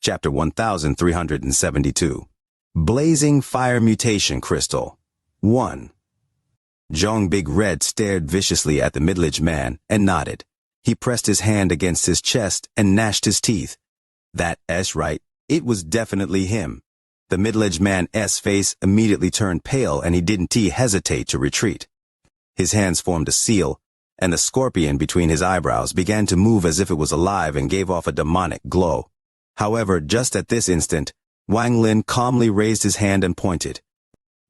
Chapter 1372. Blazing Fire Mutation Crystal. 1. Zhong Big Red stared viciously at the middle-aged man and nodded. He pressed his hand against his chest and gnashed his teeth. That's right, it was definitely him. The middle-aged man's face immediately turned pale and he didn't hesitate to retreat. His hands formed a seal, and the scorpion between his eyebrows began to move as if it was alive and gave off a demonic glow. However, just at this instant, Wang Lin calmly raised his hand and pointed.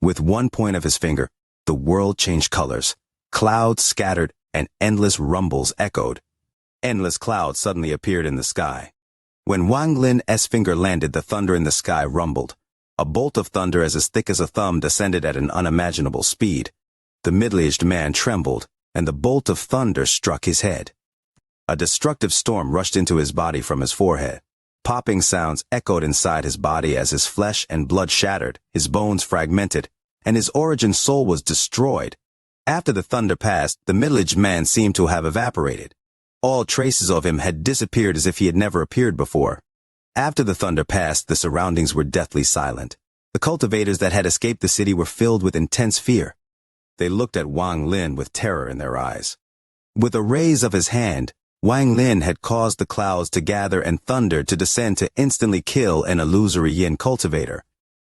With one point of his finger, the world changed colors. Clouds scattered and endless rumbles echoed. Endless clouds suddenly appeared in the sky. When Wang Lin's finger landed, the thunder in the sky rumbled. A bolt of thunder as thick as a thumb descended at an unimaginable speed. The middle-aged man trembled, and the bolt of thunder struck his head. A destructive storm rushed into his body from his forehead. Popping sounds echoed inside his body as his flesh and blood shattered, his bones fragmented, and his origin soul was destroyed. After the thunder passed, the middle-aged man seemed to have evaporated. All traces of him had disappeared as if he had never appeared before. After the thunder passed, the surroundings were deathly silent. The cultivators that had escaped the city were filled with intense fear. They looked at Wang Lin with terror in their eyes. With a raise of his hand, Wang Lin had caused the clouds to gather and thunder to descend to instantly kill an illusory yin cultivator.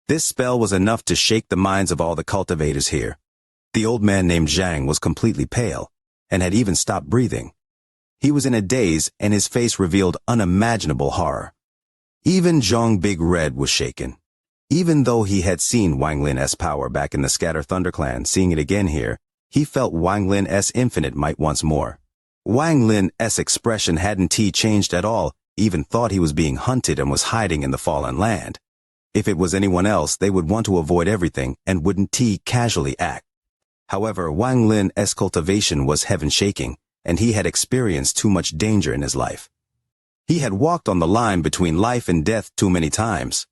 This spell was enough to shake the minds of all the cultivators here. The old man named Zhang was completely pale, and had even stopped breathing. He was in a daze, and his face revealed unimaginable horror. Even Zhong Big Red was shaken. Even though he had seen Wang Lin's power back in the Scatter Thunder Clan, seeing it again here, he felt Wang Lin's infinite might once more. Wang Lin's expression hadn't changed at all, even thought he was being hunted and was hiding in the fallen land. If it was anyone else, they would want to avoid everything and wouldn't casually act. However, Wang Lin's cultivation was heaven-shaking, and he had experienced too much danger in his life. He had walked on the line between life and death too many times.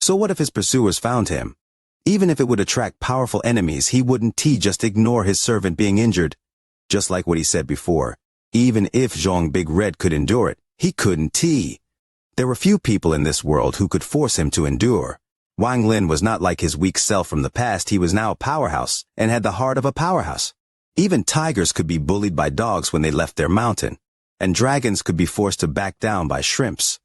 So what if his pursuers found him? Even if it would attract powerful enemies, he wouldn't just ignore his servant being injured. Just like what he said before, even if Zhong Big Red could endure it, he couldn't. There were few people in this world who could force him to endure. Wang Lin was not like his weak self from the past. He was now a powerhouse and had the heart of a powerhouse. Even tigers could be bullied by dogs when they left their mountain, and dragons could be forced to back down by shrimps.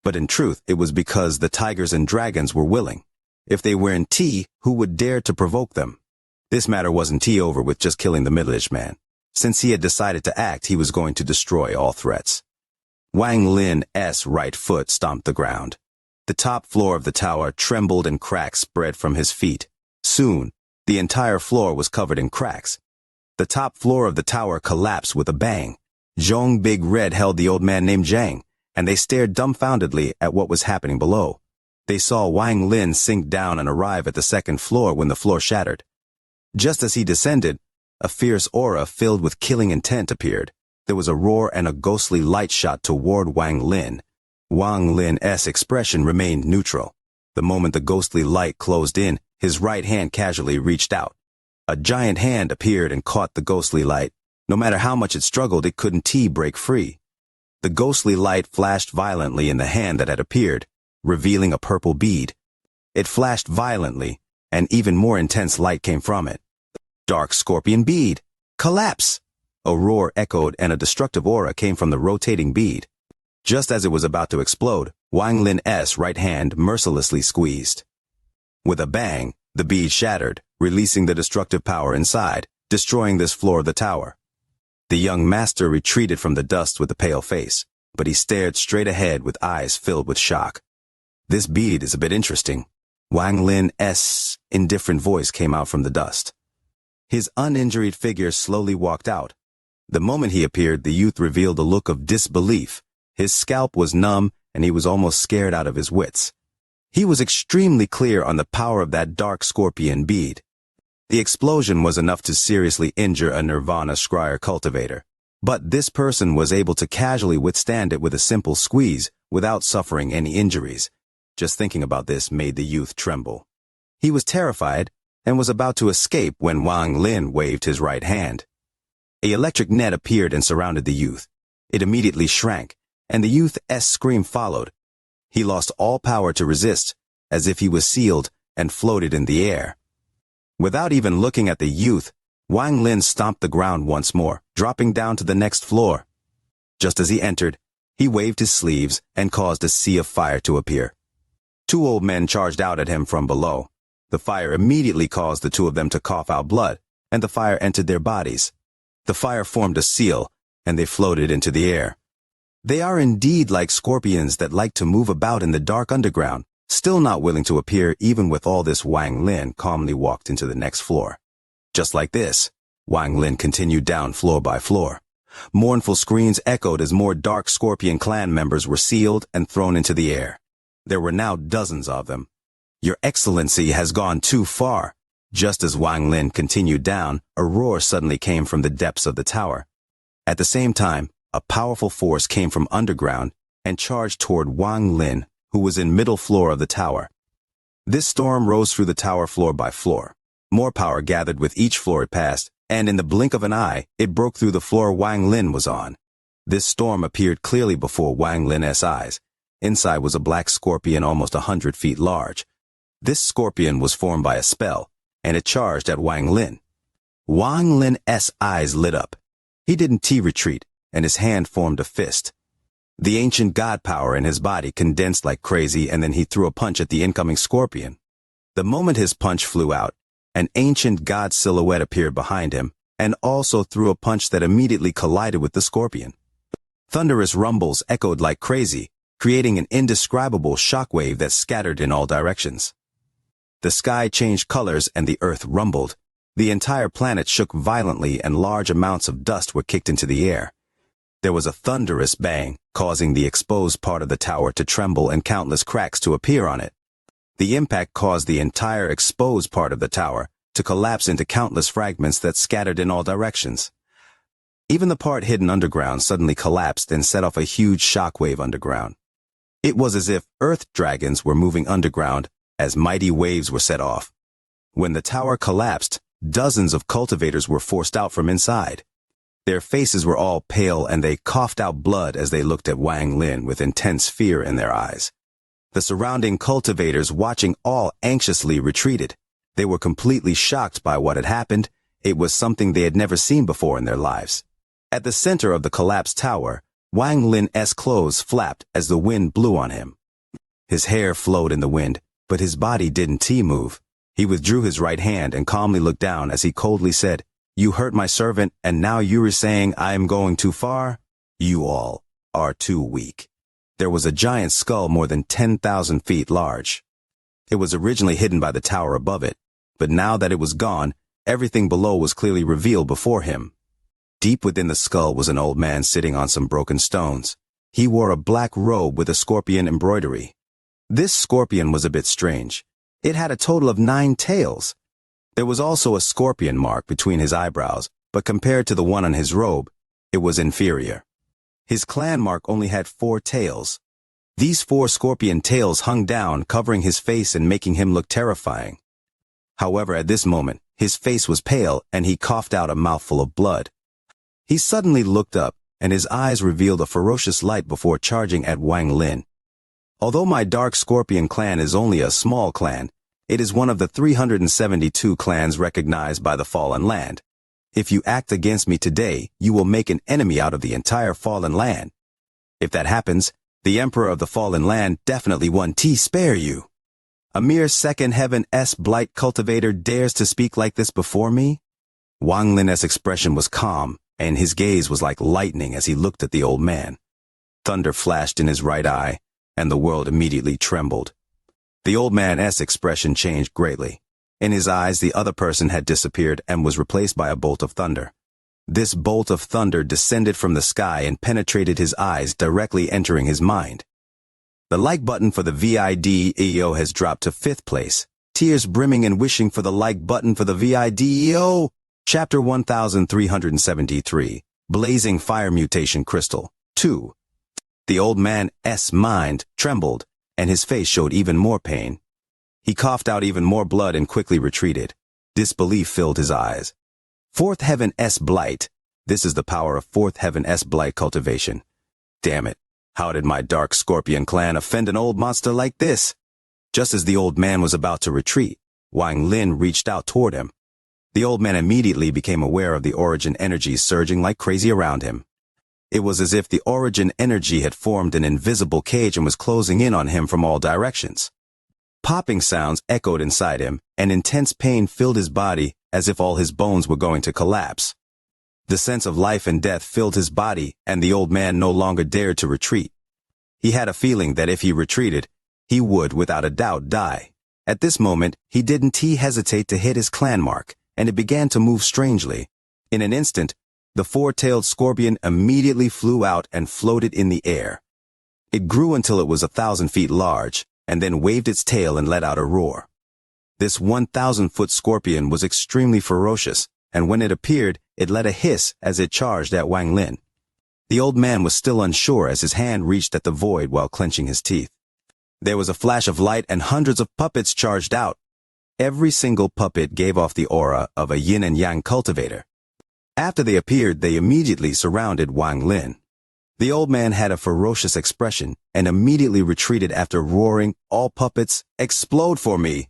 But in truth, it was because the tigers and dragons were willing. If they weren't, who would dare to provoke them? This matter wasn't over with just killing the middle-aged man. Since he had decided to act, he was going to destroy all threats. Wang Lin's right foot stomped the ground. The top floor of the tower trembled and cracks spread from his feet. Soon, the entire floor was covered in cracks. The top floor of the tower collapsed with a bang. Zhong Big Red held the old man named Zhang, and they stared dumbfoundedly at what was happening below. They saw Wang Lin sink down and arrive at the second floor when the floor shattered. Just as he descended, a fierce aura filled with killing intent appeared. There was a roar and a ghostly light shot toward Wang Lin. Wang Lin's expression remained neutral. The moment the ghostly light closed in, his right hand casually reached out. A giant hand appeared and caught the ghostly light. No matter how much it struggled, it couldn't break free. The ghostly light flashed violently in the hand that had appeared, revealing a purple bead. It flashed violently, and even more intense light came from it. Dark scorpion bead! Collapse! A roar echoed and a destructive aura came from the rotating bead. Just as it was about to explode, Wang Lin's right hand mercilessly squeezed. With a bang, the bead shattered, releasing the destructive power inside, destroying this floor of the tower. The young master retreated from the dust with a pale face, but he stared straight ahead with eyes filled with shock. This bead is a bit interesting. Wang Lin's indifferent voice came out from the dust. His uninjured figure slowly walked out. The moment he appeared, the youth revealed a look of disbelief. His scalp was numb, and he was almost scared out of his wits. He was extremely clear on the power of that dark scorpion bead. The explosion was enough to seriously injure a Nirvana Scryer cultivator, but this person was able to casually withstand it with a simple squeeze without suffering any injuries. Just thinking about this made the youth tremble. He was terrified and was about to escape when Wang Lin waved his right hand. An electric net appeared and surrounded the youth. It immediately shrank, and the youth's scream followed. He lost all power to resist, as if he was sealed and floated in the air. Without even looking at the youth, Wang Lin stomped the ground once more, dropping down to the next floor. Just as he entered, he waved his sleeves and caused a sea of fire to appear. Two old men charged out at him from below. The fire immediately caused the two of them to cough out blood, and the fire entered their bodies. The fire formed a seal, and they floated into the air. They are indeed like scorpions that like to move about in the dark underground. Still not willing to appear even with all this, Wang Lin calmly walked into the next floor. Just like this, Wang Lin continued down floor by floor. Mournful screams echoed as more dark scorpion clan members were sealed and thrown into the air. There were now dozens of them. "Your Excellency has gone too far." Just as Wang Lin continued down, a roar suddenly came from the depths of the tower. At the same time, a powerful force came from underground and charged toward Wang Lin, who was in middle floor of the tower. This storm rose through the tower floor by floor. More power gathered with each floor it passed, and in the blink of an eye, it broke through the floor Wang Lin was on. This storm appeared clearly before Wang Lin's eyes. Inside was a black scorpion almost 100 feet large. This scorpion was formed by a spell, and it charged at Wang Lin. Wang Lin's eyes lit up. He didn't retreat, and his hand formed a fist. The ancient god power in his body condensed like crazy, and then he threw a punch at the incoming scorpion. The moment his punch flew out, an ancient god silhouette appeared behind him, and also threw a punch that immediately collided with the scorpion. Thunderous rumbles echoed like crazy, creating an indescribable shockwave that scattered in all directions. The sky changed colors and the earth rumbled. The entire planet shook violently and large amounts of dust were kicked into the air. There was a thunderous bang, causing the exposed part of the tower to tremble and countless cracks to appear on it. The impact caused the entire exposed part of the tower to collapse into countless fragments that scattered in all directions. Even the part hidden underground suddenly collapsed and set off a huge shockwave underground. It was as if earth dragons were moving underground as mighty waves were set off. When the tower collapsed, dozens of cultivators were forced out from inside. Their faces were all pale and they coughed out blood as they looked at Wang Lin with intense fear in their eyes. The surrounding cultivators, watching all anxiously, retreated. They were completely shocked by what had happened. It was something they had never seen before in their lives. At the center of the collapsed tower, Wang Lin's clothes flapped as the wind blew on him. His hair flowed in the wind, but his body didn't move. He withdrew his right hand and calmly looked down as he coldly said, "You hurt my servant, and now you are saying I am going too far? You all are too weak." There was a giant skull more than 10,000 feet large. It was originally hidden by the tower above it, but now that it was gone, everything below was clearly revealed before him. Deep within the skull was an old man sitting on some broken stones. He wore a black robe with a scorpion embroidery. This scorpion was a bit strange. It had a total of 9 tails. There was also a scorpion mark between his eyebrows, but compared to the one on his robe, it was inferior. His clan mark only had 4 tails. These 4 scorpion tails hung down, covering his face and making him look terrifying. However, at this moment, his face was pale and he coughed out a mouthful of blood. He suddenly looked up, and his eyes revealed a ferocious light before charging at Wang Lin. Although my dark scorpion clan is only a small clan, it is one of the 372 clans recognized by the Fallen Land. If you act against me today, you will make an enemy out of the entire Fallen Land. If that happens, the Emperor of the Fallen Land definitely won't spare you. A mere second heaven-s blight cultivator dares to speak like this before me? Wang Lin's expression was calm, and his gaze was like lightning as he looked at the old man. Thunder flashed in his right eye, and the world immediately trembled. The old man's expression changed greatly. In his eyes, the other person had disappeared and was replaced by a bolt of thunder. This bolt of thunder descended from the sky and penetrated his eyes, directly entering his mind. The like button for the VIDEO has dropped to 5th place. Tears brimming and wishing for the like button for the VIDEO. Chapter 1373. Blazing Fire Mutation Crystal. 2. The old man's mind trembled, and his face showed even more pain. He coughed out even more blood and quickly retreated. Disbelief filled his eyes. 4th Heaven S Blight. This is the power of 4th Heaven S Blight cultivation. Damn it. How did my dark scorpion clan offend an old monster like this? Just as the old man was about to retreat, Wang Lin reached out toward him. The old man immediately became aware of the origin energy surging like crazy around him. It was as if the origin energy had formed an invisible cage and was closing in on him from all directions. Popping sounds echoed inside him, and intense pain filled his body as if all his bones were going to collapse. The sense of life and death filled his body, and the old man no longer dared to retreat. He had a feeling that if he retreated, he would without a doubt die. At this moment, he didn't hesitate to hit his clan mark, and it began to move strangely. In an instant, the four-tailed scorpion immediately flew out and floated in the air. It grew until it was 1,000 feet large, and then waved its tail and let out a roar. This 1,000-foot scorpion was extremely ferocious, and when it appeared, it let a hiss as it charged at Wang Lin. The old man was still unsure as his hand reached at the void while clenching his teeth. There was a flash of light and hundreds of puppets charged out. Every single puppet gave off the aura of a yin and yang cultivator. After they appeared, they immediately surrounded Wang Lin. The old man had a ferocious expression and immediately retreated after roaring, "All puppets, explode for me!"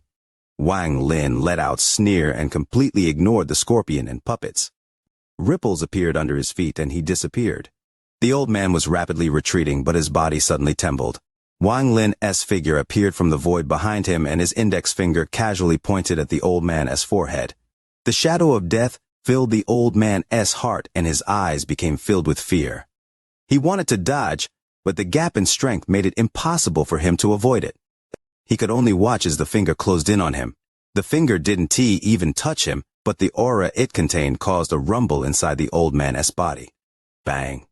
Wang Lin let out a sneer and completely ignored the scorpion and puppets. Ripples appeared under his feet and he disappeared. The old man was rapidly retreating, but his body suddenly trembled. Wang Lin's figure appeared from the void behind him and his index finger casually pointed at the old man's forehead. The shadow of death filled the old man's heart and his eyes became filled with fear. He wanted to dodge, but the gap in strength made it impossible for him to avoid it. He could only watch as the finger closed in on him. The finger didn't even touch him, but the aura it contained caused a rumble inside the old man's body. Bang!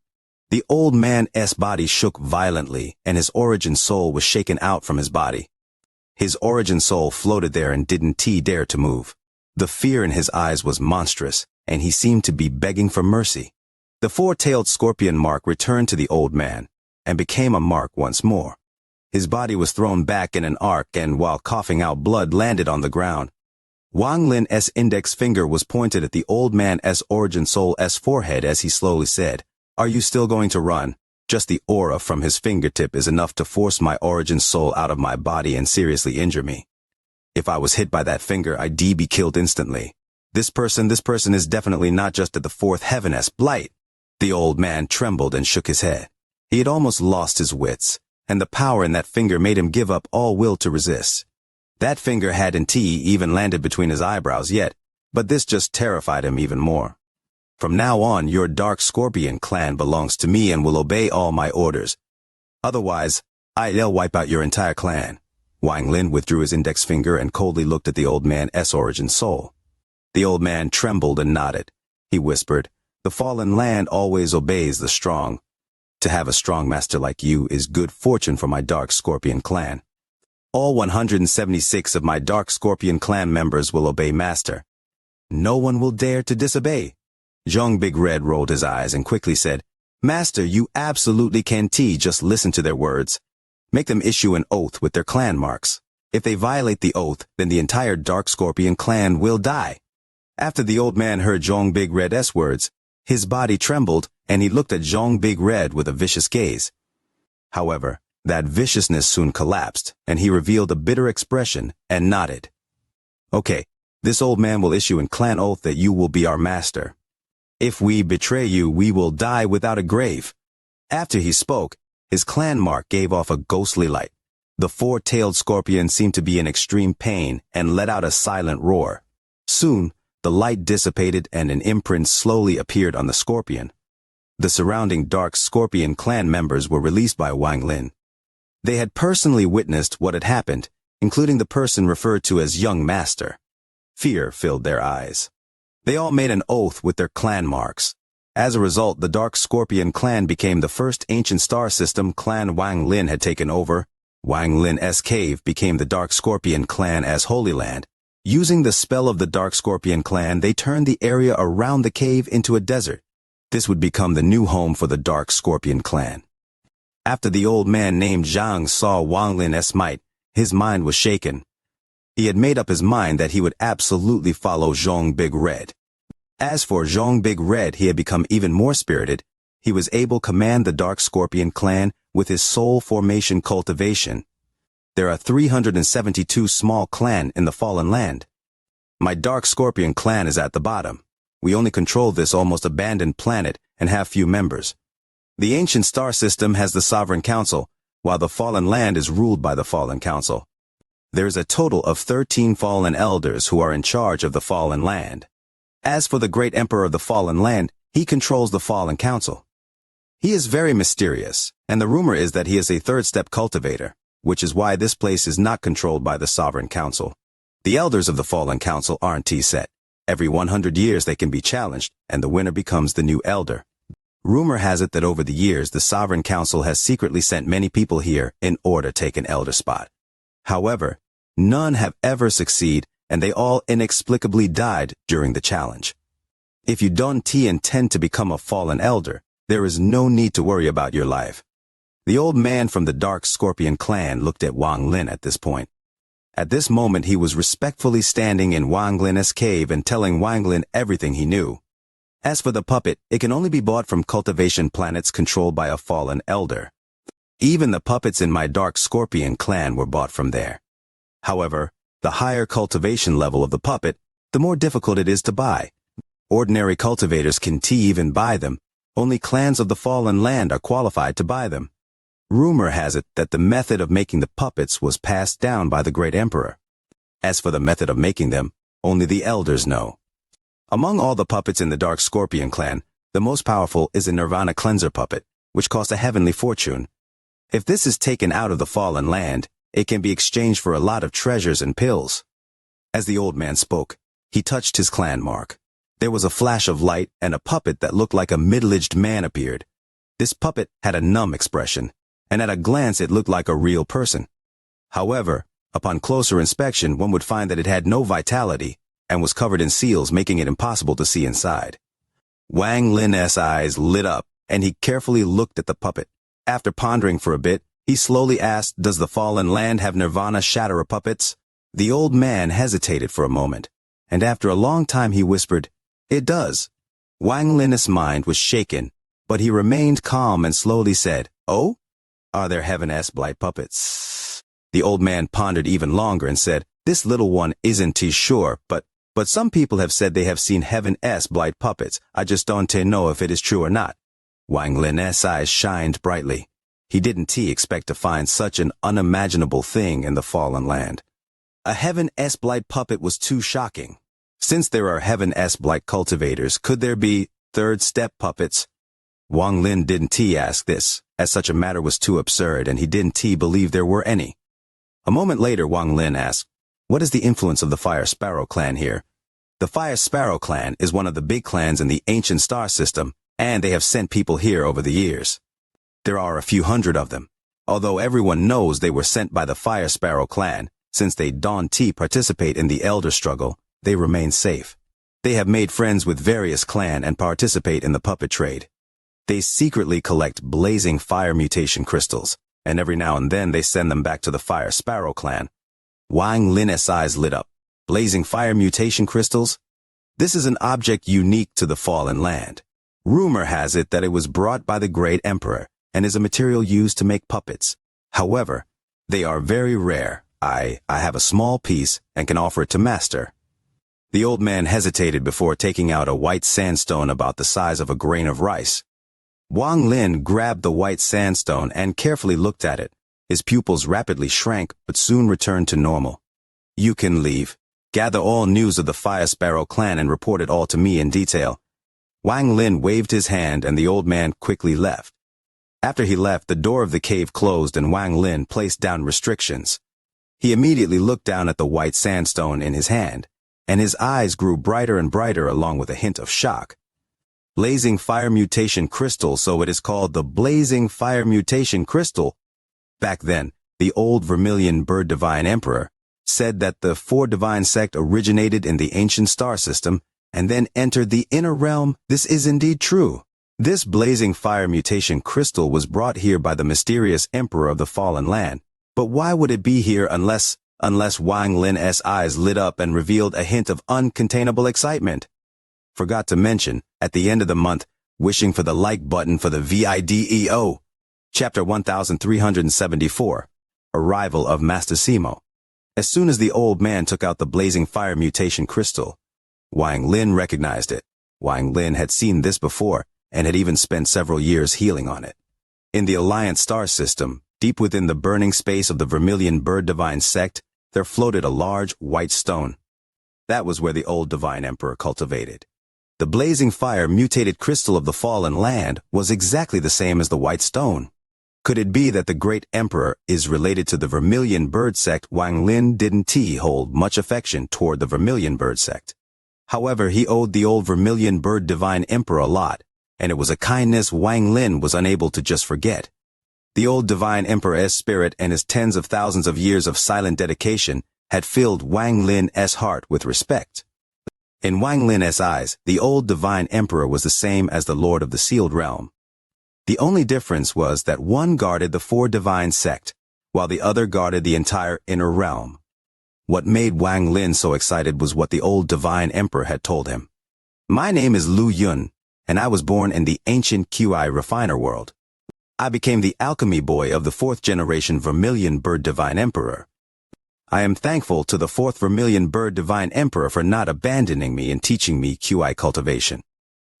The old man's body shook violently, and his origin soul was shaken out from his body. His origin soul floated there and didn't dare to move. The fear in his eyes was monstrous, and he seemed to be begging for mercy. The four-tailed scorpion mark returned to the old man, and became a mark once more. His body was thrown back in an arc and, while coughing out blood, landed on the ground. Wang Lin's index finger was pointed at the old man's origin soul's forehead as he slowly said, "Are you still going to run? Just the aura from his fingertip is enough to force my origin soul out of my body and seriously injure me. If I was hit by that finger, I'd be killed instantly. This person is definitely not just at the fourth heaven's blight." The old man trembled and shook his head. He had almost lost his wits, and the power in that finger made him give up all will to resist. That finger hadn't even landed between his eyebrows yet, but this just terrified him even more. "From now on, your dark scorpion clan belongs to me and will obey all my orders. Otherwise, I'll wipe out your entire clan." Wang Lin withdrew his index finger and coldly looked at the old man's origin soul. The old man trembled and nodded. He whispered, "The fallen land always obeys the strong. To have a strong master like you is good fortune for my dark scorpion clan. All 176 of my dark scorpion clan members will obey master. No one will dare to disobey." Zhong Big Red rolled his eyes and quickly said, "Master, you absolutely can't just listen to their words. Make them issue an oath with their clan marks. If they violate the oath, then the entire dark scorpion clan will die." After the old man heard Zhong Big Red's words, his body trembled and he looked at Zhong Big Red with a vicious gaze. However, that viciousness soon collapsed and he revealed a bitter expression and nodded. "Okay, this old man will issue a clan oath that you will be our master. If we betray you, we will die without a grave." After he spoke, his clan mark gave off a ghostly light. The four-tailed scorpion seemed to be in extreme pain and let out a silent roar. Soon, the light dissipated and an imprint slowly appeared on the scorpion. The surrounding dark scorpion clan members were released by Wang Lin. They had personally witnessed what had happened, including the person referred to as Young Master. Fear filled their eyes. They all made an oath with their clan marks. As a result, the Dark Scorpion clan became the first ancient star system clan Wang Lin had taken over. Wang Lin's cave became the Dark Scorpion clan as Holy Land. Using the spell of the Dark Scorpion clan, they turned the area around the cave into a desert. This would become the new home for the Dark Scorpion clan. After the old man named Zhang saw Wang Lin's might, his mind was shaken. He had made up his mind that he would absolutely follow Zhong Big Red. As for Zhong Big Red, he had become even more spirited. He was able to command the Dark Scorpion clan with his soul formation cultivation. There are 372 small clan in the fallen land. My dark scorpion clan is at the bottom. We only control this almost abandoned planet and have few members. The ancient star system has the sovereign council, while the fallen land is ruled by the fallen council. There is a total of 13 fallen elders who are in charge of the fallen land. As for the great emperor of the fallen land, he controls the fallen council. He is very mysterious, and the rumor is that he is a third-step cultivator, which is why this place is not controlled by the sovereign council. The elders of the fallen council aren't set. Every 100 years they can be challenged, and the winner becomes the new elder. Rumor has it that over the years the sovereign council has secretly sent many people here in order to take an elder spot. However, none have ever succeeded, and they all inexplicably died during the challenge. If you don't intend to become a fallen elder, there is no need to worry about your life. The old man from the dark scorpion clan looked at Wang Lin at this point. At this moment he was respectfully standing in Wang Lin's cave and telling Wang Lin everything he knew. As for the puppet, it can only be bought from cultivation planets controlled by a fallen elder. Even the puppets in my dark scorpion clan were bought from there. However, the higher cultivation level of the puppet, the more difficult it is to buy. Ordinary cultivators can even buy them. Only clans of the fallen land are qualified to buy them. Rumor has it that the method of making the puppets was passed down by the great emperor. As for the method of making them, only the elders know. Among all the puppets in the dark scorpion clan, the most powerful is a Nirvana cleanser puppet, which costs a heavenly fortune. If this is taken out of the fallen land, it can be exchanged for a lot of treasures and pills. As the old man spoke, he touched his clan mark. There was a flash of light, and a puppet that looked like a middle-aged man appeared. This puppet had a numb expression, and at a glance it looked like a real person. However, upon closer inspection one would find that it had no vitality, and was covered in seals, making it impossible to see inside. Wang Lin's eyes lit up, and he carefully looked at the puppet. After pondering for a bit, he slowly asked, "Does the fallen land have Nirvana Shatterer puppets?" The old man hesitated for a moment, and after a long time he whispered, "It does." Wang Lin's mind was shaken, but he remained calm and slowly said, "Oh? Are there Heaven-S blight puppets?" The old man pondered even longer and said, "This little one isn't too sure, but some people have said they have seen Heaven-S blight puppets. I just don't know if it is true or not." Wang Lin's eyes shined brightly. He didn't expect to find such an unimaginable thing in the fallen land. A Heaven-S blight puppet was too shocking. Since there are Heaven-S blight cultivators, could there be third-step puppets? Wang Lin didn't ask this, as such a matter was too absurd, and he didn't believe there were any. A moment later Wang Lin asked, "What is the influence of the Fire Sparrow clan here?" The Fire Sparrow clan is one of the big clans in the ancient star system, and they have sent people here over the years. There are a few hundred of them. Although everyone knows they were sent by the Fire Sparrow clan, since they don't participate in the elder struggle, they remain safe. They have made friends with various clans and participate in the puppet trade. They secretly collect blazing fire mutation crystals, and every now and then they send them back to the Fire Sparrow clan. Wang Lin's eyes lit up. Blazing fire mutation crystals? This is an object unique to the fallen land. Rumor has it that it was brought by the great emperor, and is a material used to make puppets. However, they are very rare. I have a small piece and can offer it to master. The old man hesitated before taking out a white sandstone about the size of a grain of rice. Wang Lin grabbed the white sandstone and carefully looked at it. His pupils rapidly shrank, but soon returned to normal. "You can leave. Gather all news of the Fire Sparrow clan and report it all to me in detail." Wang Lin waved his hand and the old man quickly left. After he left, the door of the cave closed and Wang Lin placed down restrictions. He immediately looked down at the white sandstone in his hand, and his eyes grew brighter and brighter along with a hint of shock. Blazing fire mutation crystal, so it is called the blazing fire mutation crystal. Back then, the old Vermilion Bird Divine Emperor said that the Four Divine sect originated in the ancient star system and then entered the inner realm. This is indeed true. This blazing fire mutation crystal was brought here by the mysterious emperor of the fallen land. But why would it be here unless Wang Lin's eyes lit up and revealed a hint of uncontainable excitement? Forgot to mention, at the end of the month, wishing for the like button for the video. Chapter 1374. Arrival of Mastissimo. As soon as the old man took out the blazing fire mutation crystal, Wang Lin recognized it. Wang Lin had seen this before and had even spent several years healing on it. In the Alliance star system, deep within the burning space of the Vermilion Bird Divine sect, there floated a large white stone. That was where the old Divine Emperor cultivated. The blazing fire mutated crystal of the fallen land was exactly the same as the white stone. Could it be that the great emperor is related to the Vermilion Bird sect? Wang Lin didn't hold much affection toward the Vermilion Bird sect. However, he owed the old Vermilion Bird Divine Emperor a lot, and it was a kindness Wang Lin was unable to just forget. The old Divine Emperor's spirit and his tens of thousands of years of silent dedication had filled Wang Lin's heart with respect. In Wang Lin's eyes, the old Divine Emperor was the same as the Lord of the Sealed Realm. The only difference was that one guarded the four divine sect, while the other guarded the entire inner realm. What made Wang Lin so excited was what the old Divine Emperor had told him. My name is Lu Yun, and I was born in the ancient QI refiner world. I became the alchemy boy of the fourth generation Vermilion Bird Divine Emperor. I am thankful to the fourth Vermilion Bird Divine Emperor for not abandoning me and teaching me QI cultivation.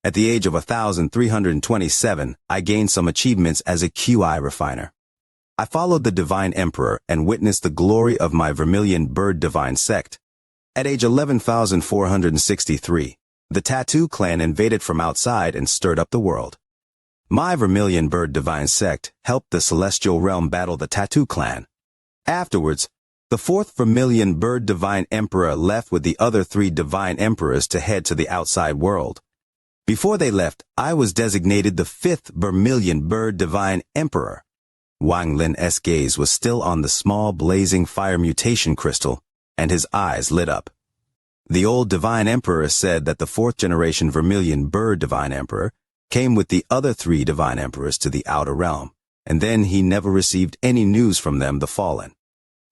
At the age of 1327, I gained some achievements as a QI refiner. I followed the Divine Emperor and witnessed the glory of my Vermilion Bird Divine sect. At age 11,463, the Tattoo clan invaded from outside and stirred up the world. My Vermilion Bird Divine sect helped the Celestial Realm battle the Tattoo clan. Afterwards, the fourth Vermilion Bird Divine Emperor left with the other three Divine Emperors to head to the outside world. Before they left, I was designated the fifth Vermilion Bird Divine Emperor. Wang Lin's gaze was still on the small blazing fire mutation crystal, and his eyes lit up. The old Divine Emperor said that the fourth generation Vermilion Bird Divine Emperor came with the other three Divine Emperors to the outer realm, and then he never received any news from them, the fallen.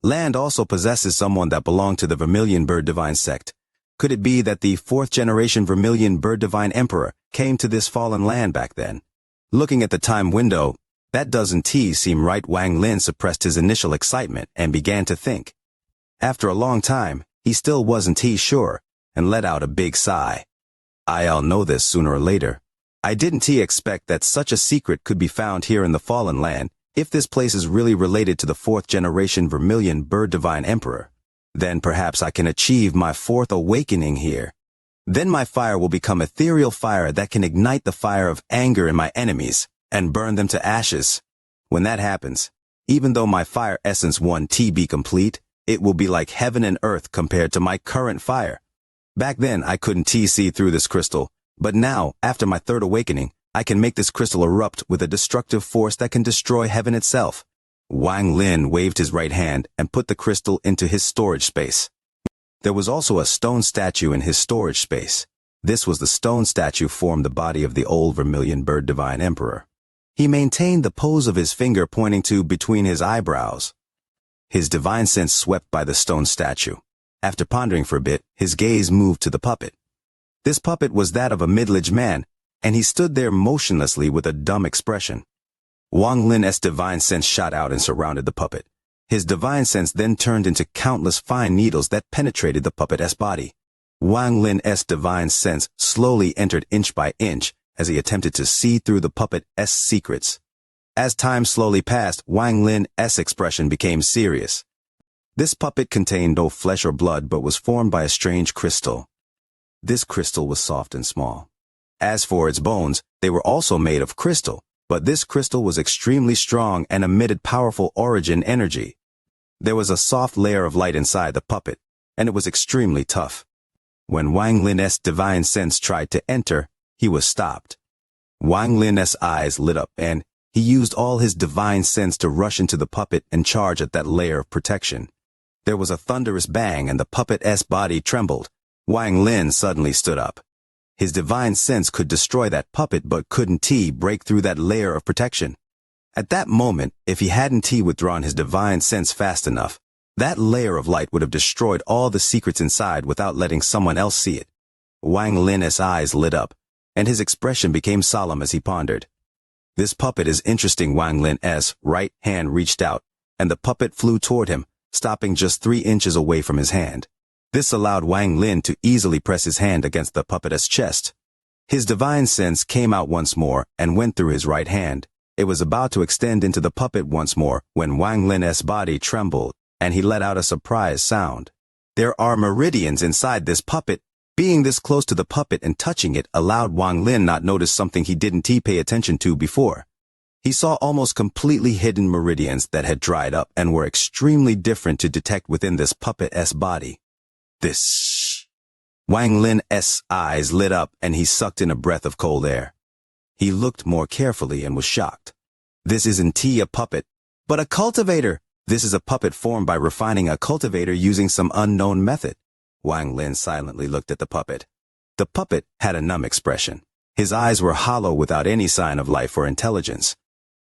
Land also possesses someone that belonged to the Vermilion Bird Divine sect. Could it be that the fourth generation Vermilion Bird Divine Emperor came to this fallen land back then? Looking at the time window, that doesn't seem right. Wang Lin suppressed his initial excitement and began to think. After a long time, he still wasn't sure, and let out a big sigh. I'll know this sooner or later. I didn't expect that such a secret could be found here in the fallen land. If this place is really related to the fourth generation Vermilion Bird Divine Emperor, then perhaps I can achieve my fourth awakening here. Then my fire will become ethereal fire that can ignite the fire of anger in my enemies and burn them to ashes. When that happens, even though my fire essence won't be complete, it will be like heaven and earth compared to my current fire. Back then I couldn't see through this crystal, but now, after my third awakening, I can make this crystal erupt with a destructive force that can destroy heaven itself. Wang Lin waved his right hand and put the crystal into his storage space. There was also a stone statue in his storage space. This was the stone statue formed the body of the old Vermilion Bird Divine Emperor. He maintained the pose of his finger pointing to between his eyebrows. His divine sense swept by the stone statue. After pondering for a bit, his gaze moved to the puppet. This puppet was that of a middle-aged man, and he stood there motionlessly with a dumb expression. Wang Lin's divine sense shot out and surrounded the puppet. His divine sense then turned into countless fine needles that penetrated the puppet's body. Wang Lin's divine sense slowly entered inch by inch as he attempted to see through the puppet's secrets. As time slowly passed, Wang Lin's expression became serious. This puppet contained no flesh or blood but was formed by a strange crystal. This crystal was soft and small. As for its bones, they were also made of crystal, but this crystal was extremely strong and emitted powerful origin energy. There was a soft layer of light inside the puppet, and it was extremely tough. When Wang Lin's divine sense tried to enter, he was stopped. Wang Lin's eyes lit up, and he used all his divine sense to rush into the puppet and charge at that layer of protection. There was a thunderous bang, and the puppet's body trembled. Wang Lin suddenly stood up. His divine sense could destroy that puppet but couldn't break through that layer of protection. At that moment, if he hadn't withdrawn his divine sense fast enough, that layer of light would have destroyed all the secrets inside without letting someone else see it. Wang Lin's eyes lit up, and his expression became solemn as he pondered. This puppet is interesting. Wang Lin's right hand reached out, and the puppet flew toward him, stopping just 3 inches away from his hand. This allowed Wang Lin to easily press his hand against the puppet's chest. His divine sense came out once more and went through his right hand. It was about to extend into the puppet once more when Wang Lin's body trembled, and he let out a surprised sound. There are meridians inside this puppet. Being this close to the puppet and touching it allowed Wang Lin not notice something he didn't pay attention to before. He saw almost completely hidden meridians that had dried up and were extremely different to detect within this puppet's body. Wang Lin's eyes lit up and he sucked in a breath of cold air. He looked more carefully and was shocked. This isn't a puppet, but a cultivator. This is a puppet formed by refining a cultivator using some unknown method. Wang Lin silently looked at the puppet. The puppet had a numb expression. His eyes were hollow without any sign of life or intelligence.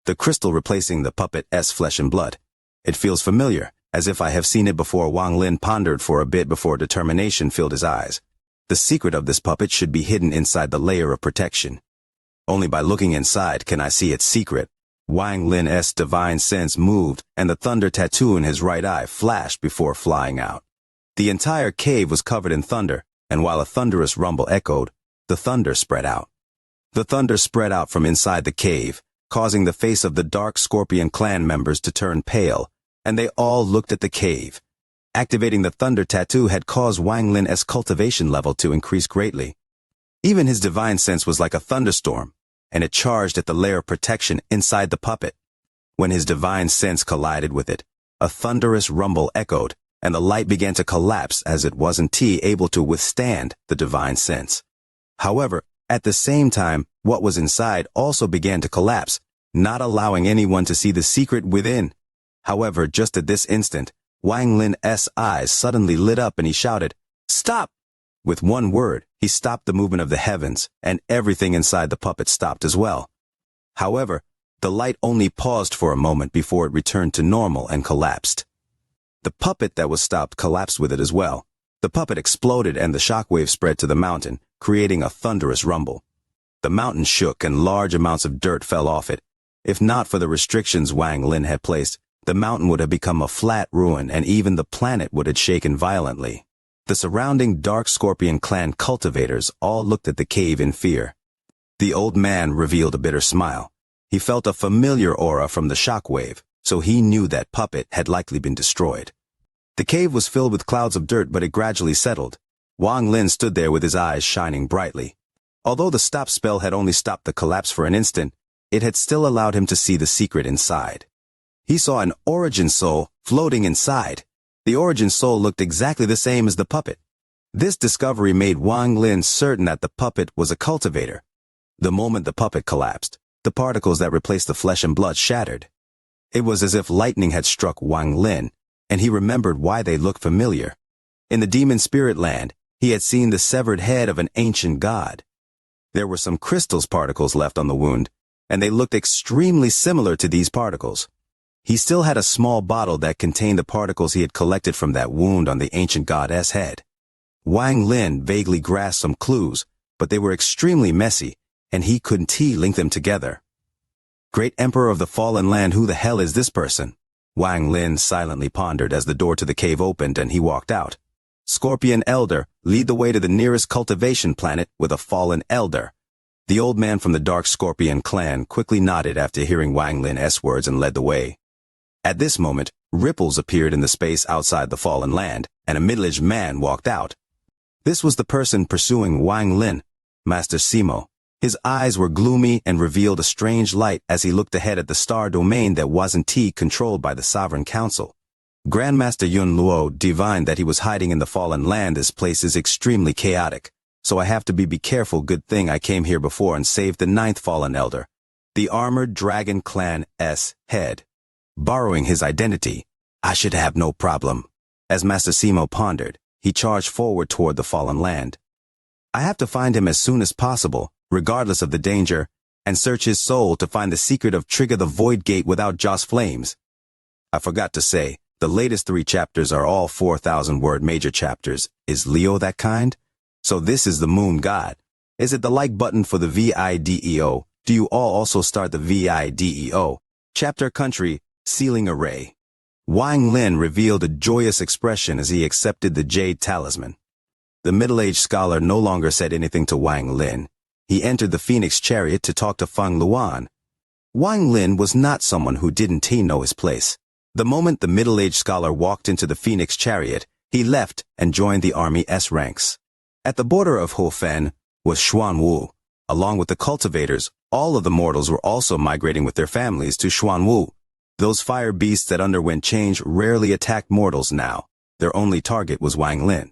The crystal replacing the puppet's flesh and blood. It feels familiar, as if I have seen it before. Wang Lin pondered for a bit before determination filled his eyes. The secret of this puppet should be hidden inside the layer of protection. Only by looking inside can I see its secret. Wang Lin's divine sense moved, and the thunder tattoo in his right eye flashed before flying out. The entire cave was covered in thunder, and while a thunderous rumble echoed, the thunder spread out. The thunder spread out from inside the cave, causing the face of the Dark Scorpion clan members to turn pale, and they all looked at the cave. Activating the thunder tattoo had caused Wang Lin's cultivation level to increase greatly. Even his divine sense was like a thunderstorm, and it charged at the layer of protection inside the puppet. When his divine sense collided with it, a thunderous rumble echoed, and the light began to collapse as it wasn't able to withstand the divine sense. However, at the same time, what was inside also began to collapse, not allowing anyone to see the secret within. However, just at this instant, Wang Lin's eyes suddenly lit up and he shouted, "Stop!" With one word, he stopped the movement of the heavens, and everything inside the puppet stopped as well. However, the light only paused for a moment before it returned to normal and collapsed. The puppet that was stopped collapsed with it as well. The puppet exploded and the shockwave spread to the mountain, creating a thunderous rumble. The mountain shook and large amounts of dirt fell off it. If not for the restrictions Wang Lin had placed, the mountain would have become a flat ruin and even the planet would have shaken violently. The surrounding Dark Scorpion clan cultivators all looked at the cave in fear. The old man revealed a bitter smile. He felt a familiar aura from the shockwave, so he knew that puppet had likely been destroyed. The cave was filled with clouds of dirt, but it gradually settled. Wang Lin stood there with his eyes shining brightly. Although the stop spell had only stopped the collapse for an instant, it had still allowed him to see the secret inside. He saw an origin soul floating inside. The origin soul looked exactly the same as the puppet. This discovery made Wang Lin certain that the puppet was a cultivator. The moment the puppet collapsed, the particles that replaced the flesh and blood shattered. It was as if lightning had struck Wang Lin, and he remembered why they looked familiar. In the demon spirit land, he had seen the severed head of an ancient god. There were some crystals particles left on the wound, and they looked extremely similar to these particles. He still had a small bottle that contained the particles he had collected from that wound on the ancient god's head. Wang Lin vaguely grasped some clues, but they were extremely messy, and he couldn't link them together. Great Emperor of the Fallen Land, who the hell is this person? Wang Lin silently pondered as the door to the cave opened and he walked out. Scorpion Elder, lead the way to the nearest cultivation planet with a fallen elder. The old man from the Dark Scorpion clan quickly nodded after hearing Wang Lin's words and led the way. At this moment, ripples appeared in the space outside the fallen land, and a middle-aged man walked out. This was the person pursuing Wang Lin, Master Simo. His eyes were gloomy and revealed a strange light as he looked ahead at the star domain that wasn't controlled by the Sovereign Council. Grandmaster Yun Luo divined that he was hiding in the fallen land. This place is extremely chaotic, so I have to be careful. Good thing I came here before and saved the 9th fallen elder, the armored dragon clan's head. Borrowing his identity, I should have no problem. As Master Simo pondered, he charged forward toward the fallen land. I have to find him as soon as possible, regardless of the danger, and search his soul to find the secret of trigger the void gate without Joss flames. I forgot to say, the latest 3 chapters are all 4,000-word major chapters. Is Leo that kind? So this is the moon god. Is it the like button for the video? Do you all also start the video? Chapter Country, Sealing Array. Wang Lin revealed a joyous expression as he accepted the jade talisman. The middle-aged scholar no longer said anything to Wang Lin. He entered the Phoenix chariot to talk to Feng Luan. Wang Lin was not someone who didn't know his place. The moment the middle-aged scholar walked into the Phoenix chariot, he left and joined the army S ranks. At the border of Hofen was Xuanwu. Along with the cultivators, all of the mortals were also migrating with their families to Xuanwu. Those fire beasts that underwent change rarely attacked mortals now. Their only target was Wang Lin.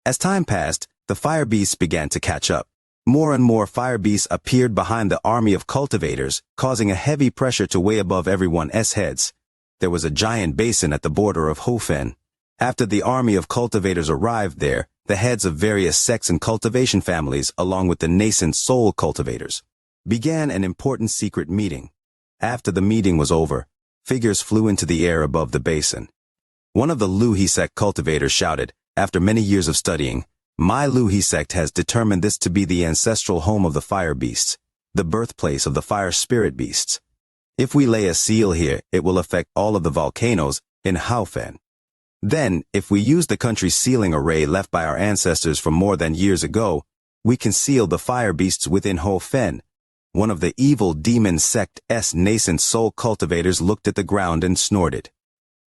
As time passed, the fire beasts began to catch up. More and more fire beasts appeared behind the army of cultivators, causing a heavy pressure to weigh above everyone's heads. There was a giant basin at the border of Hofen. After the army of cultivators arrived there, the heads of various sects and cultivation families, along with the nascent soul cultivators, began an important secret meeting. After the meeting was over, figures flew into the air above the basin. One of the Luhi sect cultivators shouted, "After many years of studying, my Luhi sect has determined this to be the ancestral home of the fire beasts, the birthplace of the fire spirit beasts. If we lay a seal here, it will affect all of the volcanoes in Haofen. Then, if we use the country's sealing array left by our ancestors from more than years ago, we can seal the fire beasts within Hofen." One of the evil demon sect's nascent soul cultivators looked at the ground and snorted.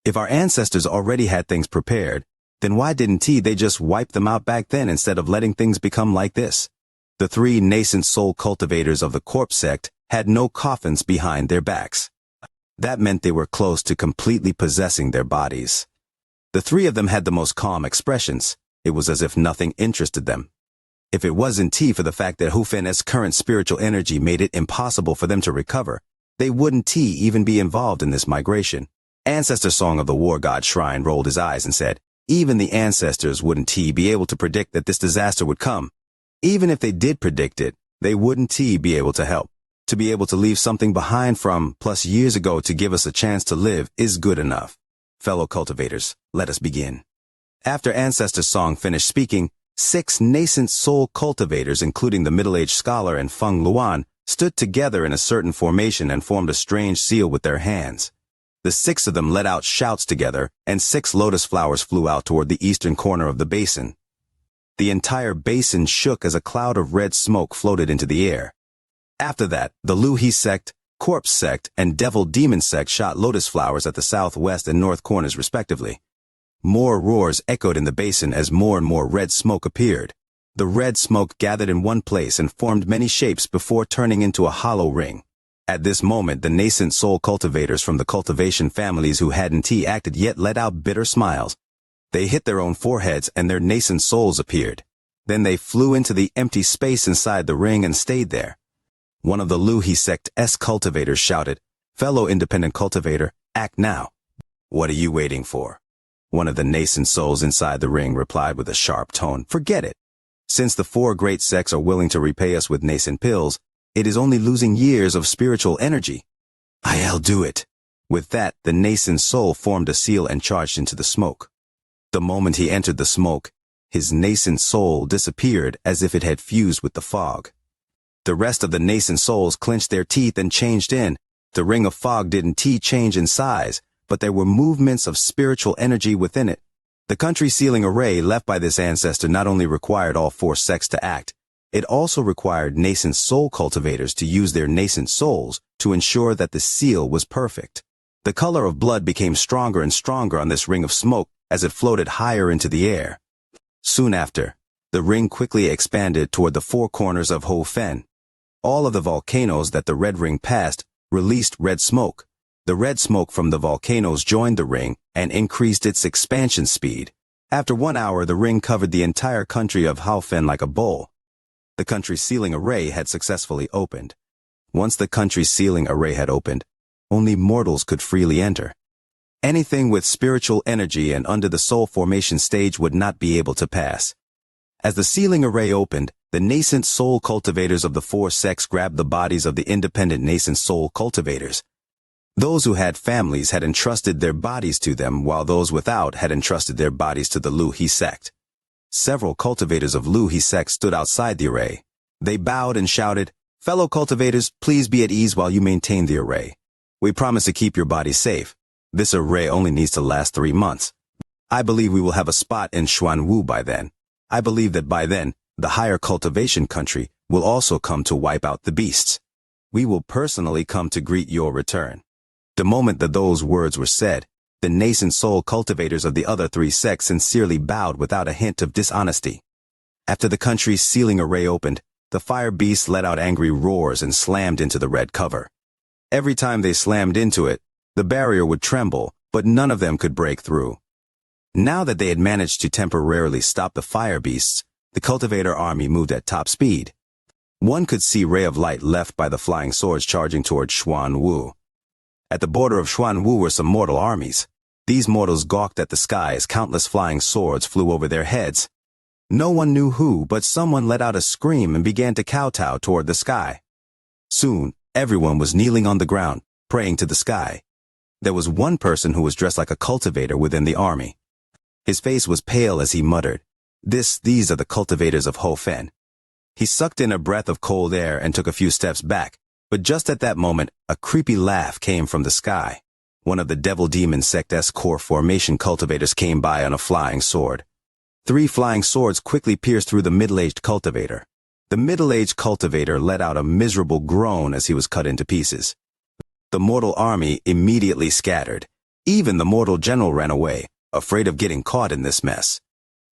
If our ancestors already had things prepared, then why didn't they just wipe them out back then instead of letting things become like this? The three nascent soul cultivators of the corpse sect had no coffins behind their backs. That meant they were close to completely possessing their bodies. The three of them had the most calm expressions. It was as if nothing interested them. If it wasn't for the fact that Hufen's current spiritual energy made it impossible for them to recover, they wouldn't even be involved in this migration. Ancestor Song of the War God Shrine rolled his eyes and said, "Even the ancestors wouldn't be able to predict that this disaster would come. Even if they did predict it, they wouldn't be able to help. To be able to leave something behind from plus years ago to give us a chance to live is good enough. Fellow cultivators, let us begin." After Ancestor Song finished speaking, 6 nascent soul cultivators, including the middle-aged scholar and Feng Luan, stood together in a certain formation and formed a strange seal with their hands. The 6 of them let out shouts together, and 6 lotus flowers flew out toward the eastern corner of the basin. The entire basin shook as a cloud of red smoke floated into the air. After that, the Luhi sect, Corpse sect, and Devil Demon sect shot lotus flowers at the southwest and north corners respectively. More roars echoed in the basin as more and more red smoke appeared. The red smoke gathered in one place and formed many shapes before turning into a hollow ring. At this moment, the nascent soul cultivators from the cultivation families who hadn't acted yet let out bitter smiles. They hit their own foreheads and their nascent souls appeared. Then they flew into the empty space inside the ring and stayed there. One of the Luhi sect's cultivators shouted, "Fellow independent cultivator, act now." "What are you waiting for?" One of the nascent souls inside the ring replied with a sharp tone, "Forget it. Since the 4 great sects are willing to repay us with nascent pills, it is only losing years of spiritual energy. I'll do it." With that, the nascent soul formed a seal and charged into the smoke. The moment he entered the smoke, his nascent soul disappeared as if it had fused with the fog. The rest of the nascent souls clenched their teeth and changed in. The ring of fog didn't change in size, but there were movements of spiritual energy within it. The country sealing array left by this ancestor not only required all 4 sects to act, it also required nascent soul cultivators to use their nascent souls to ensure that the seal was perfect. The color of blood became stronger and stronger on this ring of smoke as it floated higher into the air. Soon after, the ring quickly expanded toward the 4 corners of Hofen. All of the volcanoes that the red ring passed released red smoke. The red smoke from the volcanoes joined the ring and increased its expansion speed. After 1 hour, the ring covered the entire country of Haofen like a bowl. The country's sealing array had successfully opened. Once the country's sealing array had opened, only mortals could freely enter. Anything with spiritual energy and under the soul formation stage would not be able to pass. As the sealing array opened, the nascent soul cultivators of the 4 sects grabbed the bodies of the independent nascent soul cultivators. Those who had families had entrusted their bodies to them, while those without had entrusted their bodies to the Luhi sect. Several cultivators of Luhi sect stood outside the array. They bowed and shouted, Fellow cultivators, please be at ease while you maintain the array. We promise to keep your body safe. This array only needs to last 3 months. I believe we will have a spot in Xuanwu by then. I believe that by then, the higher cultivation country will also come to wipe out the beasts. We will personally come to greet your return. The moment that those words were said, the nascent soul cultivators of the other 3 sects sincerely bowed without a hint of dishonesty. After the country's sealing array opened, the fire beasts let out angry roars and slammed into the red cover. Every time they slammed into it, the barrier would tremble, but none of them could break through. Now that they had managed to temporarily stop the fire beasts, the cultivator army moved at top speed. One could see ray of light left by the flying swords charging toward Xuanwu. At the border of Xuanwu were some mortal armies. These mortals gawked at the sky as countless flying swords flew over their heads. No one knew who, but someone let out a scream and began to kowtow toward the sky. Soon, everyone was kneeling on the ground, praying to the sky. There was one person who was dressed like a cultivator within the army. His face was pale as he muttered, These are the cultivators of Hofen. He sucked in a breath of cold air and took a few steps back, but just at that moment, a creepy laugh came from the sky. One of the Devil Demon Sect-esque core formation cultivators came by on a flying sword. 3 flying swords quickly pierced through the middle-aged cultivator. The middle-aged cultivator let out a miserable groan as he was cut into pieces. The mortal army immediately scattered. Even the mortal general ran away, afraid of getting caught in this mess.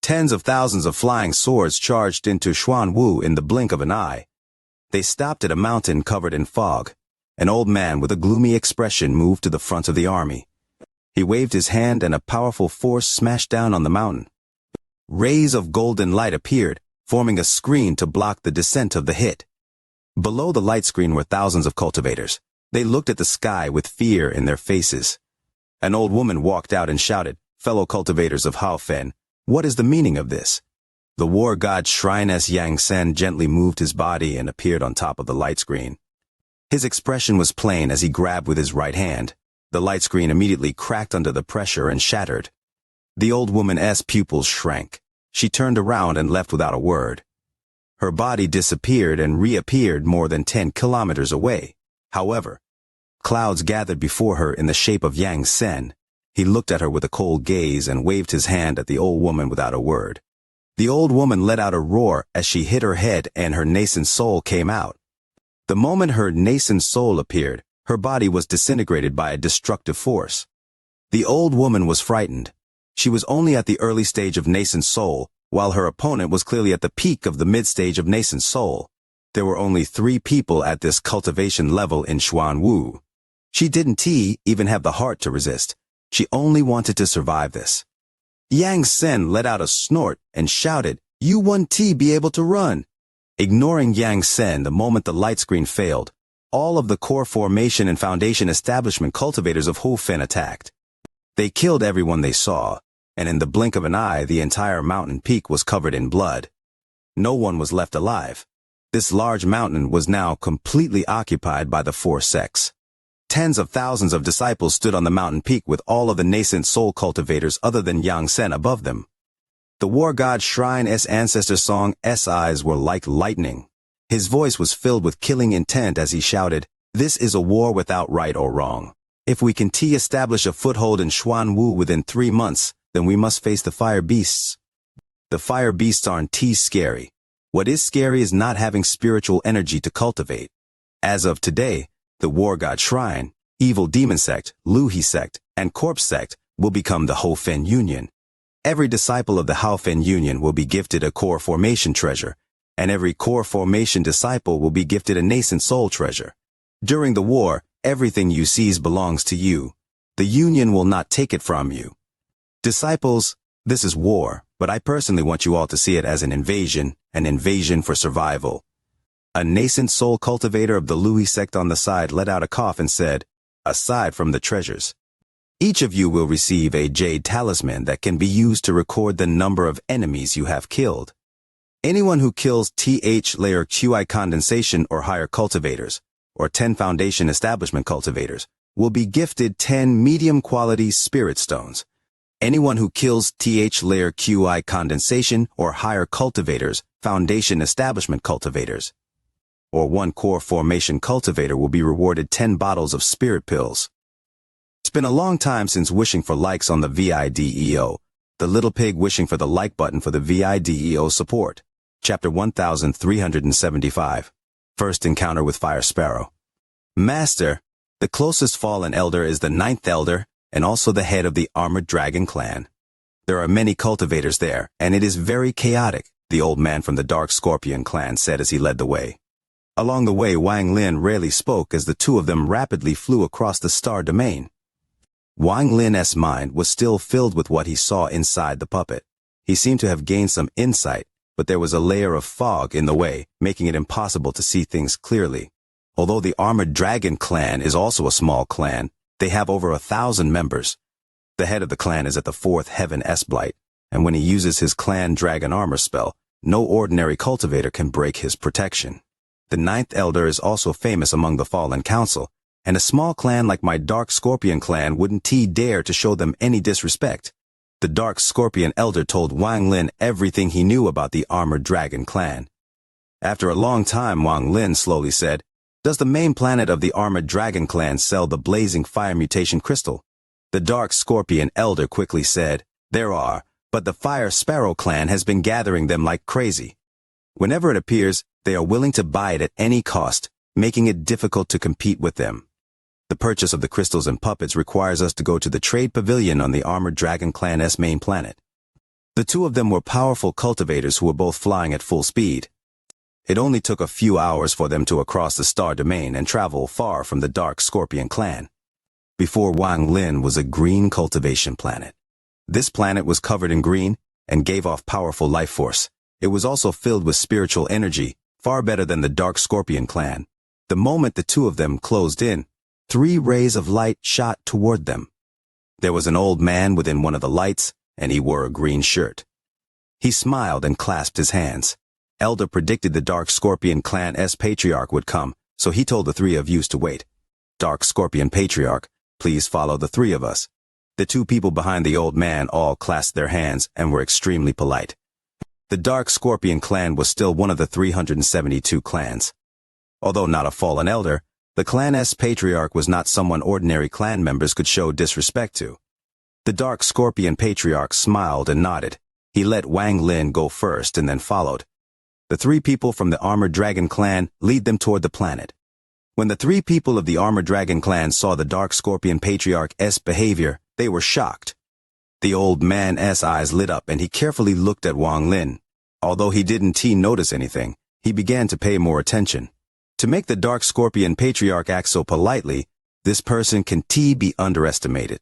Tens of thousands of flying swords charged into Xuanwu in the blink of an eye. They stopped at a mountain covered in fog. An old man with a gloomy expression moved to the front of the army. He waved his hand and a powerful force smashed down on the mountain. Rays of golden light appeared, forming a screen to block the descent of the hit. Below the light screen were thousands of cultivators. They looked at the sky with fear in their faces. An old woman walked out and shouted, Fellow cultivators of Haofen, what is the meaning of this? The war god Shrine Xianxia gently moved his body and appeared on top of the light screen. His expression was plain as he grabbed with his right hand. The light screen immediately cracked under the pressure and shattered. The old woman's pupils shrank. She turned around and left without a word. Her body disappeared and reappeared more than 10 kilometers away. However, clouds gathered before her in the shape of Yang Sen. He looked at her with a cold gaze and waved his hand at the old woman without a word. The old woman let out a roar as she hit her head and her nascent soul came out. The moment her nascent soul appeared, her body was disintegrated by a destructive force. The old woman was frightened. She was only at the early stage of nascent soul, while her opponent was clearly at the peak of the mid-stage of nascent soul. There were only 3 people at this cultivation level in Xuanwu. She didn't even have the heart to resist. She only wanted to survive this. Yang Sen let out a snort and shouted, You won't be able to run. Ignoring Yang Sen the moment the light screen failed, all of the core formation and foundation establishment cultivators of Hofen attacked. They killed everyone they saw, and in the blink of an eye the entire mountain peak was covered in blood. No one was left alive. This large mountain was now completely occupied by the 4 sects. Tens of thousands of disciples stood on the mountain peak with all of the nascent soul cultivators other than Yang Sen above them. The war god Shrine's ancestor song's eyes were like lightning. His voice was filled with killing intent as he shouted, This is a war without right or wrong. If we can establish a foothold in Xuanwu within 3 months, then we must face the fire beasts. The fire beasts aren't scary. What is scary is not having spiritual energy to cultivate. As of today, the war god Shrine, evil demon sect, Luhi sect, and corpse sect will become the Hofen Union. Every disciple of the Haofen Union will be gifted a core formation treasure, and every core formation disciple will be gifted a nascent soul treasure. During the war, everything you seize belongs to you. The Union will not take it from you. Disciples, this is war, but I personally want you all to see it as an invasion for survival. A nascent soul cultivator of the Lui sect on the side let out a cough and said, Aside from the treasures, each of you will receive a jade talisman that can be used to record the number of enemies you have killed. Anyone who kills layer QI condensation or higher cultivators, or 10 foundation establishment cultivators, will be gifted 10 medium quality spirit stones. Anyone who kills layer QI condensation or higher cultivators, foundation establishment cultivators, or one core formation cultivator will be rewarded 10 bottles of spirit pills. It's been a long time since wishing for likes on the VIDEO. The little pig wishing for the like button for the VIDEO support. Chapter 1375. First encounter with Fire Sparrow. Master, the closest fallen elder is the 9th elder, and also the head of the Armored Dragon clan. There are many cultivators there, and it is very chaotic, the old man from the Dark Scorpion clan said as he led the way. Along the way, Wang Lin rarely spoke as the two of them rapidly flew across the star domain. Wang Lin's mind was still filled with what he saw inside the puppet. He seemed to have gained some insight, but there was a layer of fog in the way, making it impossible to see things clearly. Although the Armored Dragon clan is also a small clan, they have over 1,000 members. The head of the clan is at the 4th heaven S-Blight, and when he uses his clan dragon armor spell, no ordinary cultivator can break his protection. The 9th elder is also famous among the Fallen Council, and a small clan like my Dark Scorpion clan wouldn't dare to show them any disrespect. The Dark Scorpion elder told Wang Lin everything he knew about the Armored Dragon clan. After a long time, Wang Lin slowly said, "Does the main planet of the Armored Dragon clan sell the blazing fire mutation crystal?" The Dark Scorpion elder quickly said, "There are, but the Fire Sparrow clan has been gathering them like crazy. Whenever it appears, they are willing to buy it at any cost, making it difficult to compete with them. The purchase of the crystals and puppets requires us to go to the trade pavilion on the Armored Dragon clan's main planet." The two of them were powerful cultivators who were both flying at full speed. It only took a few hours for them to cross the star domain and travel far from the Dark Scorpion clan. Before Wang Lin was a green cultivation planet. This planet was covered in green and gave off powerful life force. It was also filled with spiritual energy, far better than the Dark Scorpion clan. The moment the two of them closed in, 3 rays of light shot toward them. There was an old man within one of the lights, and he wore a green shirt. He smiled and clasped his hands. Elder predicted the Dark Scorpion clan's patriarch would come, so he told the 3 of you to wait. "Dark Scorpion patriarch, please follow the 3 of us." The 2 people behind the old man all clasped their hands and were extremely polite. The Dark Scorpion clan was still one of the 372 clans. Although not a fallen elder, the clan's patriarch was not someone ordinary clan members could show disrespect to. The Dark Scorpion patriarch smiled and nodded. He let Wang Lin go first and then followed. The 3 people from the Armored Dragon clan lead them toward the planet. When the 3 people of the Armored Dragon clan saw the Dark Scorpion patriarch's behavior, they were shocked. The old man's eyes lit up and he carefully looked at Wang Lin. Although he didn't notice anything, he began to pay more attention. To make the Dark Scorpion patriarch act so politely, this person can be underestimated.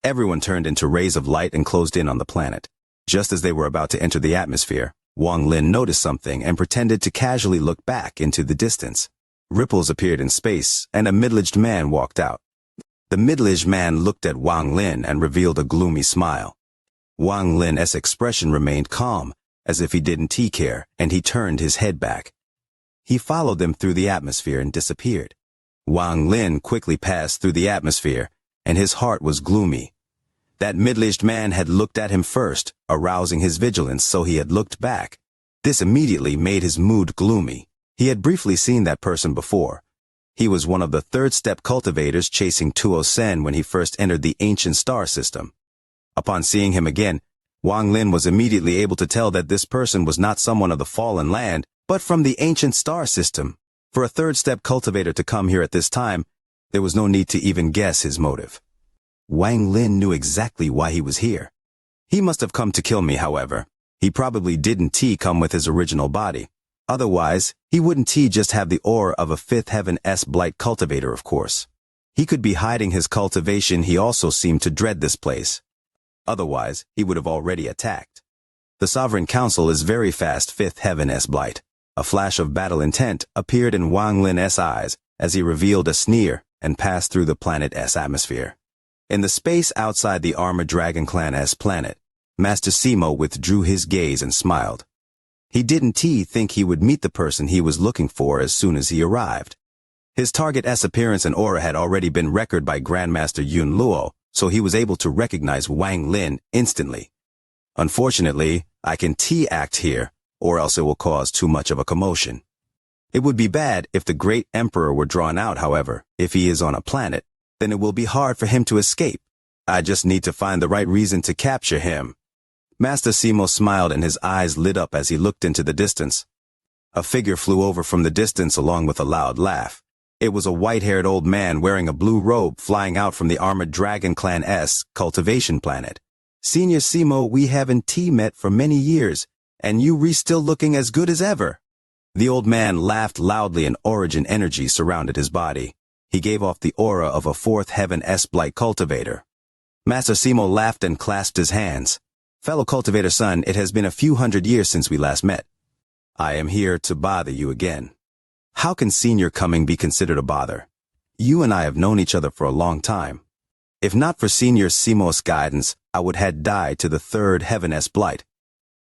Everyone turned into rays of light and closed in on the planet. Just as they were about to enter the atmosphere, Wang Lin noticed something and pretended to casually look back into the distance. Ripples appeared in space, and a middle-aged man walked out. The middle-aged man looked at Wang Lin and revealed a gloomy smile. Wang Lin's expression remained calm, as if he didn't care, and he turned his head back. He followed them through the atmosphere and disappeared. Wang Lin quickly passed through the atmosphere, and his heart was gloomy. That middle-aged man had looked at him first, arousing his vigilance, so he had looked back. This immediately made his mood gloomy. He had briefly seen that person before. He was one of the 3rd step cultivators chasing Tuo Sen when he first entered the ancient star system. Upon seeing him again, Wang Lin was immediately able to tell that this person was not someone of the fallen land, but from the ancient star system. For a 3rd step cultivator to come here at this time, there was no need to even guess his motive. Wang Lin knew exactly why he was here. He must have come to kill me, however. He probably didn't come with his original body. Otherwise, he wouldn't just have the aura of a 5th heaven S-Blight cultivator, of course. He could be hiding his cultivation. He also seemed to dread this place. Otherwise, he would have already attacked. The Sovereign Council is very fast 5th heaven S-Blight. A flash of battle intent appeared in Wang Lin's eyes as he revealed a sneer and passed through the planet's atmosphere. In the space outside the Armored Dragon clan's planet, Master Simo withdrew his gaze and smiled. He didn't think he would meet the person he was looking for as soon as he arrived. His target's appearance and aura had already been recorded by Grandmaster Yun Luo, so he was able to recognize Wang Lin instantly. Unfortunately, I can act here, or else it will cause too much of a commotion. It would be bad if the great emperor were drawn out, however. If he is on a planet, then it will be hard for him to escape. I just need to find the right reason to capture him. Master Simo smiled and his eyes lit up as he looked into the distance. A figure flew over from the distance along with a loud laugh. It was a white-haired old man wearing a blue robe flying out from the armored dragon clan's cultivation planet. Senior Simo, we haven't met for many years, and you still looking as good as ever. The old man laughed loudly and origin energy surrounded his body. He gave off the aura of a fourth heaven-esque blight cultivator. Master Simo laughed and clasped his hands. Fellow cultivator son, it has been a few hundred years since we last met. I am here to bother you again. How can senior coming be considered a bother? You and I have known each other for a long time. If not for Senior Simo's guidance, I would have died to the third heaven-esque blight.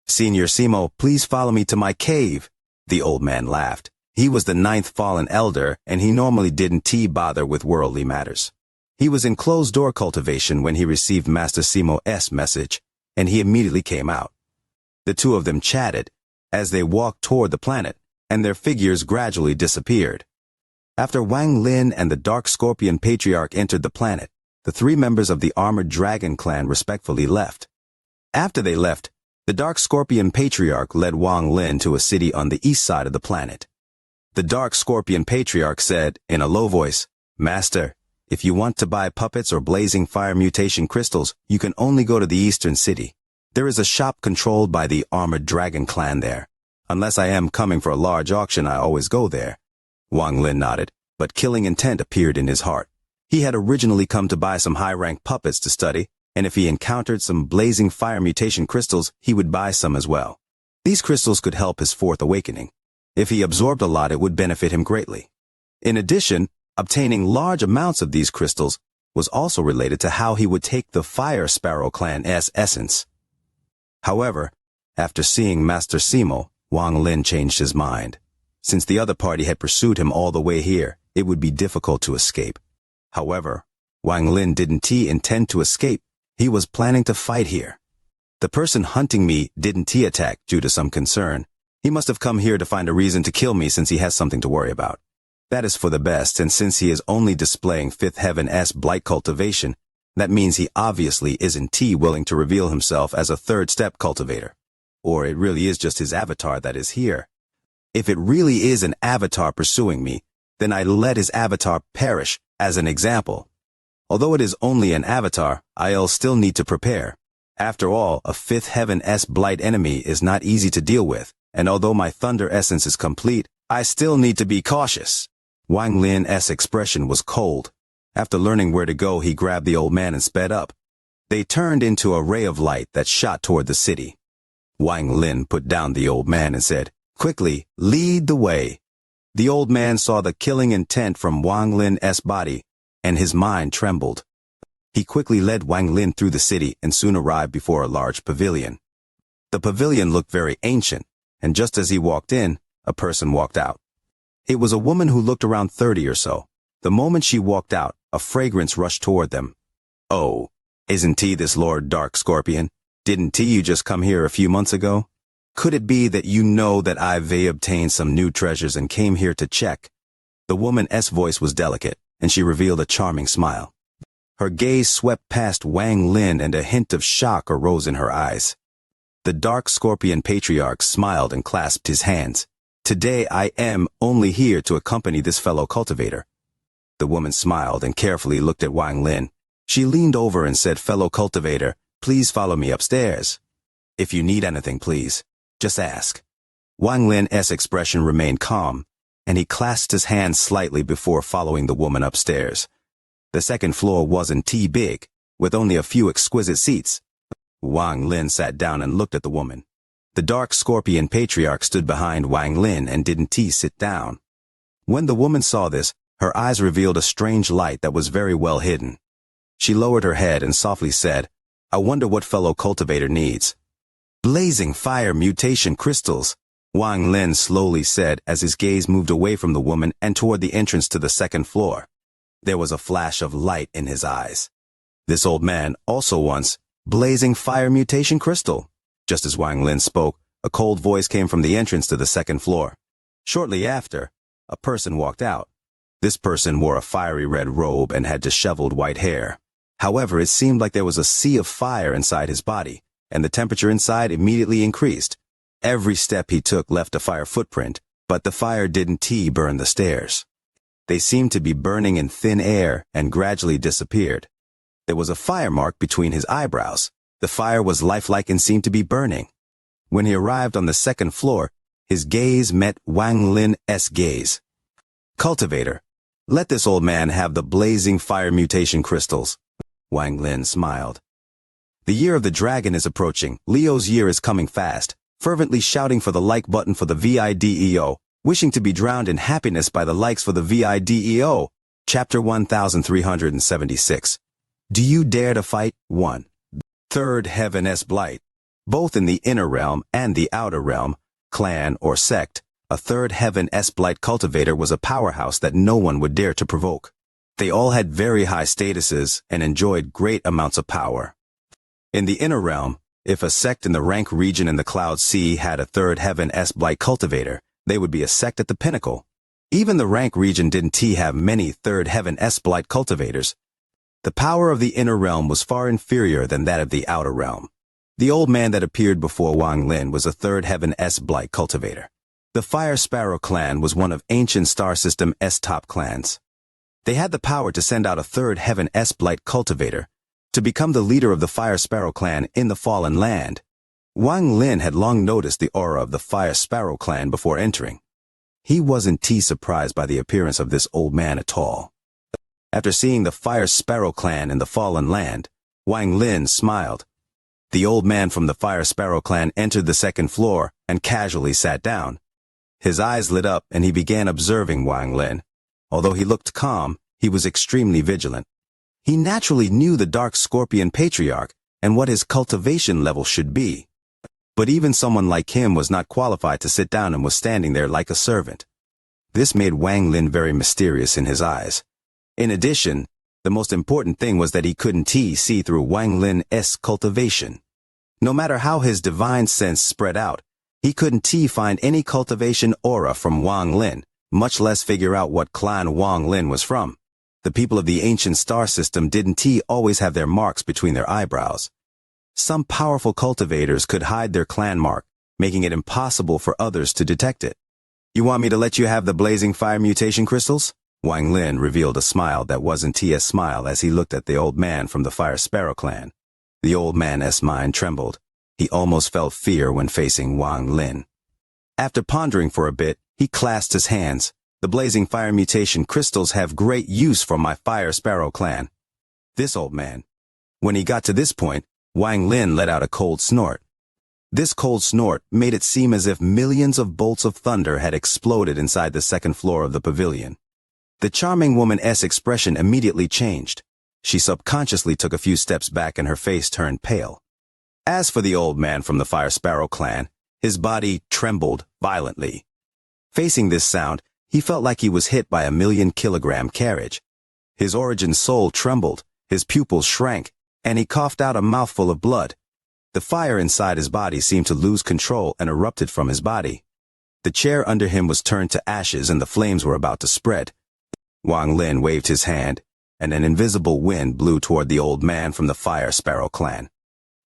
Senior Simo, please follow me to my cave. The old man laughed. He was the ninth fallen elder, and he normally didn't bother with worldly matters. He was in closed-door cultivation when he received Master Simo's message, and he immediately came out. The two of them chatted as they walked toward the planet, and their figures gradually disappeared. After Wang Lin and the Dark Scorpion Patriarch entered the planet, the three members of the Armored Dragon clan respectfully left. After they left, the Dark Scorpion Patriarch led Wang Lin to a city on the east side of the planet. The Dark Scorpion Patriarch said, in a low voice, Master, if you want to buy puppets or blazing fire mutation crystals, you can only go to the eastern city. There is a shop controlled by the Armored Dragon clan there. Unless I am coming for a large auction, I always go there. Wang Lin nodded, but killing intent appeared in his heart. He had originally come to buy some high-rank puppets to study, and if he encountered some blazing fire mutation crystals, he would buy some as well. These crystals could help his fourth awakening. If he absorbed a lot, it would benefit him greatly. In addition, obtaining large amounts of these crystals was also related to how he would take the Fire Sparrow clan's essence. However, after seeing Master Simo, Wang Lin changed his mind. Since the other party had pursued him all the way here, it would be difficult to escape. However, Wang Lin didn't intend to escape. He was planning to fight here. The person hunting me didn't attack due to some concern. He must have come here to find a reason to kill me since he has something to worry about. That is for the best, and since he is only displaying fifth heaven-esque blight cultivation, that means he obviously isn't willing to reveal himself as a third-step cultivator. Or it really is just his avatar that is here. If it really is an avatar pursuing me, then I let his avatar perish as an example. Although it is only an avatar, I'll still need to prepare. After all, a fifth heaven-esque blight enemy is not easy to deal with, and although my thunder essence is complete, I still need to be cautious. Wang Lin's expression was cold. After learning where to go, he grabbed the old man and sped up. They turned into a ray of light that shot toward the city. Wang Lin put down the old man and said, Quickly, lead the way. The old man saw the killing intent from Wang Lin's body, and his mind trembled. He quickly led Wang Lin through the city and soon arrived before a large pavilion. The pavilion looked very ancient, and just as he walked in, a person walked out. It was a woman who looked around 30 or so. The moment she walked out, a fragrance rushed toward them. Oh, isn't this Lord Dark Scorpion? Didn't you just come here a few months ago? Could it be that you know that I've obtained some new treasures and came here to check? The woman's voice was delicate, and she revealed a charming smile. Her gaze swept past Wang Lin and a hint of shock arose in her eyes. The Dark Scorpion Patriarch smiled and clasped his hands. Today I am only here to accompany this fellow cultivator. The woman smiled and carefully looked at Wang Lin. She leaned over and said, Fellow cultivator, please follow me upstairs. If you need anything, please, just ask. Wang Lin's expression remained calm, and he clasped his hands slightly before following the woman upstairs. The second floor wasn't big, with only a few exquisite seats. Wang Lin sat down and looked at the woman. The Dark Scorpion Patriarch stood behind Wang Lin and didn't sit down. When the woman saw this, her eyes revealed a strange light that was very well hidden. She lowered her head and softly said, I wonder what fellow cultivator needs. Blazing fire mutation crystals, Wang Lin slowly said as his gaze moved away from the woman and toward the entrance to the second floor. There was a flash of light in his eyes. This old man also wants blazing fire mutation crystal. Just as Wang Lin spoke, a cold voice came from the entrance to the second floor. Shortly after, a person walked out. This person wore a fiery red robe and had disheveled white hair. However, it seemed like there was a sea of fire inside his body, and the temperature inside immediately increased. Every step he took left a fire footprint, but the fire didn't burn the stairs. They seemed to be burning in thin air and gradually disappeared. There was a fire mark between his eyebrows. The fire was lifelike and seemed to be burning. When he arrived on the second floor, his gaze met Wang Lin's gaze. "Cultivator, let this old man have the blazing fire mutation crystals." Wang Lin smiled. "The year of the dragon is approaching. Leo's year is coming fast." Fervently shouting for the like button for the VIDEO, wishing to be drowned in happiness by the likes for the VIDEO. Chapter 1376. Do you dare to fight? 1. Third Heaven's Blight. Both in the inner realm and the outer realm, clan or sect, a third Heaven's Blight cultivator was a powerhouse that no one would dare to provoke. They all had very high statuses and enjoyed great amounts of power. In the inner realm, if a sect in the rank region in the Cloud Sea had a third Heaven's Blight cultivator, they would be a sect at the pinnacle. Even the rank region didn't have many third Heaven's Blight cultivators. The power of the inner realm was far inferior than that of the outer realm. The old man that appeared before Wang Lin was a third Heaven's Blight cultivator. The Fire Sparrow clan was one of ancient star system's top clans. They had the power to send out a third Heaven's Blight cultivator to become the leader of the Fire Sparrow clan in the Fallen Land. Wang Lin had long noticed the aura of the Fire Sparrow clan before entering. He wasn't surprised by the appearance of this old man at all. After seeing the Fire Sparrow clan in the Fallen Land, Wang Lin smiled. The old man from the Fire Sparrow clan entered the second floor and casually sat down. His eyes lit up and he began observing Wang Lin. Although he looked calm, he was extremely vigilant. He naturally knew the Dark Scorpion Patriarch and what his cultivation level should be. But even someone like him was not qualified to sit down and was standing there like a servant. This made Wang Lin very mysterious in his eyes. In addition, the most important thing was that he couldn't see through Wang Lin's cultivation. No matter how his divine sense spread out, he couldn't find any cultivation aura from Wang Lin, much less figure out what clan Wang Lin was from. The people of the ancient star system didn't always have their marks between their eyebrows. Some powerful cultivators could hide their clan mark, making it impossible for others to detect it. "You want me to let you have the blazing fire mutation crystals?" Wang Lin revealed a smile that wasn't a smile as he looked at the old man from the Fire Sparrow clan. The old man's mind trembled. He almost felt fear when facing Wang Lin. After pondering for a bit, he clasped his hands. "The blazing fire mutation crystals have great use for my Fire Sparrow clan." This old man. When he got to this point, Wang Lin let out a cold snort. This cold snort made it seem as if millions of bolts of thunder had exploded inside the second floor of the pavilion. The charming woman's expression immediately changed. She subconsciously took a few steps back and her face turned pale. As for the old man from the Fire Sparrow clan, his body trembled violently. Facing this sound, he felt like he was hit by a 1,000,000-kilogram carriage. His origin soul trembled, his pupils shrank, and he coughed out a mouthful of blood. The fire inside his body seemed to lose control and erupted from his body. The chair under him was turned to ashes and the flames were about to spread. Wang Lin waved his hand, and an invisible wind blew toward the old man from the Fire Sparrow clan.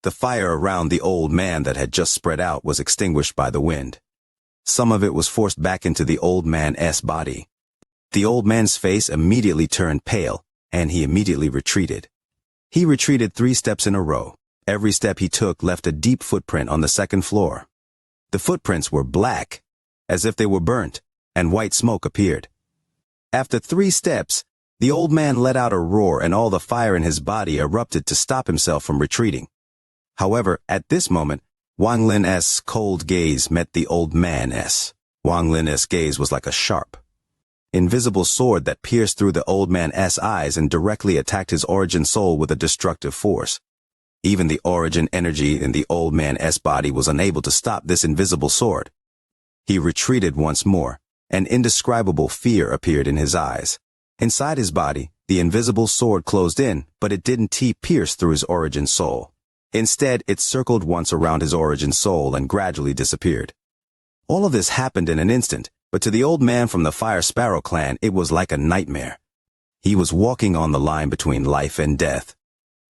The fire around the old man that had just spread out was extinguished by the wind. Some of it was forced back into the old man's body. The old man's face immediately turned pale, and he immediately retreated. He retreated 3 steps in a row. Every step he took left a deep footprint on the second floor. The footprints were black, as if they were burnt, and white smoke appeared. After 3 steps, the old man let out a roar and all the fire in his body erupted to stop himself from retreating. However, at this moment, Wang Lin's cold gaze met the old man's. Wang Lin's gaze was like a sharp, invisible sword that pierced through the old man's eyes and directly attacked his origin soul with a destructive force. Even the origin energy in the old man's body was unable to stop this invisible sword. He retreated once more. An indescribable fear appeared in his eyes. Inside his body, the invisible sword closed in, but it didn't pierce through his origin soul. Instead, it circled once around his origin soul and gradually disappeared. All of this happened in an instant, but to the old man from the Fire Sparrow clan it was like a nightmare. He was walking on the line between life and death.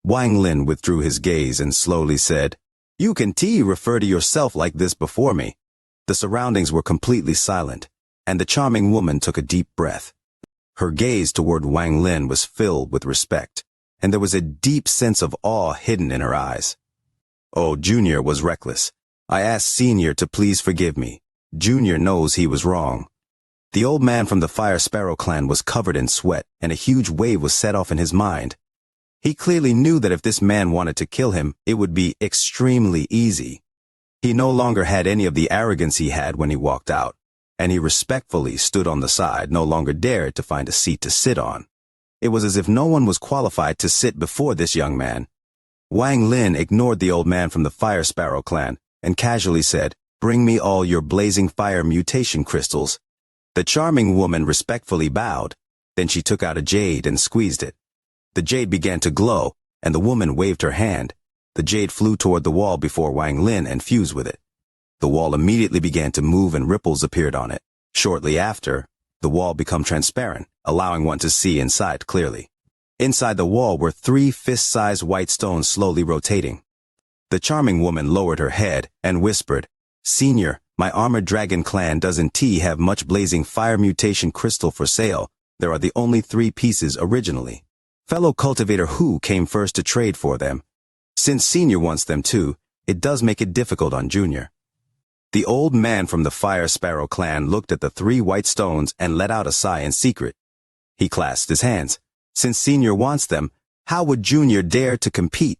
Wang Lin withdrew his gaze and slowly said, "You can refer to yourself like this before me." The surroundings were completely silent, and the charming woman took a deep breath. Her gaze toward Wang Lin was filled with respect, and there was a deep sense of awe hidden in her eyes. "Oh, Junior was reckless. I asked Senior to please forgive me. Junior knows he was wrong." The old man from the Fire Sparrow clan was covered in sweat, and a huge wave was set off in his mind. He clearly knew that if this man wanted to kill him, it would be extremely easy. He no longer had any of the arrogance he had when he walked out, and he respectfully stood on the side, no longer dared to find a seat to sit on. It was as if no one was qualified to sit before this young man. Wang Lin ignored the old man from the Fire Sparrow clan and casually said, "Bring me all your blazing fire mutation crystals." The charming woman respectfully bowed. Then she took out a jade and squeezed it. The jade began to glow, and the woman waved her hand. The jade flew toward the wall before Wang Lin and fused with it. The wall immediately began to move and ripples appeared on it. Shortly after, the wall became transparent, allowing one to see inside clearly. Inside the wall were 3 fist-sized white stones slowly rotating. The charming woman lowered her head and whispered, "Senior, my armored dragon clan doesn't have much blazing fire mutation crystal for sale. There are the only 3 pieces originally. Fellow cultivator Hu came first to trade for them. Since Senior wants them too, it does make it difficult on Junior." The old man from the Fire Sparrow clan looked at the 3 white stones and let out a sigh in secret. He clasped his hands. Since Senior wants them, how would Junior dare to compete?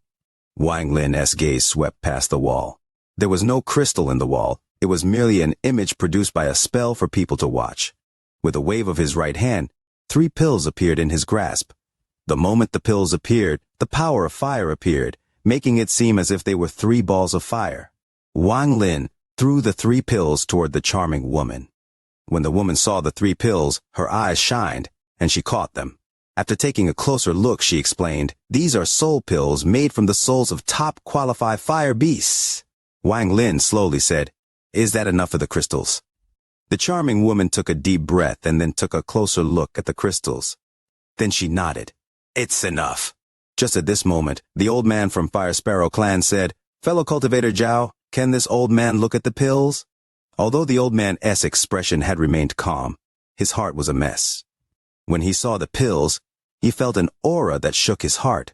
Wang Lin's gaze swept past the wall. There was no crystal in the wall. It was merely an image produced by a spell for people to watch. With a wave of his right hand, 3 pills appeared in his grasp. The moment the pills appeared, the power of fire appeared, making it seem as if they were 3 balls of fire. Wang Lin threw the 3 pills toward the charming woman. When the woman saw the 3 pills, her eyes shined, and she caught them. After taking a closer look, she explained, "These are soul pills made from the souls of top qualified fire beasts." Wang Lin slowly said, "Is that enough for the crystals?" The charming woman took a deep breath and then took a closer look at the crystals. Then she nodded. "It's enough." Just at this moment, the old man from Fire Sparrow clan said, "Fellow cultivator Zhao, can this old man look at the pills?" Although the old man's expression had remained calm, his heart was a mess. When he saw the pills, he felt an aura that shook his heart.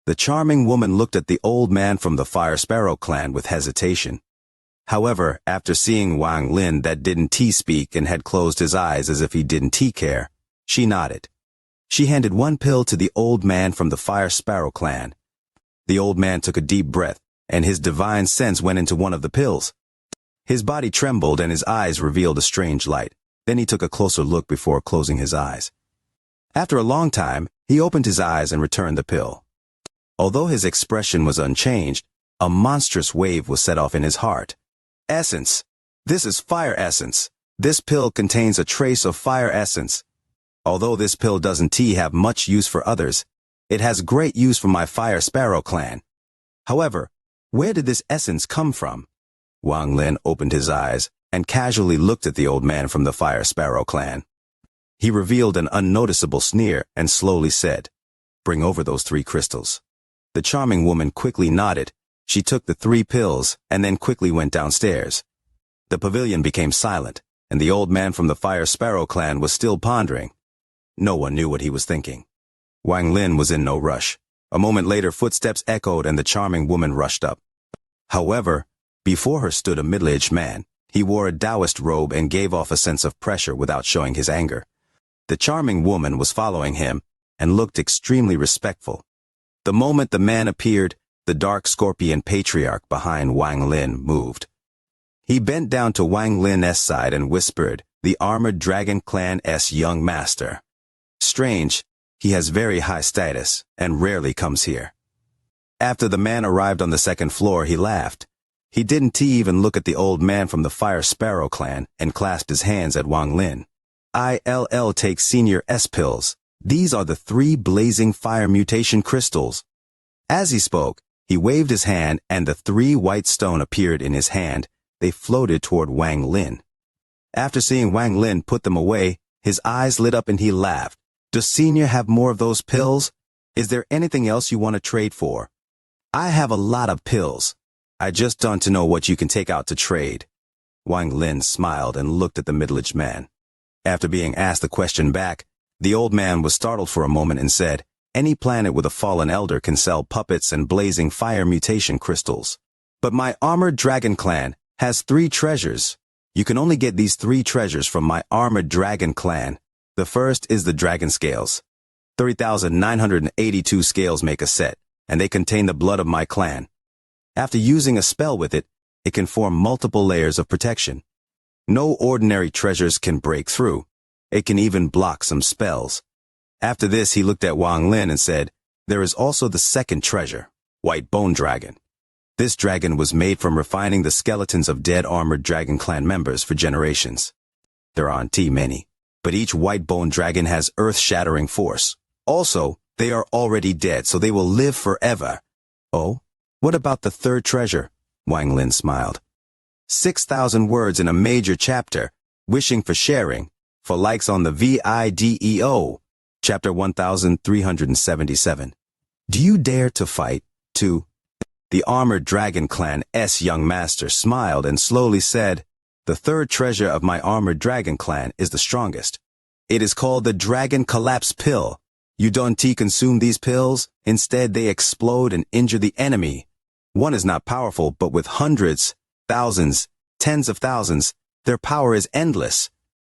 The charming woman looked at the old man from the Fire Sparrow clan with hesitation. However, after seeing Wang Lin that didn't speak and had closed his eyes as if he didn't care, she nodded. She handed 1 pill to the old man from the Fire Sparrow clan. The old man took a deep breath, and his divine sense went into one of the pills. His body trembled and his eyes revealed a strange light. Then he took a closer look before closing his eyes. After a long time, he opened his eyes and returned the pill. Although his expression was unchanged, a monstrous wave was set off in his heart. "Essence! This is fire essence! This pill contains a trace of fire essence. Although this pill doesn't have much use for others, it has great use for my Fire Sparrow clan. However, where did this essence come from?" Wang Lin opened his eyes and casually looked at the old man from the Fire Sparrow clan. He revealed an unnoticeable sneer and slowly said, "Bring over those 3 crystals." The charming woman quickly nodded. She took the 3 pills and then quickly went downstairs. The pavilion became silent, and the old man from the Fire Sparrow clan was still pondering. No one knew what he was thinking. Wang Lin was in no rush. A moment later, footsteps echoed and the charming woman rushed up. However, before her stood a middle-aged man. He wore a Taoist robe and gave off a sense of pressure without showing his anger. The charming woman was following him and looked extremely respectful. The moment the man appeared, the dark scorpion patriarch behind Wang Lin moved. He bent down to Wang Lin's side and whispered, "The armored dragon clan's young master. Strange, he has very high status and rarely comes here." After the man arrived on the 2nd floor, he laughed. He didn't even look at the old man from the Fire Sparrow clan and clasped his hands at Wang Lin. "I'll take Senior S pills. These are the 3 blazing fire mutation crystals." As he spoke, he waved his hand and the 3 white stone appeared in his hand. They floated toward Wang Lin. After seeing Wang Lin put them away, his eyes lit up and he laughed. Does Senior have more of those pills? Is there anything else you want to trade for? I have a lot of pills. I just want to know what you can take out to trade. Wang Lin smiled and looked at the middle-aged man. After being asked the question back, the old man was startled for a moment and said, any planet with a fallen elder can sell puppets and blazing fire mutation crystals. But my armored dragon clan has 3 treasures. You can only get these 3 treasures from my armored dragon clan. The first is the dragon scales. 3,982 scales make a set, and they contain the blood of my clan. After using a spell with it, it can form multiple layers of protection. No ordinary treasures can break through. It can even block some spells. After this, he looked at Wang Lin and said, there is also the second treasure, White Bone Dragon. This dragon was made from refining the skeletons of dead armored dragon clan members for generations. There aren't too many, but each White Bone Dragon has earth-shattering force. Also, they are already dead, so they will live forever. Oh, what about the third treasure? Wang Lin smiled. 6,000 words in a major chapter, wishing for sharing, for likes on the video. Chapter 1377. Do you dare to fight, too? The armored dragon clan's young master smiled and slowly said, the third treasure of my armored dragon clan is the strongest. It is called the Dragon Collapse Pill. You don't consume these pills, instead they explode and injure the enemy. One is not powerful, but with hundreds, thousands, tens of thousands, their power is endless.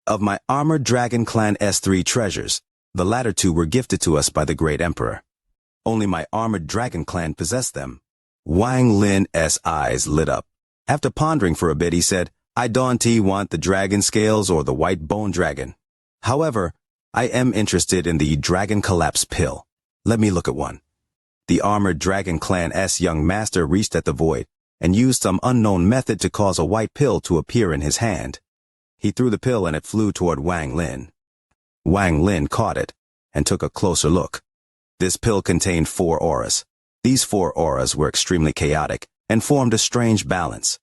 Of my armored dragon clan's 3 treasures, the latter 2 were gifted to us by the great emperor. Only my armored dragon clan possessed them. Wang Lin's eyes lit up. After pondering for a bit, he said, I don't want the dragon scales or the white bone dragon. However, I am interested in the Dragon Collapse Pill. Let me look at one. The armored dragon clan's young master reached at the void and used some unknown method to cause a white pill to appear in his hand. He threw the pill and it flew toward Wang Lin. Wang Lin caught it and took a closer look. This pill contained 4 auras. These 4 auras were extremely chaotic and formed a strange balance.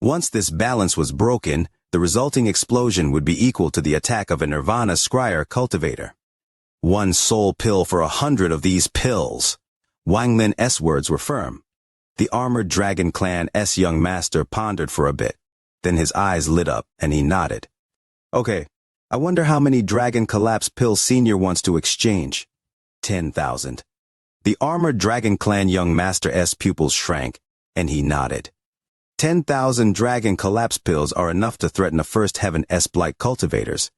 Once this balance was broken, the resulting explosion would be equal to the attack of a Nirvana Scryer cultivator. 1 soul pill for 100 of these pills. Wang Lin's words were firm. The armored dragon clan's young master pondered for a bit. Then his eyes lit up and he nodded. Okay, I wonder how many Dragon Collapse pills Senior wants to exchange. 10,000. The armored dragon clan young master's pupils shrank, and he nodded. 10,000 Dragon Collapse pills are enough to threaten a First Heaven-s blight cultivators.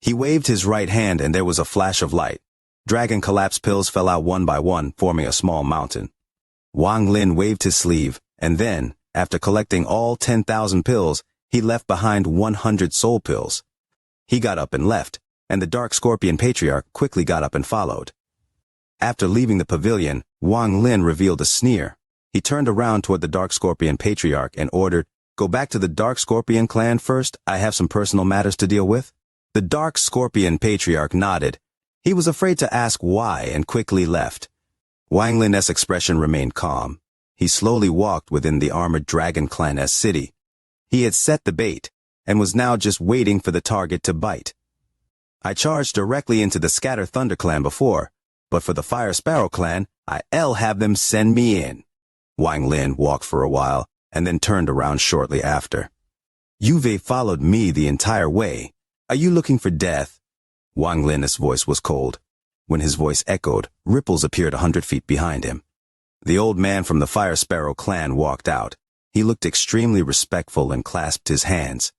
He waved his right hand and there was a flash of light. Dragon Collapse pills fell out one by one, forming a small mountain. Wang Lin waved his sleeve, and then, after collecting all 10,000 pills, he left behind 100 soul pills. He got up and left, and the Dark Scorpion Patriarch quickly got up and followed. After leaving the pavilion, Wang Lin revealed a sneer. He turned around toward the Dark Scorpion Patriarch and ordered, "Go back to the Dark Scorpion clan first, I have some personal matters to deal with." The Dark Scorpion Patriarch nodded. He was afraid to ask why and quickly left. Wang Lin's expression remained calm. He slowly walked within the armored dragon clan's city. He had set the bait, and was now just waiting for the target to bite. I charged directly into the Scatter Thunder clan before, but for the Fire Sparrow clan, I'll have them send me in. Wang Lin walked for a while, and then turned around shortly after. You've followed me the entire way. Are you looking for death? Wang Lin's voice was cold. When his voice echoed, ripples appeared 100 feet behind him. The old man from the Fire Sparrow clan walked out. He looked extremely respectful and clasped his hands.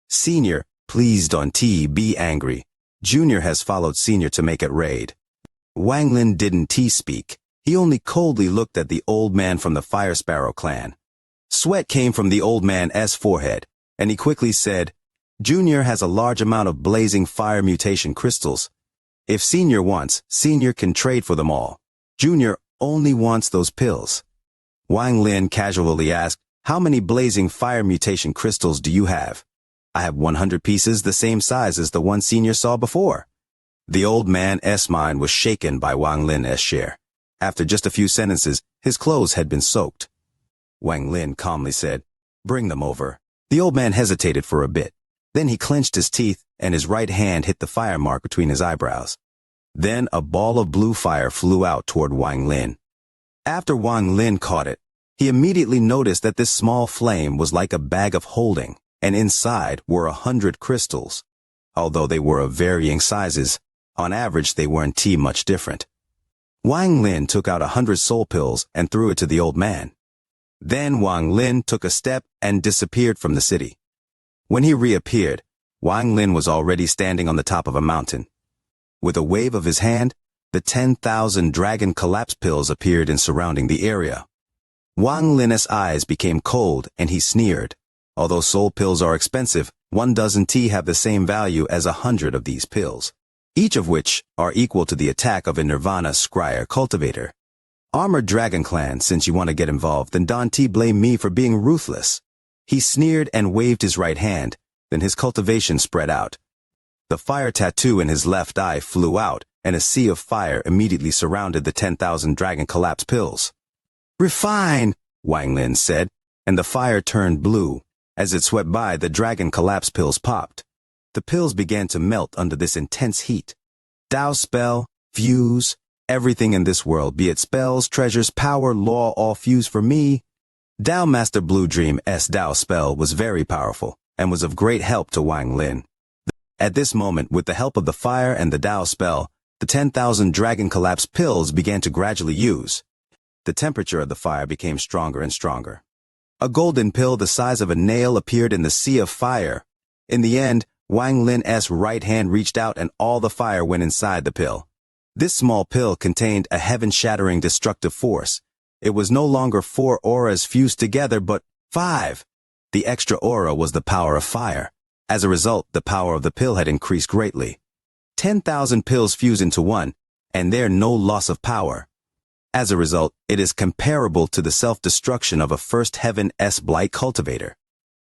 "Senior, please don't be angry. Junior has followed Senior to make it raid." Wang Lin didn't speak. He only coldly looked at the old man from the Fire Sparrow clan. Sweat came from the old man's forehead, and he quickly said, "Junior has a large amount of blazing fire mutation crystals. If Senior wants, Senior can trade for them all. Junior only wants those pills." Wang Lin casually asked, "How many blazing fire mutation crystals do you have?" "I have 100 pieces the same size as the one Senior saw before." The old man's mind was shaken by Wang Lin's share. After just a few sentences, his clothes had been soaked. Wang Lin calmly said, "Bring them over." The old man hesitated for a bit. Then he clenched his teeth, and his right hand hit the fire mark between his eyebrows. Then a ball of blue fire flew out toward Wang Lin. After Wang Lin caught it, he immediately noticed that this small flame was like a bag of holding, and inside were 100 crystals. Although they were of varying sizes, on average they weren't much different. Wang Lin took out 100 soul pills and threw it to the old man. Then Wang Lin took a step and disappeared from the city. When he reappeared, Wang Lin was already standing on the top of a mountain. With a wave of his hand, the 10,000 dragon collapse pills appeared in surrounding the area. Wang Lin's eyes became cold and he sneered. Although soul pills are expensive, 1 dozen have the same value as 100 of these pills, each of which are equal to the attack of a Nirvana Scryer cultivator. Armored Dragon Clan, since you want to get involved, then don't blame me for being ruthless. He sneered and waved his right hand, then his cultivation spread out. The fire tattoo in his left eye flew out, and a sea of fire immediately surrounded the 10,000 dragon collapse pills. "Refine," Wang Lin said, and the fire turned blue. As it swept by, the dragon collapse pills popped. The pills began to melt under this intense heat. Tao spell, fuse, everything in this world, be it spells, treasures, power, law, all fuse for me. Tao Master Blue Dream's Tao spell was very powerful, and was of great help to Wang Lin. At this moment, with the help of the fire and the Tao spell, the 10,000 dragon collapse pills began to gradually use. The temperature of the fire became stronger and stronger. A golden pill the size of a nail appeared in the sea of fire. In the end, Wang Lin's right hand reached out and all the fire went inside the pill. This small pill contained a heaven-shattering destructive force. It was no longer 4 auras fused together, but 5. The extra aura was the power of fire. As a result, the power of the pill had increased greatly. 10,000 pills fuse into one, and there no loss of power. As a result, it is comparable to the self-destruction of a first heaven-s blight cultivator.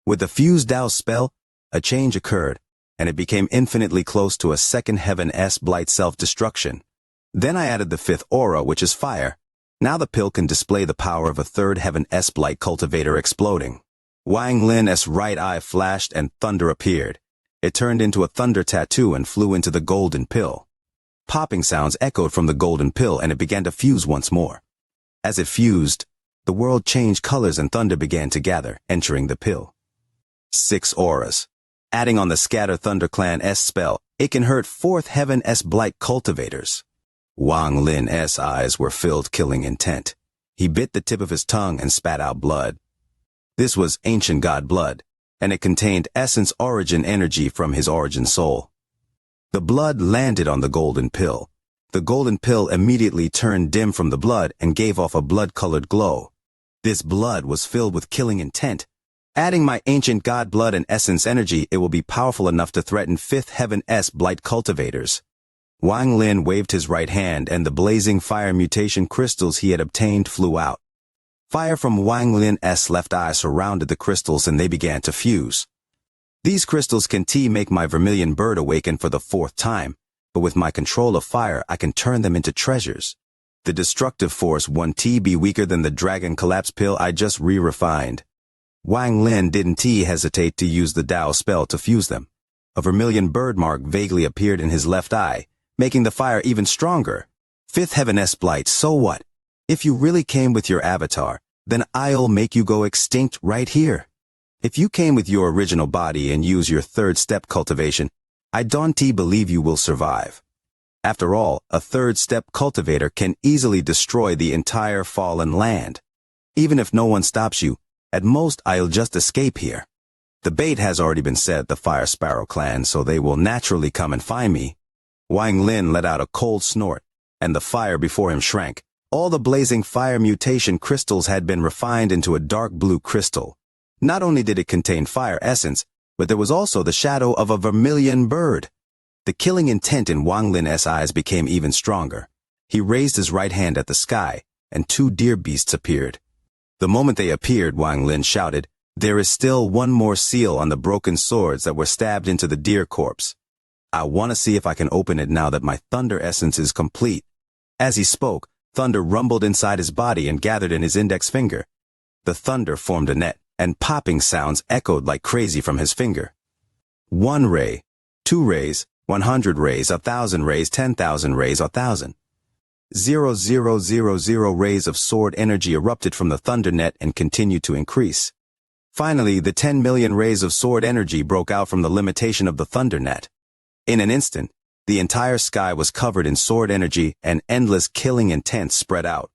With the fused Tao spell, a change occurred, and it became infinitely close to a second heaven-s blight self-destruction. Then I added the 5th aura, which is fire. Now the pill can display the power of a third heaven-s blight cultivator exploding. Wang Lin's right eye flashed and thunder appeared. It turned into a thunder tattoo and flew into the golden pill. Popping sounds echoed from the golden pill and it began to fuse once more. As it fused, the world changed colors and thunder began to gather, entering the pill. 6 auras. Adding on the Scatter Thunder Clan's spell, it can hurt 4th heaven-s blight cultivators. Wang Lin's eyes were filled killing intent. He bit the tip of his tongue and spat out blood. This was ancient god blood, and it contained essence origin energy from his origin soul. The blood landed on the golden pill. The golden pill immediately turned dim from the blood and gave off a blood-colored glow. This blood was filled with killing intent. Adding my ancient god blood and essence energy, it will be powerful enough to threaten 5th heaven-s blight cultivators. Wang Lin waved his right hand and the blazing fire mutation crystals he had obtained flew out. Fire from Wang Lin's left eye surrounded the crystals and they began to fuse. These crystals can make my vermilion bird awaken for the 4th time, but with my control of fire I can turn them into treasures. The destructive force 1 be weaker than the dragon collapse pill I just re-refined. Wang Lin didn't hesitate to use the Tao spell to fuse them. A vermilion bird mark vaguely appeared in his left eye, making the fire even stronger. 5th heaven-s blight, so what? If you really came with your avatar, then I'll make you go extinct right here. If you came with your original body and use your 3rd step cultivation, I don't believe you will survive. After all, a 3rd step cultivator can easily destroy the entire fallen land. Even if no one stops you, at most I'll just escape here. The bait has already been set, the Fire Sparrow clan, so they will naturally come and find me. Wang Lin let out a cold snort, and the fire before him shrank. All the blazing fire mutation crystals had been refined into a dark blue crystal. Not only did it contain fire essence, but there was also the shadow of a vermilion bird. The killing intent in Wang Lin's eyes became even stronger. He raised his right hand at the sky, and 2 deer beasts appeared. The moment they appeared, Wang Lin shouted, "There is still one more seal on the broken swords that were stabbed into the deer corpse. I want to see if I can open it now that my thunder essence is complete." As he spoke, thunder rumbled inside his body and gathered in his index finger. The thunder formed a net, and popping sounds echoed like crazy from his finger. 1 ray, 2 rays, 100 rays, 1,000 rays, 10,000 rays, 1,000. 0,000 rays of sword energy erupted from the thunder net and continued to increase. Finally, the 10 million rays of sword energy broke out from the limitation of the thunder net. In an instant, the entire sky was covered in sword energy and endless killing intent spread out.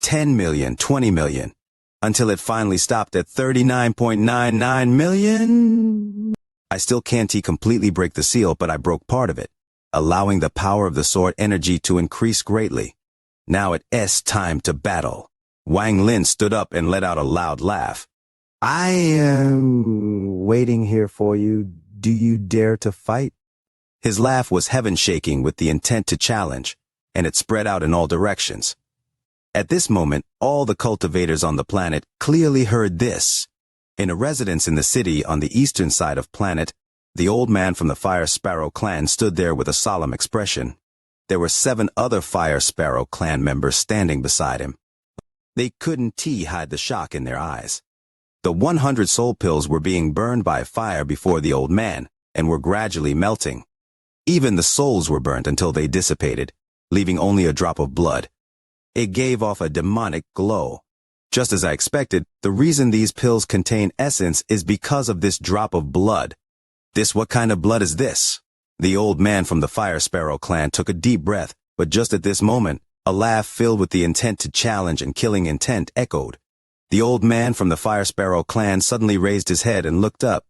10 million, 20 million, until it finally stopped at 39.99 million. I still can't completely break the seal, but I broke part of it, allowing the power of the sword energy to increase greatly. Now it's time to battle. Wang Lin stood up and let out a loud laugh. I am waiting here for you. Do you dare to fight? His laugh was heaven-shaking with the intent to challenge, and it spread out in all directions. At this moment, all the cultivators on the planet clearly heard this. In a residence in the city on the eastern side of planet, the old man from the Fire Sparrow clan stood there with a solemn expression. There were 7 other Fire Sparrow clan members standing beside him. They couldn't hide the shock in their eyes. The 100 soul pills were being burned by fire before the old man, and were gradually melting. Even the souls were burnt until they dissipated, leaving only a drop of blood. It gave off a demonic glow. Just as I expected, the reason these pills contain essence is because of this drop of blood. What kind of blood is this? The old man from the Fire Sparrow clan took a deep breath, but just at this moment, a laugh filled with the intent to challenge and killing intent echoed. The old man from the Fire Sparrow clan suddenly raised his head and looked up.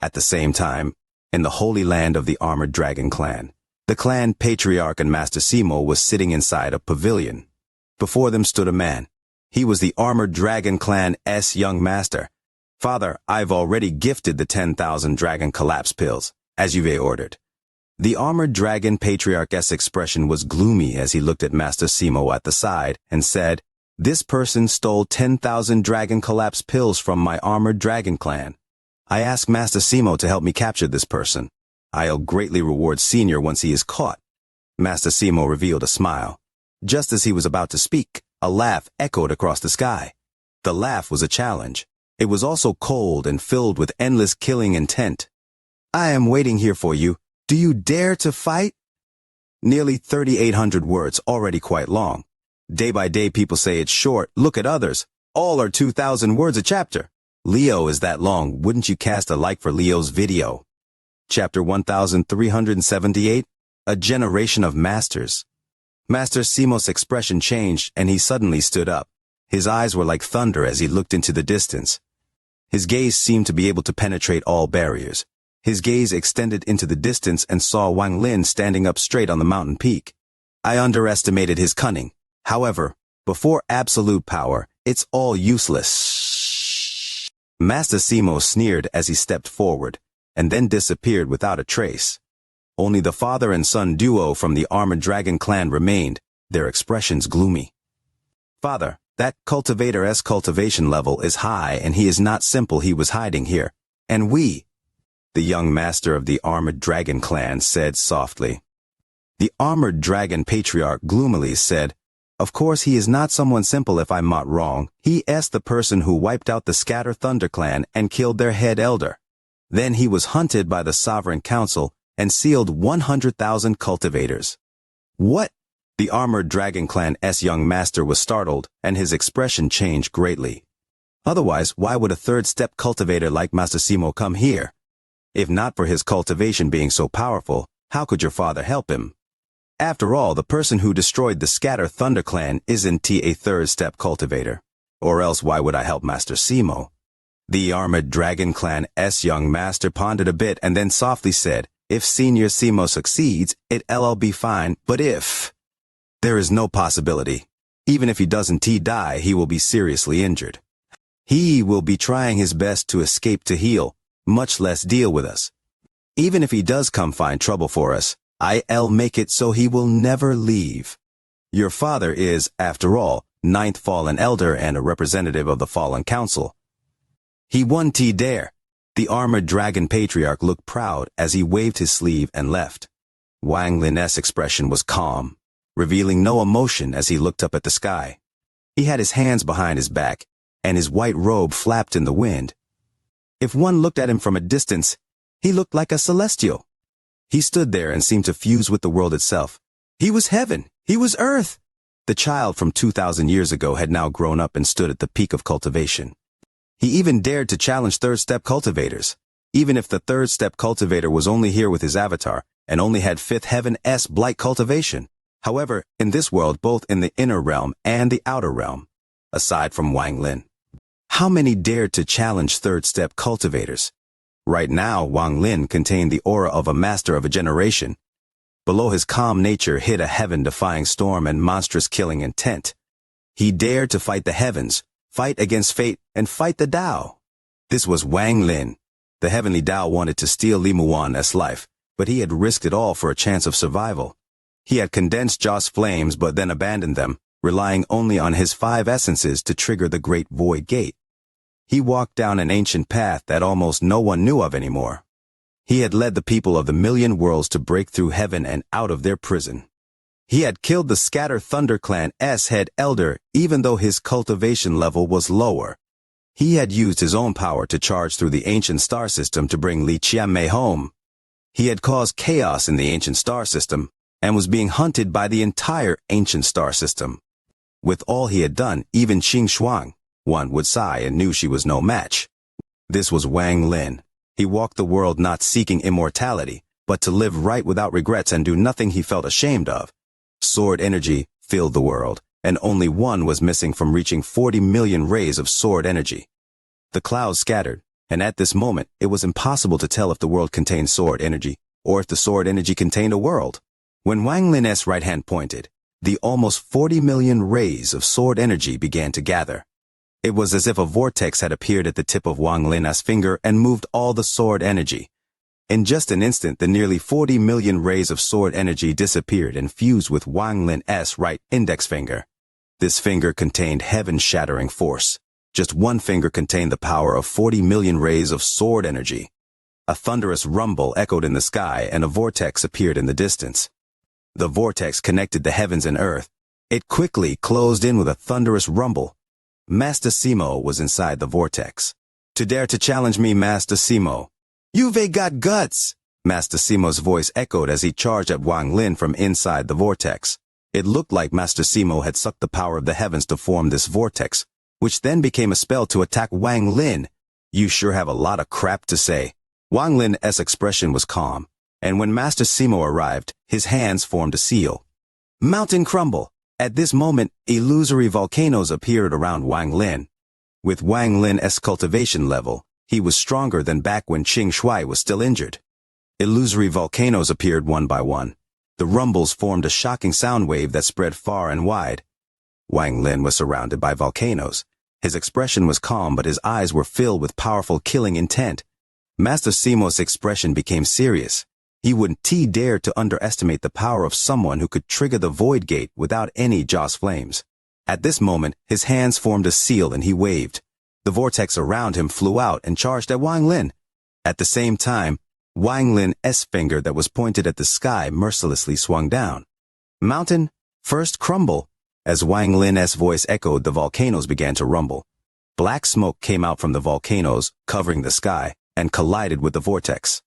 At the same time, in the holy land of the Armored Dragon clan, the clan patriarch and Master Simo was sitting inside a pavilion. Before them stood a man. He was the Armored Dragon clan's young master. Father, I've already gifted the 10,000 dragon collapse pills, as you've ordered. The Armored Dragon patriarch's expression was gloomy as he looked at Master Simo at the side and said, "This person stole 10,000 dragon collapse pills from my Armored Dragon clan. I ask Master Simo to help me capture this person. I'll greatly reward Senior once he is caught." Master Simo revealed a smile. Just as he was about to speak, a laugh echoed across the sky. The laugh was a challenge. It was also cold and filled with endless killing intent. I am waiting here for you. Do you dare to fight? Nearly 3,800 words, already quite long. Day by day people say it's short. Look at others. All are 2,000 words a chapter. Leo is that long. Wouldn't you cast a like for Leo's video? Chapter 1378, A Generation of Masters. Master Simo's expression changed and he suddenly stood up. His eyes were like thunder as he looked into the distance. His gaze seemed to be able to penetrate all barriers. His gaze extended into the distance and saw Wang Lin standing up straight on the mountain peak. I underestimated his cunning. However, before absolute power, it's all useless. Master Simo sneered as he stepped forward, and then disappeared without a trace. Only the father and son duo from the Armored Dragon clan remained, their expressions gloomy. Father, that cultivator's cultivation level is high and he is not simple. He was hiding here. And we, the young master of the Armored Dragon clan said softly. The Armored Dragon patriarch gloomily said, "Of course he is not someone simple if I'm not wrong. He is the person who wiped out the Scatter Thunder clan and killed their head elder. Then he was hunted by the Sovereign Council and sealed 100,000 cultivators." What? The Armored Dragon clan's young master was startled, and his expression changed greatly. Otherwise, why would a third-step cultivator like Master Simo come here? If not for his cultivation being so powerful, how could your father help him? After all, the person who destroyed the Scatter Thunder clan isn't a third-step cultivator. Or else why would I help Master Simo? The Armored Dragon clan's young master pondered a bit and then softly said, "If Senior Simo succeeds, it'll be fine, but if... there is no possibility. Even if he doesn't die, he will be seriously injured. He will be trying his best to escape to heal, much less deal with us. Even if he does come find trouble for us, I'll make it so he will never leave. Your father is, after all, 9th Fallen Elder and a representative of the Fallen Council. He won't dare." The Armored Dragon patriarch looked proud as he waved his sleeve and left. Wang Lin's expression was calm, revealing no emotion as he looked up at the sky. He had his hands behind his back, and his white robe flapped in the wind. If one looked at him from a distance, He looked like a celestial. He stood there and seemed to fuse with the world itself. He was heaven. He was earth. The child from 2,000 years ago had now grown up and stood at the peak of cultivation. He even dared to challenge third-step cultivators. Even if the third-step cultivator was only here with his avatar and only had fifth heaven-s blight cultivation. However, in this world, both in the inner realm and the outer realm, aside from Wang Lin, how many dared to challenge third-step cultivators? Right now, Wang Lin contained the aura of a master of a generation. Below his calm nature hid a heaven-defying storm and monstrous killing intent. He dared to fight the heavens, fight against fate, and fight the Tao. This was Wang Lin. The heavenly Tao wanted to steal Li Muan's life, but he had risked it all for a chance of survival. He had condensed Joss flames but then abandoned them, relying only on his 5 essences to trigger the Great Void Gate. He walked down an ancient path that almost no one knew of anymore. He had led the people of the million worlds to break through heaven and out of their prison. He had killed the Scatter Thunder Clan's head elder even though his cultivation level was lower. He had used his own power to charge through the ancient star system to bring Li Qianmei home. He had caused chaos in the ancient star system and was being hunted by the entire ancient star system. With all he had done, even Xianxia, one would sigh and knew she was no match. This was Wang Lin. He walked the world not seeking immortality, but to live right without regrets and do nothing he felt ashamed of. Sword energy filled the world, and only one was missing from reaching 40 million rays of sword energy. The clouds scattered, and at this moment it was impossible to tell if the world contained sword energy, or if the sword energy contained a world. When Wang Lin's right hand pointed, the almost 40 million rays of sword energy began to gather. It was as if a vortex had appeared at the tip of Wang Lin's finger and moved all the sword energy. In just an instant, the nearly 40 million rays of sword energy disappeared and fused with Wang Lin's right index finger. This finger contained heaven-shattering force. Just one finger contained the power of 40 million rays of sword energy. A thunderous rumble echoed in the sky and a vortex appeared in the distance. The vortex connected the heavens and earth. It quickly closed in with a thunderous rumble. Master Simo was inside the vortex. To dare to challenge me, Master Simo. You've got guts! Master Simo's voice echoed as he charged at Wang Lin from inside the vortex. It looked like Master Simo had sucked the power of the heavens to form this vortex, which then became a spell to attack Wang Lin. You sure have a lot of crap to say. Wang Lin's expression was calm, and when Master Simo arrived, his hands formed a seal. Mountain crumble. At this moment, illusory volcanoes appeared around Wang Lin. With Wang Lin's cultivation level, he was stronger than back when Xianxia was still injured. Illusory volcanoes appeared one by one. The rumbles formed a shocking sound wave that spread far and wide. Wang Lin was surrounded by volcanoes. His expression was calm, but his eyes were filled with powerful killing intent. Master Simo's expression became serious. He wouldn't dare to underestimate the power of someone who could trigger the Void Gate without any Joss flames. At this moment, his hands formed a seal and he waved. The vortex around him flew out and charged at Wang Lin. At the same time, Wang Lin's finger that was pointed at the sky mercilessly swung down. Mountain, first crumble. As Wang Lin's voice echoed, the volcanoes began to rumble. Black smoke came out from the volcanoes, covering the sky, and collided with the vortex.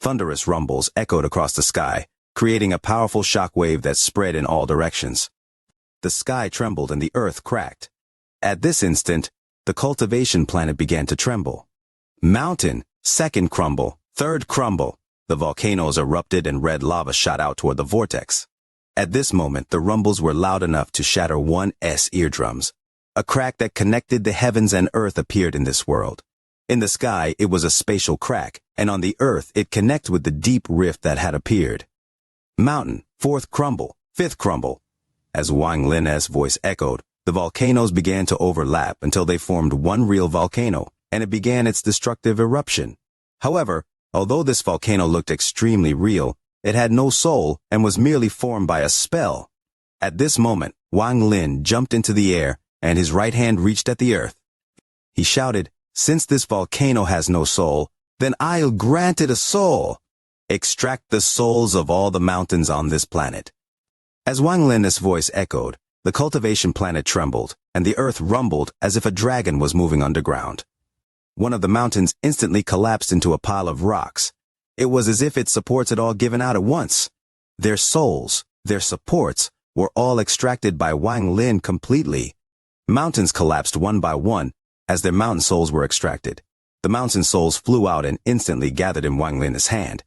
Thunderous rumbles echoed across the sky, creating a powerful shock wave that spread in all directions. The sky trembled and the earth cracked. At this instant, the cultivation planet began to tremble. Mountain, second crumble, third crumble. The volcanoes erupted and red lava shot out toward the vortex. At this moment, the rumbles were loud enough to shatter one's eardrums. A crack that connected the heavens and earth appeared in this world. In the sky, it was a spatial crack, and on the earth, it connected with the deep rift that had appeared. Mountain, fourth crumble, fifth crumble. As Wang Lin's voice echoed, the volcanoes began to overlap until they formed one real volcano, and it began its destructive eruption. However, although this volcano looked extremely real, it had no soul and was merely formed by a spell. At this moment, Wang Lin jumped into the air, and his right hand reached at the earth. He shouted, "Since this volcano has no soul, then I'll grant it a soul. Extract the souls of all the mountains on this planet." As Wang Lin's voice echoed, the cultivation planet trembled, and the earth rumbled as if a dragon was moving underground. One of the mountains instantly collapsed into a pile of rocks. It was as if its supports had all given out at once. Their souls, their supports, were all extracted by Wang Lin completely. Mountains collapsed one by one as their mountain souls were extracted. The mountain souls flew out and instantly gathered in Wang Lin's hand.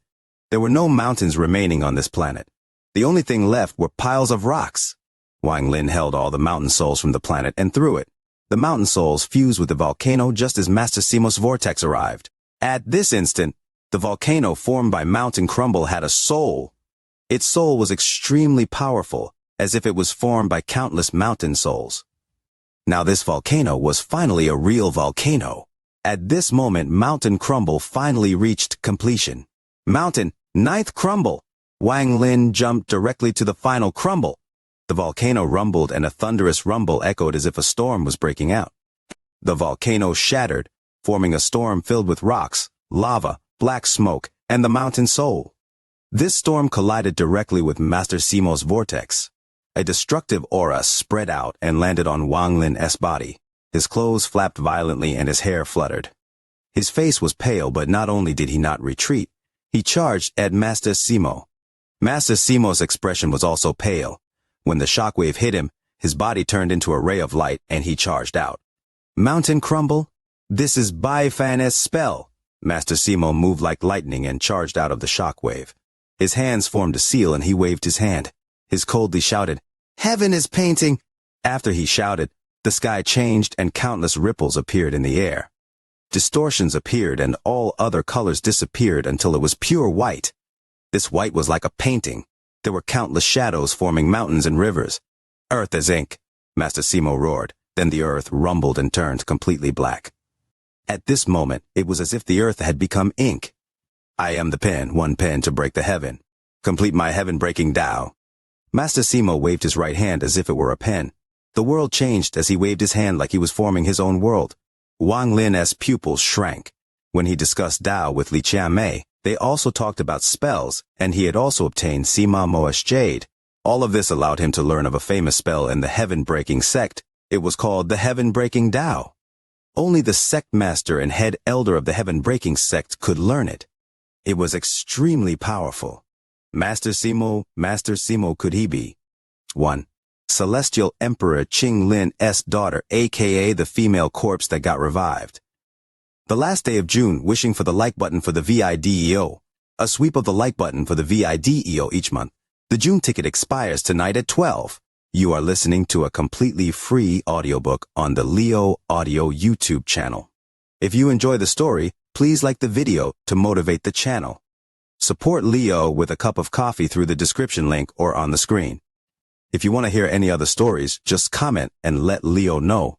There were no mountains remaining on this planet. The only thing left were piles of rocks. Wang Lin held all the mountain souls from the planet and threw it. The mountain souls fused with the volcano just as Master Simo's vortex arrived. At this instant, the volcano formed by Mountain Crumble had a soul. Its soul was extremely powerful, as if it was formed by countless mountain souls. Now this volcano was finally a real volcano. At this moment, Mountain Crumble finally reached completion. Mountain, ninth crumble! Wang Lin jumped directly to the final crumble. The volcano rumbled and a thunderous rumble echoed as if a storm was breaking out. The volcano shattered, forming a storm filled with rocks, lava, black smoke, and the mountain soul. This storm collided directly with Master Simo's vortex. A destructive aura spread out and landed on Wang Lin's body. His clothes flapped violently and his hair fluttered. His face was pale, but not only did he not retreat, he charged at Master Simo. Master Simo's expression was also pale. When the shockwave hit him, his body turned into a ray of light and he charged out. Mountain Crumble? This is Baifan's spell. Master Simo moved like lightning and charged out of the shockwave. His hands formed a seal and he waved his hand. His coldly shouted, "Heaven is painting!" After he shouted, the sky changed and countless ripples appeared in the air. Distortions appeared and all other colors disappeared until it was pure white. This white was like a painting. There were countless shadows forming mountains and rivers. "Earth is ink," Master Simo roared. Then the earth rumbled and turned completely black. At this moment, it was as if the earth had become ink. "I am the pen, one pen to break the heaven. Complete my heaven-breaking Tao." Master Simo waved his right hand as if it were a pen. The world changed as he waved his hand like he was forming his own world. Wang Lin's pupils shrank. When he discussed Tao with Li Qianmei, they also talked about spells, and he had also obtained Sima Moa's Jade. All of this allowed him to learn of a famous spell in the heaven-breaking sect. It was called the heaven-breaking Tao. Only the sect master and head elder of the heaven-breaking sect could learn it. It was extremely powerful. Master Simo could he be? 1. Celestial Emperor Qing Lin's daughter, aka the female corpse that got revived. The last day of June, wishing for the like button for the VIDEO. A sweep of the like button for the VIDEO each month. The June ticket expires tonight at 12. You are listening to a completely free audiobook on the Leo Audio YouTube channel. If you enjoy the story, please like the video to motivate the channel. Support Leo with a cup of coffee through the description link or on the screen. If you want to hear any other stories, just comment and let Leo know.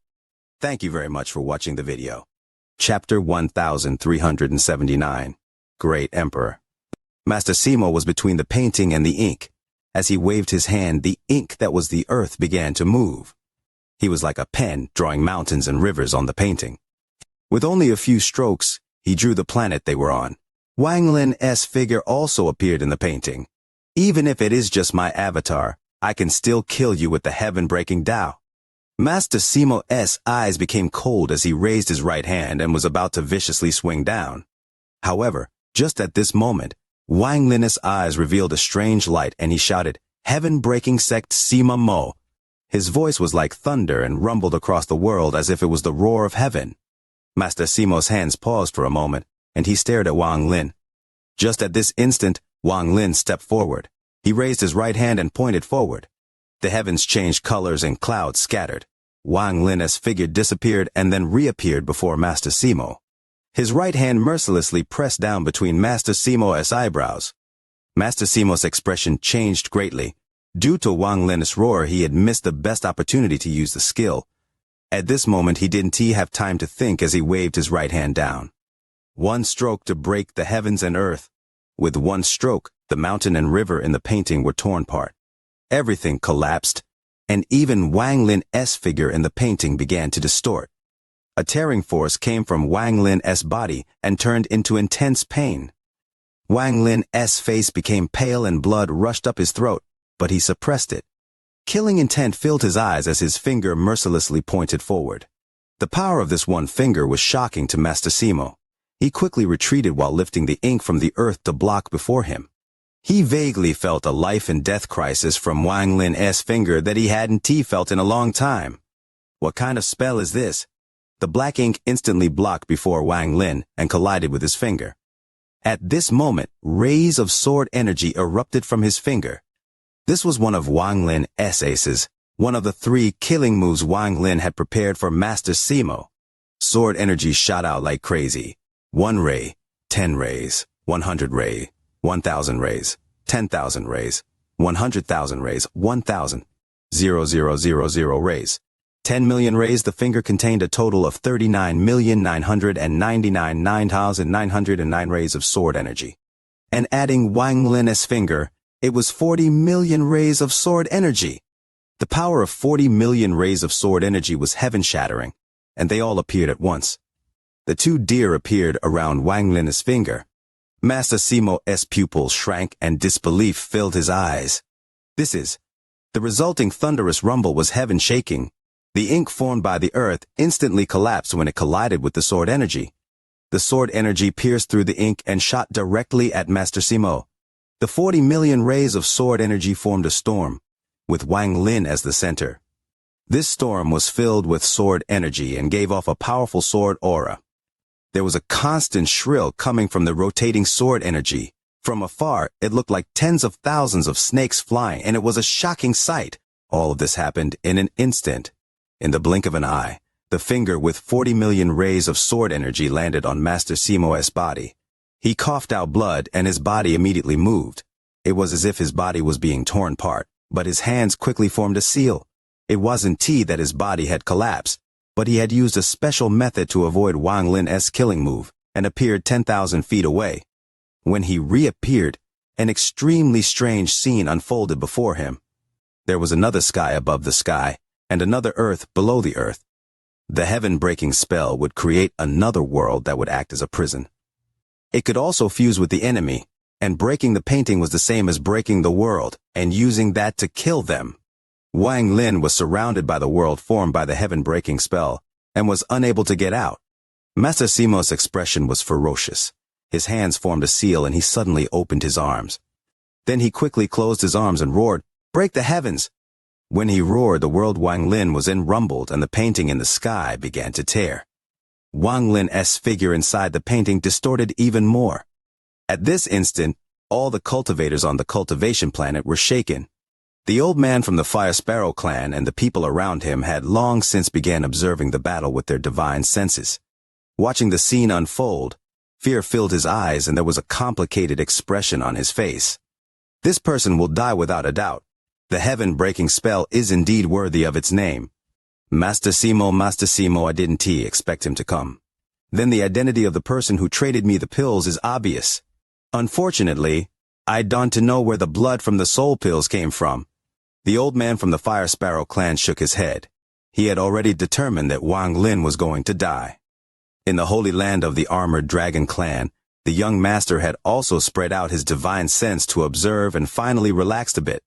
Thank you very much for watching the video. Chapter 1379. Great Emperor. Master Simo was between the painting and the ink. As he waved his hand, the ink that was the earth began to move. He was like a pen drawing mountains and rivers on the painting. With only a few strokes, he drew the planet they were on. Wang Lin's figure also appeared in the painting. "Even if it is just my avatar, I can still kill you with the heaven-breaking Tao." Master Simo's eyes became cold as he raised his right hand and was about to viciously swing down. However, just at this moment, Wang Lin's eyes revealed a strange light and he shouted, "Heaven-breaking sect Sima Mo." His voice was like thunder and rumbled across the world as if it was the roar of heaven. Master Simo's hands paused for a moment, and he stared at Wang Lin. Just at this instant, Wang Lin stepped forward. He raised his right hand and pointed forward. The heavens changed colors and clouds scattered. Wang Lin's figure disappeared and then reappeared before Master Simo. His right hand mercilessly pressed down between Master Simo's eyebrows. Master Simo's expression changed greatly. Due to Wang Lin's roar, he had missed the best opportunity to use the skill. At this moment, he didn't have time to think as he waved his right hand down. One stroke to break the heavens and earth. With one stroke, the mountain and river in the painting were torn apart. Everything collapsed, and even Wang Lin's figure in the painting began to distort. A tearing force came from Wang Lin's body and turned into intense pain. Wang Lin's face became pale and blood rushed up his throat, but he suppressed it. Killing intent filled his eyes as his finger mercilessly pointed forward. The power of this one finger was shocking to Master Simo. He quickly retreated while lifting the ink from the earth to block before him. He vaguely felt a life and death crisis from Wang Lin's finger that he hadn't felt in a long time. What kind of spell is this? The black ink instantly blocked before Wang Lin and collided with his finger. At this moment, rays of sword energy erupted from his finger. This was one of Wang Lin's aces, one of the 3 killing moves Wang Lin had prepared for Master Simo. Sword energy shot out like crazy. 1 ray, 10 rays, 100 ray, 1,000 rays, 10,000 rays, 100,000 rays, 1,000, 0,000 rays. 10 million rays. The finger contained a total of 39,999,909 rays of sword energy. And adding Wang Lin's finger, it was 40 million rays of sword energy. The power of 40 million rays of sword energy was heaven-shattering, and they all appeared at once. The 2 deer appeared around Wang Lin's finger. Master Simo's pupils shrank and disbelief filled his eyes. The resulting thunderous rumble was heaven-shaking. The ink formed by the earth instantly collapsed when it collided with the sword energy. The sword energy pierced through the ink and shot directly at Master Simo. The 40 million rays of sword energy formed a storm, with Wang Lin as the center. This storm was filled with sword energy and gave off a powerful sword aura. There was a constant shrill coming from the rotating sword energy. From afar, it looked like tens of thousands of snakes flying, and it was a shocking sight. All of this happened in an instant. In the blink of an eye, the finger with 40 million rays of sword energy landed on Master Simo's body. He coughed out blood and his body immediately moved. It was as if his body was being torn apart, but his hands quickly formed a seal. It wasn't that his body had collapsed, but he had used a special method to avoid Wang Lin's killing move and appeared 10,000 feet away. When he reappeared, an extremely strange scene unfolded before him. There was another sky above the sky, and another earth below the earth. The heaven-breaking spell would create another world that would act as a prison. It could also fuse with the enemy, and breaking the painting was the same as breaking the world, and using that to kill them. Wang Lin was surrounded by the world formed by the heaven-breaking spell, and was unable to get out. Master Simo's expression was ferocious. His hands formed a seal and he suddenly opened his arms. Then he quickly closed his arms and roared, "Break the heavens!" When he roared, the world Wang Lin was in rumbled and the painting in the sky began to tear. Wang Lin's figure inside the painting distorted even more. At this instant, all the cultivators on the cultivation planet were shaken. The old man from the Fire Sparrow clan and the people around him had long since began observing the battle with their divine senses. Watching the scene unfold, fear filled his eyes and there was a complicated expression on his face. This person will die without a doubt. The heaven-breaking spell is indeed worthy of its name. Master Simo, I didn't expect him to come. Then the identity of the person who traded me the pills is obvious. Unfortunately, I don't know where the blood from the soul pills came from. The old man from the Fire Sparrow clan shook his head. He had already determined that Wang Lin was going to die. In the holy land of the Armored Dragon clan, the young master had also spread out his divine sense to observe and finally relaxed a bit.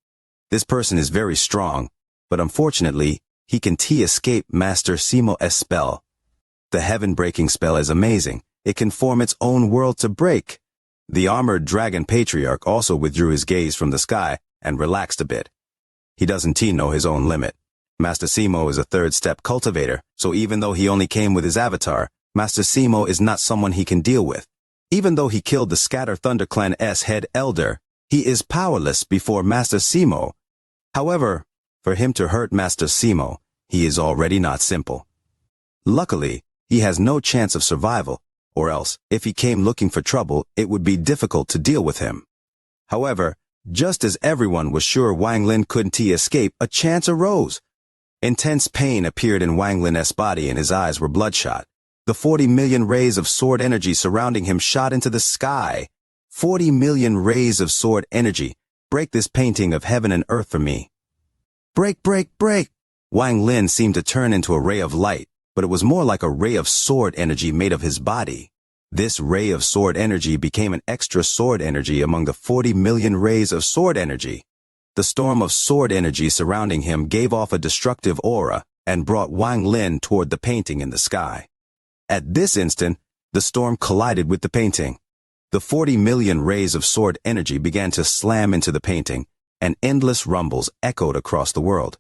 This person is very strong, but unfortunately, he can escape Master Simo's spell. The heaven-breaking spell is amazing. It can form its own world to break. The Armored Dragon Patriarch also withdrew his gaze from the sky and relaxed a bit. He doesn't know his own limit. Master Simo is a third-step cultivator, so even though he only came with his avatar, Master Simo is not someone he can deal with. Even though he killed the Scatter Thunder Clan's head elder, he is powerless before Master Simo. However, for him to hurt Master Simo, he is already not simple. Luckily, he has no chance of survival, or else, if he came looking for trouble, it would be difficult to deal with him. However, just as everyone was sure Wang Lin couldn't escape, a chance arose. Intense pain appeared in Wang Lin's body and his eyes were bloodshot. The 40 million rays of sword energy surrounding him shot into the sky. 40 million rays of sword energy. Break this painting of heaven and earth for me. Break, break, break! Wang Lin seemed to turn into a ray of light, but it was more like a ray of sword energy made of his body. This ray of sword energy became an extra sword energy among the 40 million rays of sword energy. The storm of sword energy surrounding him gave off a destructive aura and brought Wang Lin toward the painting in the sky. At this instant, The storm collided with the painting. The 40 million rays of sword energy began to slam into the painting, and endless rumbles echoed across the world.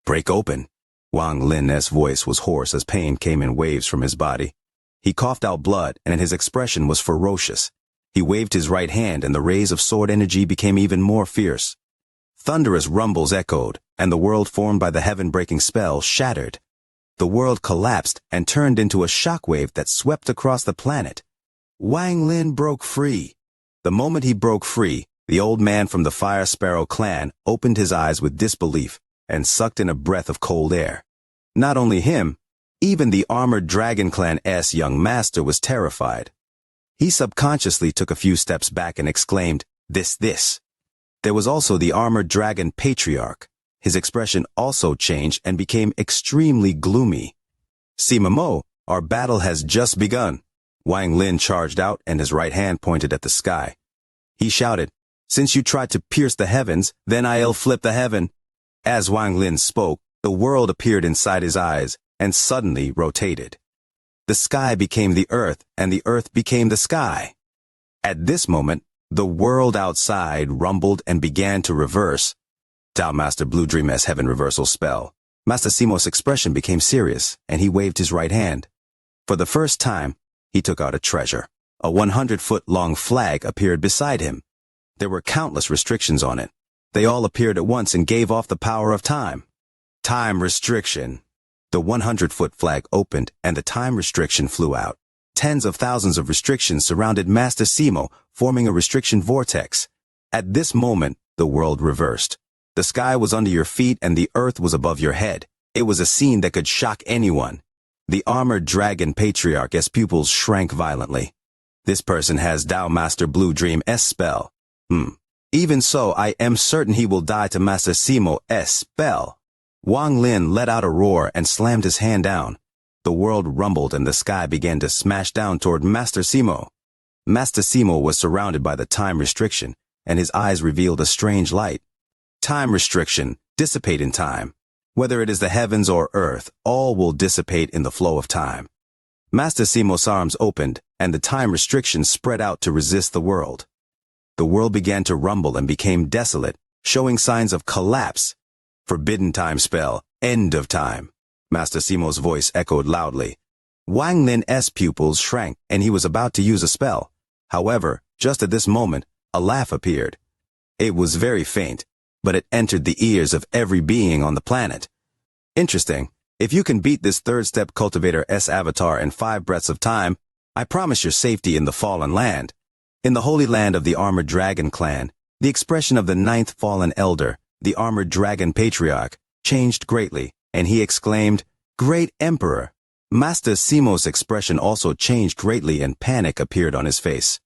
"Break open." Wang Lin's voice was hoarse as pain came in waves from his body. He coughed out blood, and his expression was ferocious. He waved his right hand, and the rays of sword energy became even more fierce. Thunderous rumbles echoed, and the world formed by the heaven-breaking spell shattered. The world collapsed and turned into a shockwave that swept across the planet. Wang Lin broke free. The moment he broke free, the old man from the Fire Sparrow clan opened his eyes with disbelief and sucked in a breath of cold air. Not only him, even the Armored Dragon Clan's young master was terrified. He subconsciously took a few steps back and exclaimed, This. There was also the Armored Dragon Patriarch. His expression also changed and became extremely gloomy. "Sima, our battle has just begun." Wang Lin charged out, and his right hand pointed at the sky. He shouted, "Since you tried to pierce the heavens, then I'll flip the heaven." As Wang Lin spoke, the world appeared inside his eyes and suddenly rotated. The sky became the earth, and the earth became the sky. At this moment, the world outside rumbled and began to reverse. Tao Master Blue Dream's heaven reversal spell. Master Simo's expression became serious, and he waved his right hand. For the first time, he took out a treasure. A 100-foot-long flag appeared beside him. There were countless restrictions on it. They all appeared at once and gave off the power of time. Time restriction. The 100-foot flag opened, and the time restriction flew out. Tens of thousands of restrictions surrounded Master Simo, forming a restriction vortex. At this moment, the world reversed. The sky was under your feet and the earth was above your head. It was a scene that could shock anyone. The Armored Dragon Patriarch's pupils shrank violently. "This person has Tao Master Blue Dream's spell. Even so, I am certain he will die to Master Simo's spell." Wang Lin let out a roar and slammed his hand down. The world rumbled and the sky began to smash down toward Master Simo. Master Simo was surrounded by the time restriction, and his eyes revealed a strange light. Time restriction, dissipate in time. Whether it is the heavens or earth, all will dissipate in the flow of time. Master Simo's arms opened, and the time restriction spread out to resist the world. The world began to rumble and became desolate, showing signs of collapse. "Forbidden time spell, end of time." Master Simo's voice echoed loudly. Wang Lin's pupils shrank, and he was about to use a spell. However, just at this moment, a laugh appeared. It was very faint, but it entered the ears of every being on the planet. "Interesting. If you can beat this third-step cultivator's avatar in 5 breaths of time, I promise your safety in the fallen land." In the holy land of the Armored Dragon clan, the expression of the 9th fallen elder, the Armored Dragon Patriarch, changed greatly, and he exclaimed, "Great Emperor!" Master Simo's expression also changed greatly, and panic appeared on his face.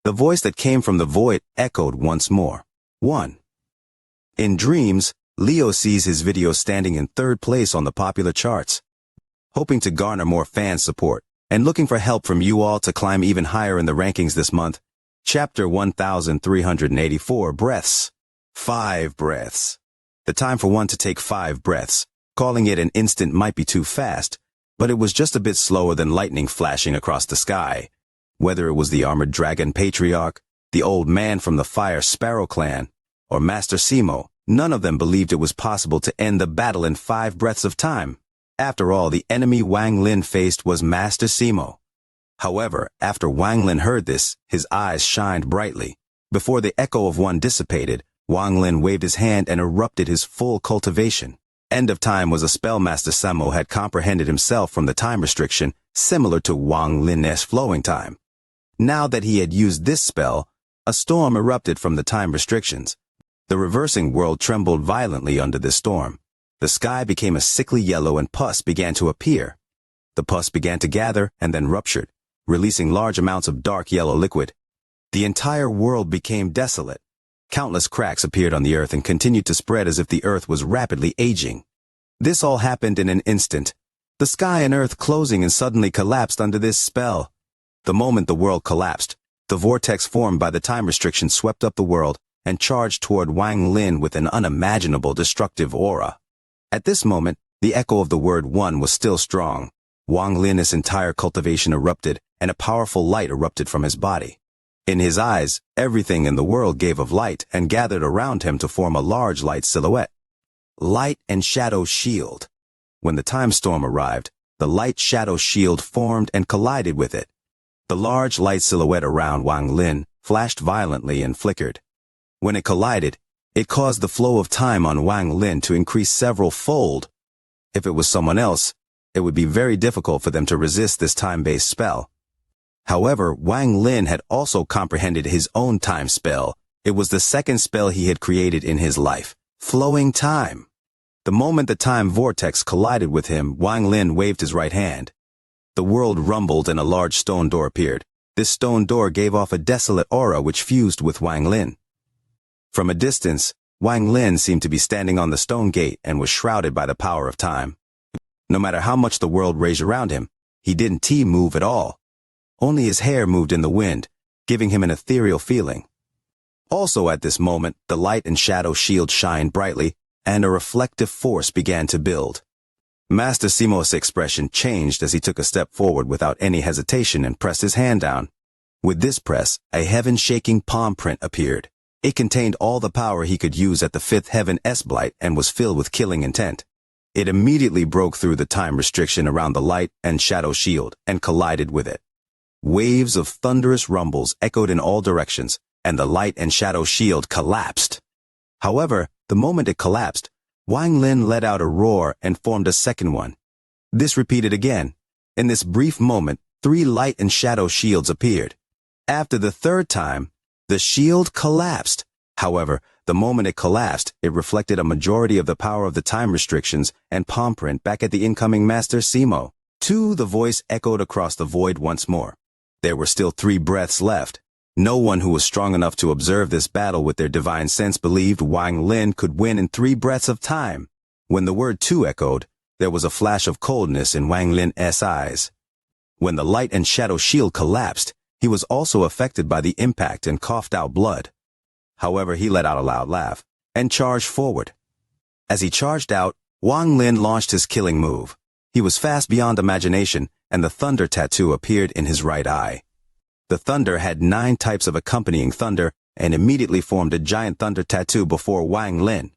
The voice that came from the void echoed once more. 1. In dreams, Leo sees his video standing in 3rd place on the popular charts. Hoping to garner more fan support, and looking for help from you all to climb even higher in the rankings this month, Chapter 1384 Breaths. 5 breaths. The time for one to take 5 breaths. Calling it an instant might be too fast, but it was just a bit slower than lightning flashing across the sky. Whether it was the Armored Dragon Patriarch, the old man from the Fire Sparrow clan, or Master Simo, none of them believed it was possible to end the battle in 5 breaths of time. After all, the enemy Wang Lin faced was Master Simo. However, after Wang Lin heard this, his eyes shined brightly. Before the echo of one dissipated, Wang Lin waved his hand and erupted his full cultivation. End of time was a spell Master Simo had comprehended himself from the time restriction, similar to Wang Lin's flowing time. Now that he had used this spell, a storm erupted from the time restrictions. The reversing world trembled violently under this storm. The sky became a sickly yellow and pus began to appear. The pus began to gather and then ruptured, releasing large amounts of dark yellow liquid. The entire world became desolate. Countless cracks appeared on the earth and continued to spread as if the earth was rapidly aging. This all happened in an instant. The sky and earth closing and suddenly collapsed under this spell. The moment the world collapsed, the vortex formed by the time restriction swept up the world and charged toward Wang Lin with an unimaginable destructive aura. At this moment, the echo of the word 1 was still strong. Wang Lin's entire cultivation erupted, and a powerful light erupted from his body. In his eyes, everything in the world gave of light and gathered around him to form a large light silhouette. Light and shadow shield. When the time storm arrived, the light-shadow shield formed and collided with it. The large light silhouette around Wang Lin flashed violently and flickered. When it collided, it caused the flow of time on Wang Lin to increase several-fold. If it was someone else, it would be very difficult for them to resist this time-based spell. However, Wang Lin had also comprehended his own time spell. It was the second spell he had created in his life, flowing time. The moment the time vortex collided with him, Wang Lin waved his right hand. The world rumbled and a large stone door appeared. This stone door gave off a desolate aura which fused with Wang Lin. From a distance, Wang Lin seemed to be standing on the stone gate and was shrouded by the power of time. No matter how much the world raged around him, he didn't move at all. Only his hair moved in the wind, giving him an ethereal feeling. Also at this moment, the light and shadow shield shined brightly, and a reflective force began to build. Master Simo's expression changed as he took a step forward without any hesitation and pressed his hand down. With this press, a heaven-shaking palm print appeared. It contained all the power he could use at the fifth heaven S-Blight and was filled with killing intent. It immediately broke through the time restriction around the light and shadow shield and collided with it. Waves of thunderous rumbles echoed in all directions, and the light and shadow shield collapsed. However, the moment it collapsed, Wang Lin let out a roar and formed a second one. This repeated again. In this brief moment, 3 light and shadow shields appeared. After the third time, the shield collapsed. However, the moment it collapsed, it reflected a majority of the power of the time restrictions and palm print back at the incoming Master Simo. The voice echoed across the void once more. There were still 3 breaths left. No one who was strong enough to observe this battle with their divine sense believed Wang Lin could win in 3 breaths of time. When the word 2 echoed, there was a flash of coldness in Wang Lin's eyes. When the light and shadow shield collapsed, he was also affected by the impact and coughed out blood. However, he let out a loud laugh and charged forward. As he charged out, Wang Lin launched his killing move. He was fast beyond imagination, and the thunder tattoo appeared in his right eye. The thunder had 9 types of accompanying thunder and immediately formed a giant thunder tattoo before Wang Lin.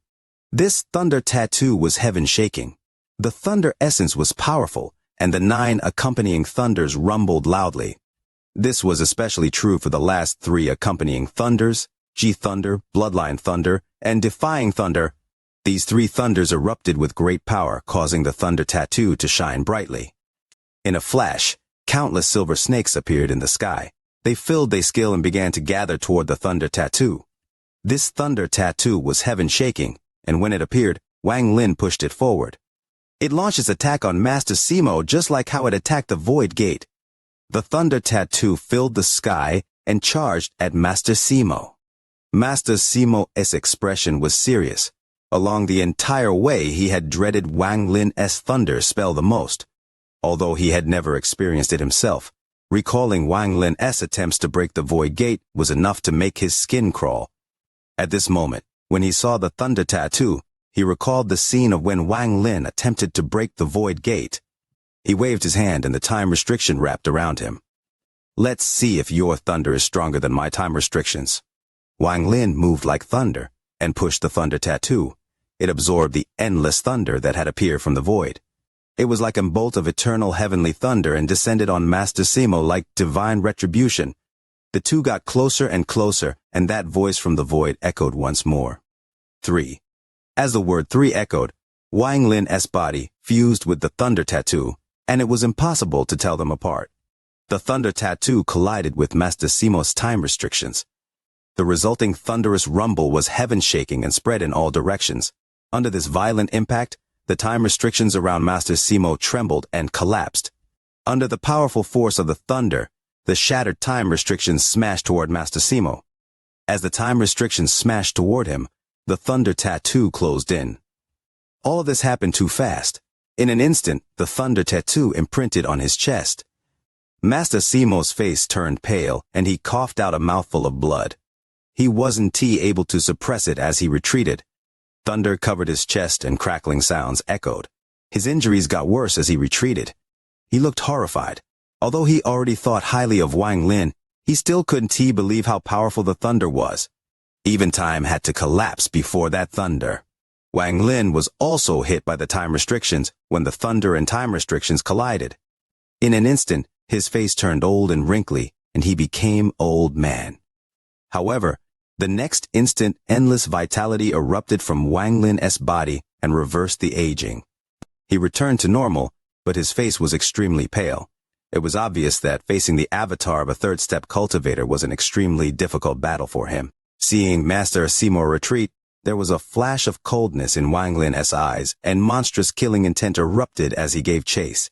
This thunder tattoo was heaven-shaking. The thunder essence was powerful, and the 9 accompanying thunders rumbled loudly. This was especially true for the last 3 accompanying thunders, G-Thunder, Bloodline Thunder, and Defying Thunder. These 3 thunders erupted with great power, causing the thunder tattoo to shine brightly. In a flash, countless silver snakes appeared in the sky. They filled their skill and began to gather toward the thunder tattoo. This thunder tattoo was heaven-shaking, and when it appeared, Wang Lin pushed it forward. It launched its attack on Master Simo just like how it attacked the Void Gate. The thunder tattoo filled the sky and charged at Master Simo. Master Simo's expression was serious. Along the entire way, he had dreaded Wang Lin's thunder spell the most. Although he had never experienced it himself, recalling Wang Lin's attempts to break the Void Gate was enough to make his skin crawl. At this moment, when he saw the thunder tattoo, he recalled the scene of when Wang Lin attempted to break the Void Gate. He waved his hand and the time restriction wrapped around him. Let's see if your thunder is stronger than my time restrictions. Wang Lin moved like thunder and pushed the thunder tattoo. It absorbed the endless thunder that had appeared from the void. It was like a bolt of eternal heavenly thunder and descended on Master Simo like divine retribution. The two got closer and closer, and that voice from the void echoed once more. 3. As the word 3 echoed, Wang Lin's body fused with the thunder tattoo, and it was impossible to tell them apart. The thunder tattoo collided with Master Simo's time restrictions. The resulting thunderous rumble was heaven-shaking and spread in all directions. Under this violent impact, the time restrictions around Master Simo trembled and collapsed. Under the powerful force of the thunder, the shattered time restrictions smashed toward Master Simo. As the time restrictions smashed toward him, the thunder tattoo closed in. All of this happened too fast. In an instant, the thunder tattoo imprinted on his chest. Master Simo's face turned pale, and he coughed out a mouthful of blood. He wasn't able to suppress it as he retreated. Thunder covered his chest and crackling sounds echoed. His injuries got worse as he retreated. He looked horrified. Although he already thought highly of Wang Lin, he still couldn't believe how powerful the thunder was. Even time had to collapse before that thunder. Wang Lin was also hit by the time restrictions when the thunder and time restrictions collided. In an instant, his face turned old and wrinkly, and he became old man. However, the next instant, endless vitality erupted from Wang Lin's body and reversed the aging. He returned to normal, but his face was extremely pale. It was obvious that facing the avatar of a third-step cultivator was an extremely difficult battle for him. Seeing Master Simo retreat, there was a flash of coldness in Wang Lin's eyes, and monstrous killing intent erupted as he gave chase.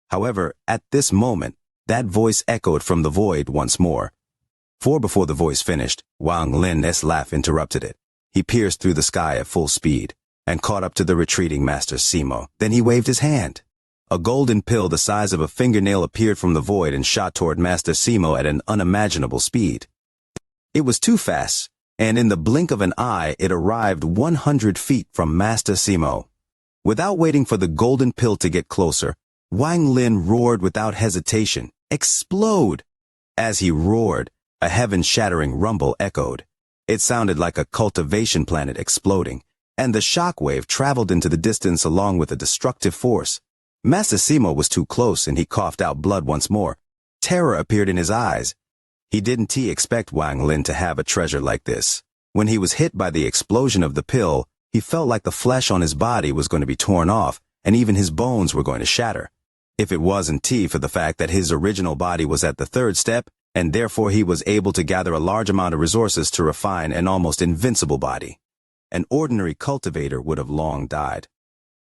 However, at this moment, that voice echoed from the void once more. For before the voice finished, Wang Lin's laugh interrupted it. He pierced through the sky at full speed, and caught up to the retreating Master Simo. Then he waved his hand. A golden pill the size of a fingernail appeared from the void and shot toward Master Simo at an unimaginable speed. It was too fast, and in the blink of an eye it arrived 100 feet from Master Simo. Without waiting for the golden pill to get closer, Wang Lin roared without hesitation, "Explode!" As he roared, a heaven-shattering rumble echoed. It sounded like a cultivation planet exploding, and the shockwave traveled into the distance along with a destructive force. Master Simo was too close and he coughed out blood once more. Terror appeared in his eyes. He didn't expect Wang Lin to have a treasure like this. When he was hit by the explosion of the pill, he felt like the flesh on his body was going to be torn off, and even his bones were going to shatter. If it wasn't for the fact that his original body was at the third step, and therefore he was able to gather a large amount of resources to refine an almost invincible body. An ordinary cultivator would have long died.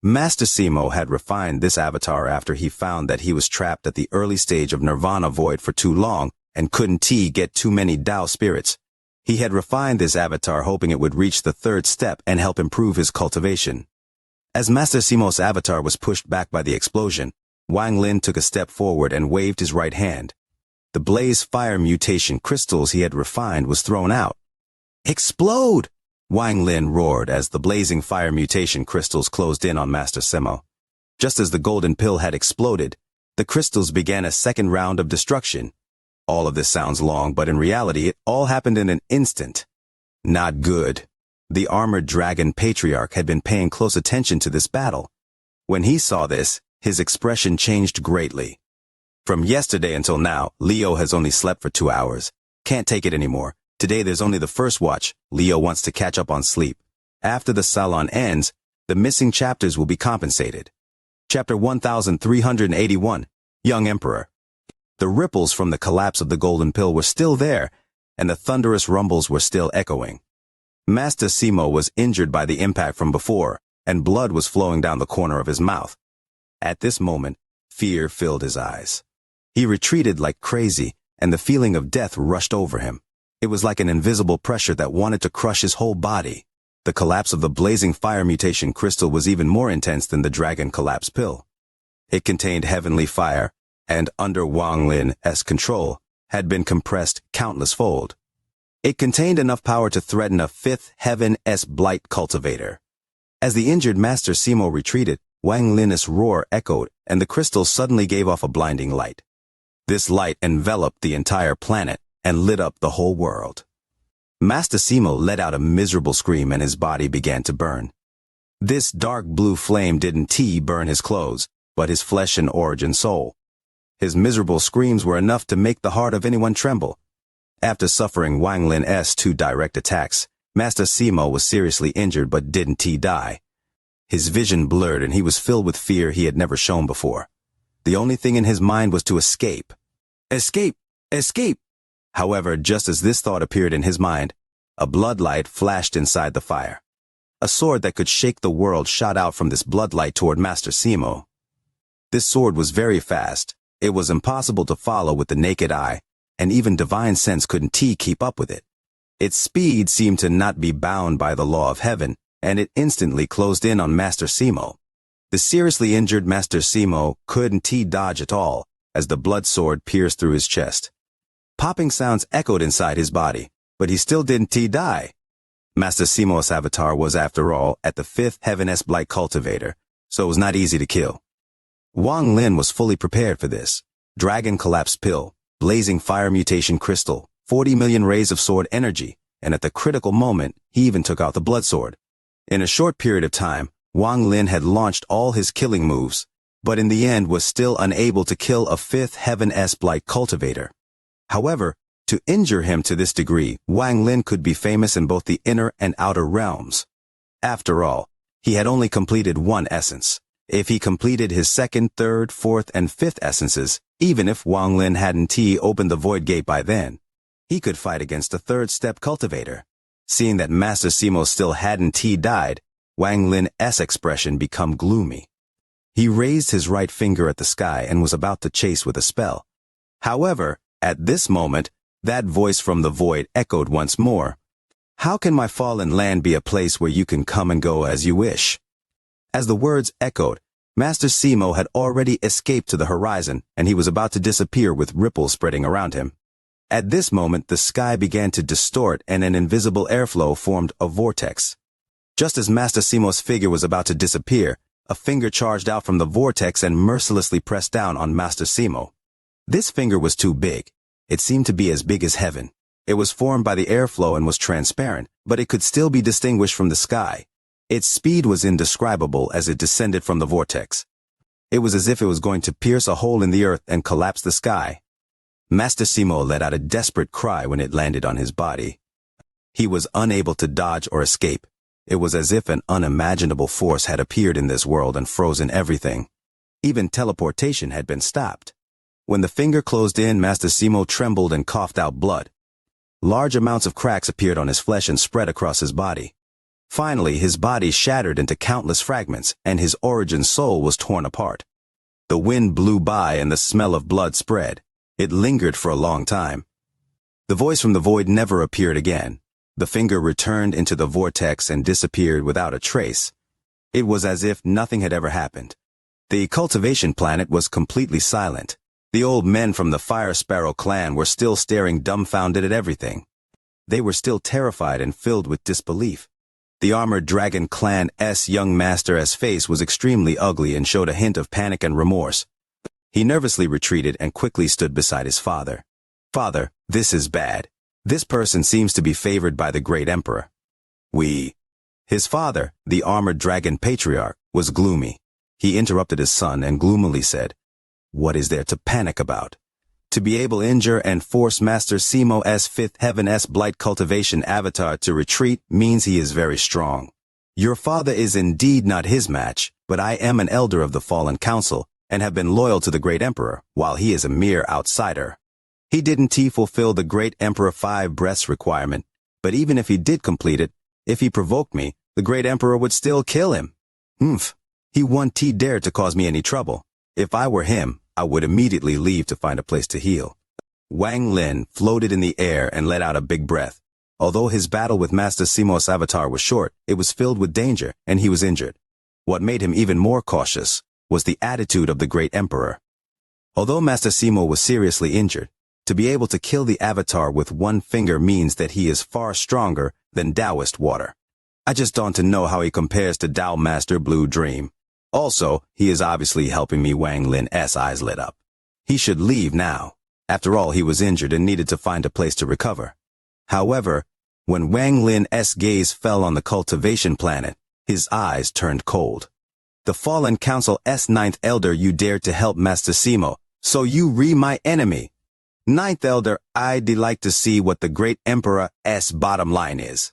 Master Simo had refined this avatar after he found that he was trapped at the early stage of Nirvana Void for too long and couldn't get too many Tao spirits. He had refined this avatar hoping it would reach the third step and help improve his cultivation. As Master Simo's avatar was pushed back by the explosion, Wang Lin took a step forward and waved his right hand. The blaze fire mutation crystals he had refined was thrown out. "Explode!" Wang Lin roared as the blazing fire mutation crystals closed in on Master Simo. Just as the golden pill had exploded, the crystals began a second round of destruction. All of this sounds long, but in reality it all happened in an instant. Not good. The armored dragon patriarch had been paying close attention to this battle. When he saw this, his expression changed greatly. From yesterday until now, Leo has only slept for 2 hours. Can't take it anymore. Today there's only the first watch. Leo wants to catch up on sleep. After the salon ends, the missing chapters will be compensated. Chapter 1381, Young Emperor. The ripples from the collapse of the golden pill were still there, and the thunderous rumbles were still echoing. Master Simo was injured by the impact from before, and blood was flowing down the corner of his mouth. At this moment, fear filled his eyes. He retreated like crazy, and the feeling of death rushed over him. It was like an invisible pressure that wanted to crush his whole body. The collapse of the blazing fire mutation crystal was even more intense than the dragon collapse pill. It contained heavenly fire, and under Wang Lin's control, had been compressed countless fold. It contained enough power to threaten a fifth heaven's blight cultivator. As the injured Master Simo retreated, Wang Lin's roar echoed, and the crystal suddenly gave off a blinding light. This light enveloped the entire planet and lit up the whole world. Master Simo let out a miserable scream and his body began to burn. This dark blue flame didn't burn his clothes, but his flesh and origin soul. His miserable screams were enough to make the heart of anyone tremble. After suffering Wang Lin's 2 direct attacks, Master Simo was seriously injured but didn't die. His vision blurred and he was filled with fear he had never shown before. The only thing in his mind was to escape. Escape! Escape! However, just as this thought appeared in his mind, a bloodlight flashed inside the fire. A sword that could shake the world shot out from this bloodlight toward Master Simo. This sword was very fast. It was impossible to follow with the naked eye, and even divine sense couldn't keep up with it. Its speed seemed to not be bound by the law of heaven, and it instantly closed in on Master Simo. The seriously injured Master Simo couldn't dodge at all, as the blood sword pierced through his chest. Popping sounds echoed inside his body, but he still didn't die. Master Simo's avatar was, after all, at the fifth heaven's blight cultivator, so it was not easy to kill. Wang Lin was fully prepared for this. Dragon collapse pill, blazing fire mutation crystal, 40 million rays of sword energy, and at the critical moment, he even took out the blood sword. In a short period of time, Wang Lin had launched all his killing moves, but in the end was still unable to kill a fifth Heaven-S Blight cultivator. However, to injure him to this degree, Wang Lin could be famous in both the inner and outer realms. After all, he had only completed one essence. If he completed his second, third, fourth, and fifth essences, even if Wang Lin hadn't opened the void gate by then, he could fight against a third-step cultivator. Seeing that Master Simo still hadn't died, Wang Lin's expression became gloomy. He raised his right finger at the sky and was about to chase with a spell. However, at this moment, that voice from the void echoed once more. "How can my fallen land be a place where you can come and go as you wish?" As the words echoed, Master Simo had already escaped to the horizon, and he was about to disappear with ripples spreading around him. At this moment, the sky began to distort and an invisible airflow formed a vortex. Just as Master Simo's figure was about to disappear, a finger charged out from the vortex and mercilessly pressed down on Master Simo. This finger was too big. It seemed to be as big as heaven. It was formed by the airflow and was transparent, but it could still be distinguished from the sky. Its speed was indescribable as it descended from the vortex. It was as if it was going to pierce a hole in the earth and collapse the sky. Master Simo let out a desperate cry when it landed on his body. He was unable to dodge or escape. It was as if an unimaginable force had appeared in this world and frozen everything. Even teleportation had been stopped. When the finger closed in, Master Simo trembled and coughed out blood. Large amounts of cracks appeared on his flesh and spread across his body. Finally, his body shattered into countless fragments, and his origin soul was torn apart. The wind blew by and the smell of blood spread. It lingered for a long time. The voice from the void never appeared again. The finger returned into the vortex and disappeared without a trace. It was as if nothing had ever happened. The cultivation planet was completely silent. The old men from the Fire Sparrow clan were still staring dumbfounded at everything. They were still terrified and filled with disbelief. The Armored Dragon clan's young master's face was extremely ugly and showed a hint of panic and remorse. He nervously retreated and quickly stood beside his father. "Father, this is bad. This person seems to be favored by the great emperor." His father, the Armored Dragon Patriarch, was gloomy. He interrupted his son and gloomily said, "What is there to panic about? To be able to injure and force Master Simo's fifth Heaven-S Blight cultivation avatar to retreat means he is very strong. Your father is indeed not his match, but I am an elder of the Fallen Council and have been loyal to the great emperor, while he is a mere outsider. He didn't fulfill the great emperor 5 breaths requirement, but even if he did complete it, if he provoked me, the great emperor would still kill him. He won't dare to cause me any trouble. If I were him, I would immediately leave to find a place to heal." Wang Lin floated in the air and let out a big breath. Although his battle with Master Simo's avatar was short, it was filled with danger, and he was injured. What made him even more cautious was the attitude of the great emperor. Although Master Simo was seriously injured, to be able to kill the avatar with one finger means that he is far stronger than Taoist water. I just don't know how he compares to Tao Master Blue Dream. Also, he is obviously helping me. Wang Lin's eyes lit up. He should leave now. After all, he was injured and needed to find a place to recover. However, when Wang Lin's gaze fell on the cultivation planet, his eyes turned cold. "The Fallen Council's 9th Elder, you dared to help Master Simo, so you my enemy. 9th Elder, I'd like to see what the great Emperor's bottom line is."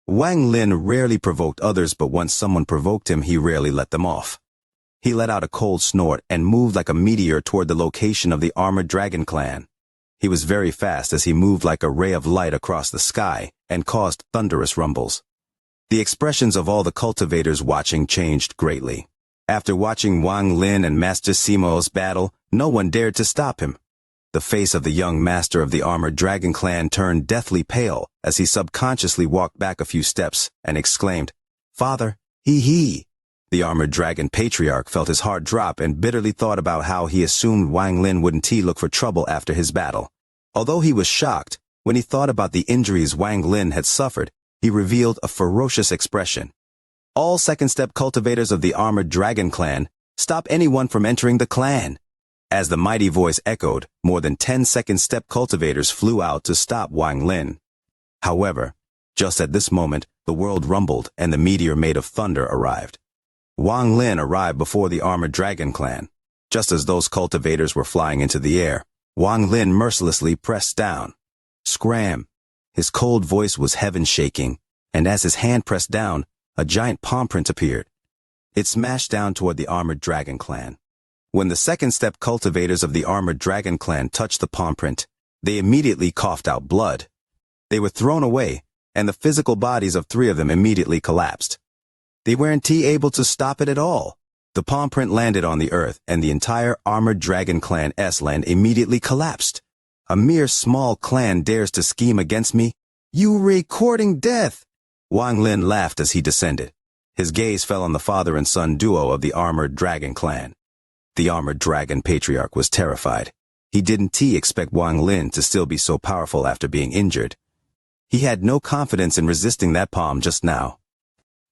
Wang Lin rarely provoked others, but once someone provoked him, he rarely let them off. He let out a cold snort and moved like a meteor toward the location of the Armored Dragon clan. He was very fast as he moved like a ray of light across the sky and caused thunderous rumbles. The expressions of all the cultivators watching changed greatly. After watching Wang Lin and Master Simo's battle, no one dared to stop him. The face of the young master of the Armored Dragon clan turned deathly pale as he subconsciously walked back a few steps and exclaimed, "Father, he." The Armored Dragon Patriarch felt his heart drop and bitterly thought about how he assumed Wang Lin wouldn't look for trouble after his battle. Although he was shocked, when he thought about the injuries Wang Lin had suffered, he revealed a ferocious expression. "All second-step cultivators of the Armored Dragon clan, Stop anyone from entering the clan. As the mighty voice echoed, more than 10 second-step cultivators flew out to stop Wang Lin. However, just at this moment, the world rumbled and the meteor made of thunder arrived. Wang Lin arrived before the armored dragon clan. Just as those cultivators were flying into the air, Wang Lin mercilessly pressed down. Scram! His cold voice was heaven-shaking, and as his hand pressed down, a giant palm print appeared. It smashed down toward the armored dragon clan. When the second-step cultivators of the armored dragon clan touched the palm print, they immediately coughed out blood. They were thrown away, and the physical bodies of 3 of them immediately collapsed. They weren't able to stop it at all. The palm print landed on the earth, and the entire armored dragon clan's land immediately collapsed. A mere small clan dares to scheme against me? You recording death! Wang Lin laughed as he descended. His gaze fell on the father and son duo of the armored dragon clan. The armored dragon patriarch was terrified. He didn't expect Wang Lin to still be so powerful after being injured. He had no confidence in resisting that palm just now.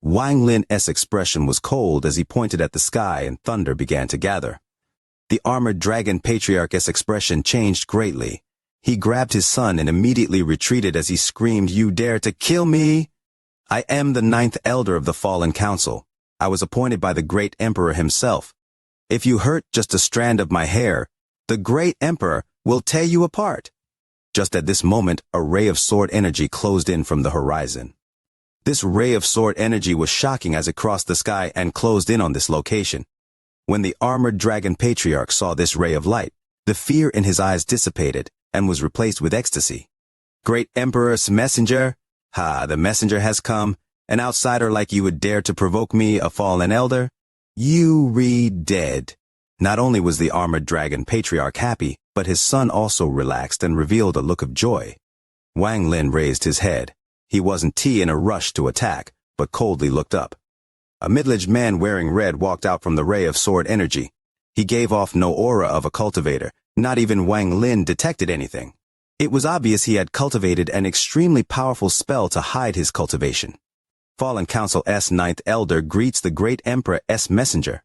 Wang Lin's expression was cold as he pointed at the sky and thunder began to gather. The armored dragon patriarch's expression changed greatly. He grabbed his son and immediately retreated as he screamed, "You dare to kill me? I am the 9th elder of the fallen council. I was appointed by the great emperor himself. If you hurt just a strand of my hair, the great emperor will tear you apart." Just at this moment, a ray of sword energy closed in from the horizon. This ray of sword energy was shocking as it crossed the sky and closed in on this location. When the armored dragon patriarch saw this ray of light, the fear in his eyes dissipated and was replaced with ecstasy. "Great Emperor's messenger? Ha, the messenger has come. An outsider like you would dare to provoke me, a fallen elder? You re-dead." Not only was the armored dragon patriarch happy, but his son also relaxed and revealed a look of joy. Wang Lin raised his head. He wasn't in a rush to attack, but coldly looked up. A middle-aged man wearing red walked out from the ray of sword energy. He gave off no aura of a cultivator. Not even Wang Lin detected anything. It was obvious he had cultivated an extremely powerful spell to hide his cultivation. Fallen Council's 9th Elder greets the Great Emperor's messenger.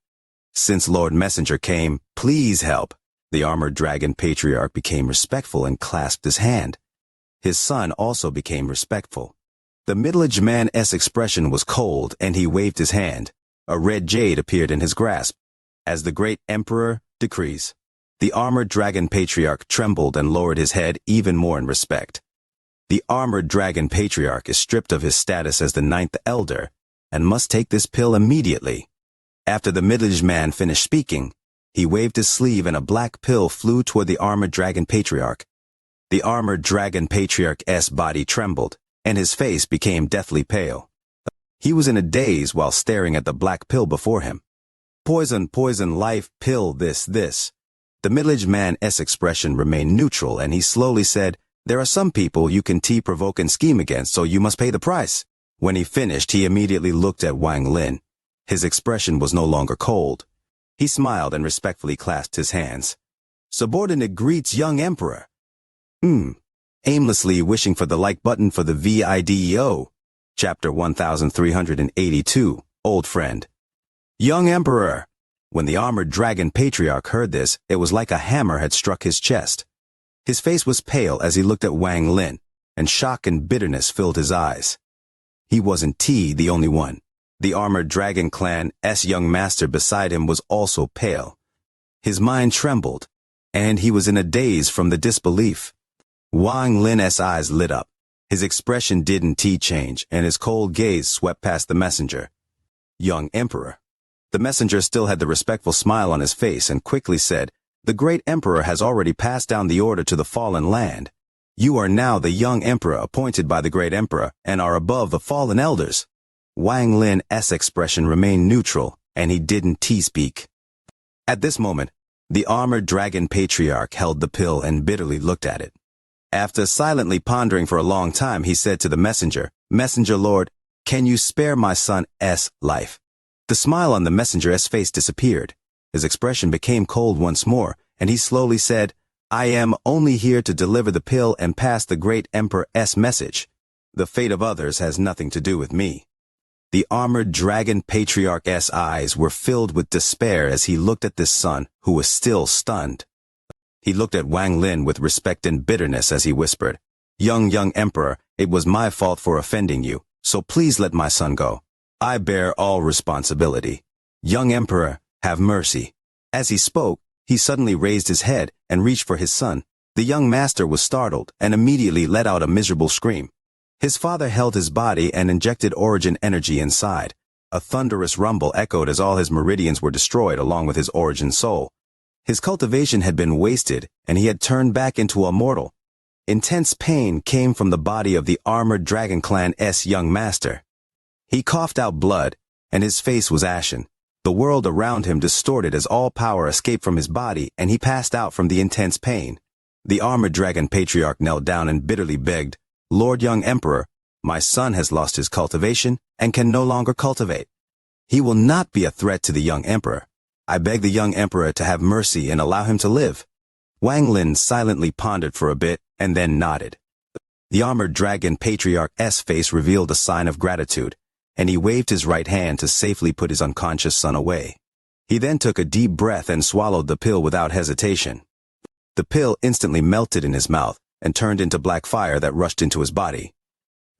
Since Lord Messenger came, please help. The armored dragon patriarch became respectful and clasped his hand. His son also became respectful. The middle-aged man's expression was cold and he waved his hand. A red jade appeared in his grasp. As the Great Emperor decrees. The armored dragon patriarch trembled and lowered his head even more in respect. The armored dragon patriarch is stripped of his status as the 9th elder and must take this pill immediately. After the middle-aged man finished speaking, he waved his sleeve and a black pill flew toward the armored dragon patriarch. The armored dragon patriarch's body trembled and his face became deathly pale. He was in a daze while staring at the black pill before him. Poison, poison, life, pill, this. The middle-aged man's expression remained neutral and he slowly said, "There are some people you can provoke and scheme against, so you must pay the price." When he finished, he immediately looked at Wang Lin. His expression was no longer cold. He smiled and respectfully clasped his hands. "Subordinate greets young emperor." Aimlessly wishing for the like button for the video. Chapter 1382, Old Friend. Young Emperor. When the armored dragon patriarch heard this, it was like a hammer had struck his chest. His face was pale as he looked at Wang Lin, and shock and bitterness filled his eyes. He wasn't the only one. The armored dragon clan's young master beside him was also pale. His mind trembled, and he was in a daze from the disbelief. Wang Lin's eyes lit up. His expression didn't change, and his cold gaze swept past the messenger. Young Emperor. The messenger still had the respectful smile on his face and quickly said, "The great emperor has already passed down the order to the fallen land. You are now the young emperor appointed by the great emperor and are above the fallen elders." Wang Lin's expression remained neutral, and he didn't speak. At this moment, the armored dragon patriarch held the pill and bitterly looked at it. After silently pondering for a long time, he said to the messenger, "Messenger Lord, can you spare my son's life?" The smile on the messenger's face disappeared. His expression became cold once more, and he slowly said, "I am only here to deliver the pill and pass the great emperor's message. The fate of others has nothing to do with me." The armored dragon patriarch's eyes were filled with despair as he looked at this son, who was still stunned. He looked at Wang Lin with respect and bitterness as he whispered, young emperor, it was my fault for offending you, so please let my son go. I bear all responsibility. Young emperor, have mercy." As he spoke, he suddenly raised his head and reached for his son. The young master was startled and immediately let out a miserable scream. His father held his body and injected origin energy inside. A thunderous rumble echoed as all his meridians were destroyed along with his origin soul. His cultivation had been wasted, and he had turned back into a mortal. Intense pain came from the body of the armored Dragon Clan's young master. He coughed out blood, and his face was ashen. The world around him distorted as all power escaped from his body, and he passed out from the intense pain. The armored dragon patriarch knelt down and bitterly begged, "Lord young emperor, my son has lost his cultivation and can no longer cultivate. He will not be a threat to the young emperor. I beg the young emperor to have mercy and allow him to live." Wang Lin silently pondered for a bit and then nodded. The armored dragon patriarch's face revealed a sign of gratitude, and he waved his right hand to safely put his unconscious son away. He then took a deep breath and swallowed the pill without hesitation. The pill instantly melted in his mouth and turned into black fire that rushed into his body.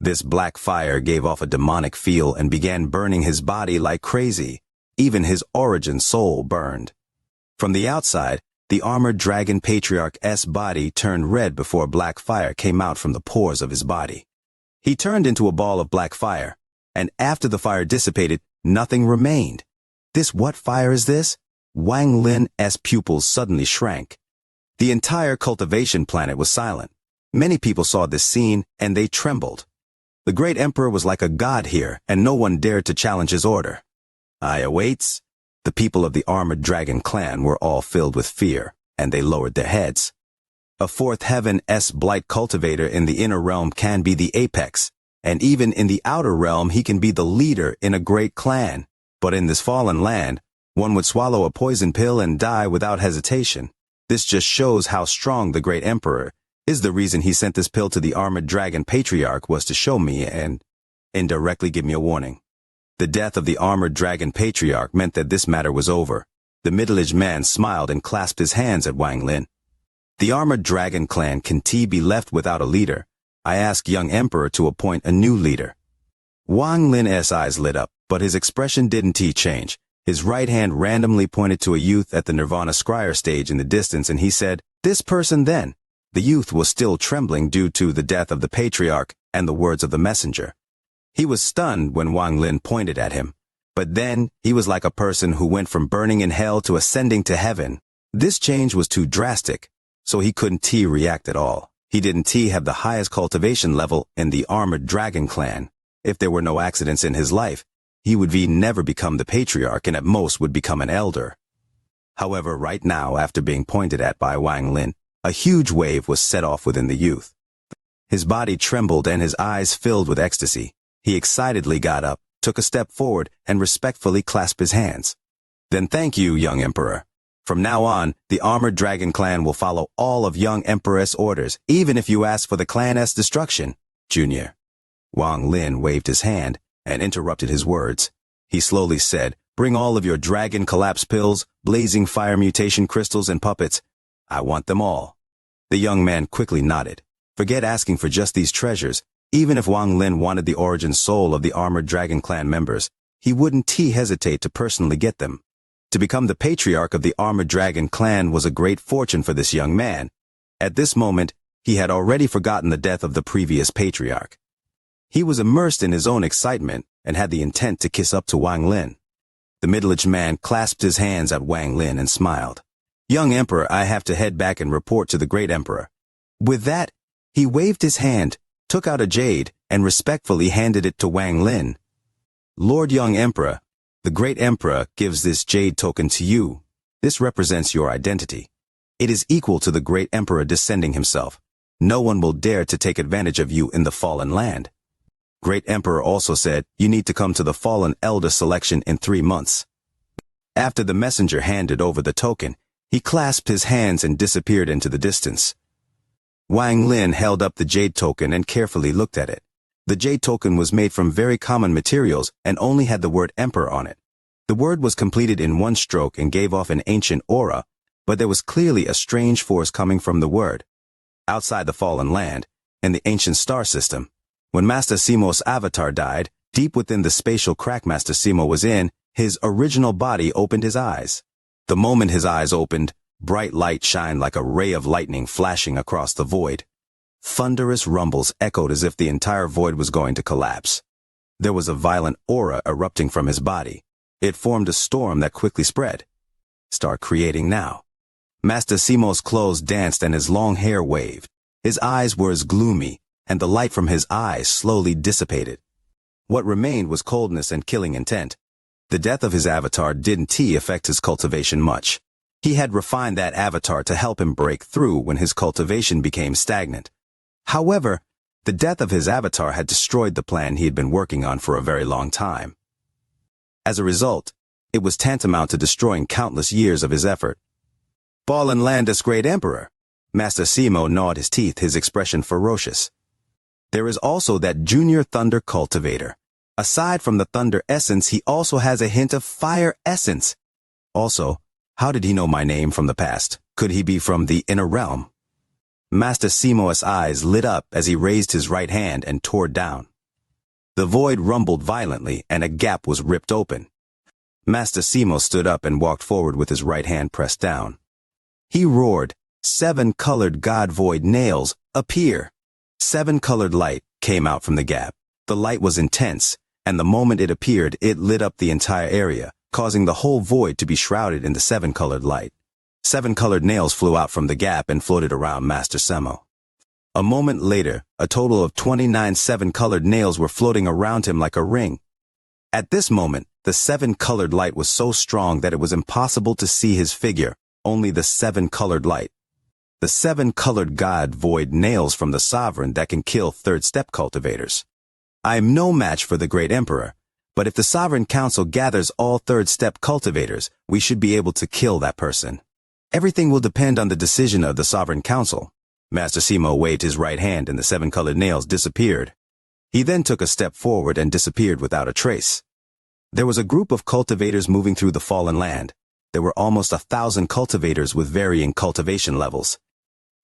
This black fire gave off a demonic feel and began burning his body like crazy. Even his origin soul burned. From the outside, the armored dragon patriarch's body turned red before black fire came out from the pores of his body. He turned into a ball of black fire, and after the fire dissipated, nothing remained. What fire is this? Wang Lin's pupils suddenly shrank. The entire cultivation planet was silent. Many people saw this scene, and they trembled. The great emperor was like a god here, and no one dared to challenge his order. "I awaits." The people of the armored dragon clan were all filled with fear, and they lowered their heads. A fourth heaven's blight cultivator in the inner realm can be the apex, and even in the outer realm he can be the leader in a great clan. But in this fallen land, one would swallow a poison pill and die without hesitation. This just shows how strong the great emperor is. The reason he sent this pill to the armored dragon patriarch was to show me and indirectly give me a warning. The death of the armored dragon patriarch meant that this matter was over. The middle-aged man smiled and clasped his hands at Wang Lin. "The armored dragon clan can be left without a leader. I ask young emperor to appoint a new leader." Wang Lin's eyes lit up, but his expression didn't change. His right hand randomly pointed to a youth at the Nirvana Scryer stage in the distance, and he said, "This person then." The youth was still trembling due to the death of the patriarch and the words of the messenger. He was stunned when Wang Lin pointed at him, but then he was like a person who went from burning in hell to ascending to heaven. This change was too drastic, so he couldn't react at all. He didn't have the highest cultivation level in the armored dragon clan. If there were no accidents in his life, he would never become the patriarch and at most would become an elder. However, right now, after being pointed at by Wang Lin, a huge wave was set off within the youth. His body trembled and his eyes filled with ecstasy. He excitedly got up, took a step forward, and respectfully clasped his hands. "Then thank you, young emperor. From now on, the armored dragon clan will follow all of young emperor's orders, even if you ask for the clan's destruction, Junior." Wang Lin waved his hand and interrupted his words. He slowly said, "Bring all of your dragon collapse pills, blazing fire mutation crystals, and puppets. I want them all." The young man quickly nodded. Forget asking for just these treasures. Even if Wang Lin wanted the origin soul of the armored dragon clan members, he wouldn't hesitate to personally get them. To become the patriarch of the armored dragon clan was a great fortune for this young man. At this moment, he had already forgotten the death of the previous patriarch. He was immersed in his own excitement and had the intent to kiss up to Wang Lin. The middle-aged man clasped his hands at Wang Lin and smiled. "Young emperor, I have to head back and report to the great emperor." With that, he waved his hand, took out a jade, and respectfully handed it to Wang Lin. "Lord young emperor, the great emperor gives this jade token to you. This represents your identity. It is equal to the great emperor descending himself. No one will dare to take advantage of you in the fallen land. Great emperor also said you need to come to the fallen elder selection in 3 months." After the messenger handed over the token, he clasped his hands and disappeared into the distance. Wang Lin held up the jade token and carefully looked at it. The jade token was made from very common materials and only had the word Emperor on it. The word was completed in one stroke and gave off an ancient aura, but there was clearly a strange force coming from the word. Outside the fallen land, in the ancient star system, when Master Simo's avatar died, deep within the spatial crack Master Simo was in, his original body opened his eyes. The moment his eyes opened, bright light shined like a ray of lightning flashing across the void. Thunderous rumbles echoed as if the entire void was going to collapse. There was a violent aura erupting from his body. It formed a storm that quickly spread. Start creating now. Master Simo's clothes danced and his long hair waved. His eyes were as gloomy, and the light from his eyes slowly dissipated. What remained was coldness and killing intent. The death of his avatar didn't affect his cultivation much. He had refined that avatar to help him break through when his cultivation became stagnant. However, the death of his avatar had destroyed the plan he had been working on for a very long time. As a result, it was tantamount to destroying countless years of his effort. Fallen Landis Great Emperor. Master Simo gnawed his teeth, his expression ferocious. There is also that Junior Thunder Cultivator. Aside from the Thunder Essence, he also has a hint of Fire Essence. Also, how did he know my name from the past? Could he be from the Inner Realm? Master Simo's eyes lit up as he raised his right hand and tore down. The void rumbled violently and a gap was ripped open. Master Simo stood up and walked forward with his right hand pressed down. He roared, 7 colored God Void nails, appear. 7 colored light came out from the gap. The light was intense, and the moment it appeared, it lit up the entire area, causing the whole void to be shrouded in the 7 colored light. 7 colored nails flew out from the gap and floated around Master Simo. A moment later, a total of 29 7-colored nails were floating around him like a ring. At this moment, the 7-colored light was so strong that it was impossible to see his figure, only the 7-colored light. The 7-colored God Void nails from the Sovereign that can kill third-step cultivators. I am no match for the Great Emperor, but if the Sovereign Council gathers all third-step cultivators, we should be able to kill that person. Everything will depend on the decision of the Sovereign Council. Master Simo waved his right hand and the 7-colored nails disappeared. He then took a step forward and disappeared without a trace. There was a group of cultivators moving through the fallen land. There were almost 1,000 cultivators with varying cultivation levels.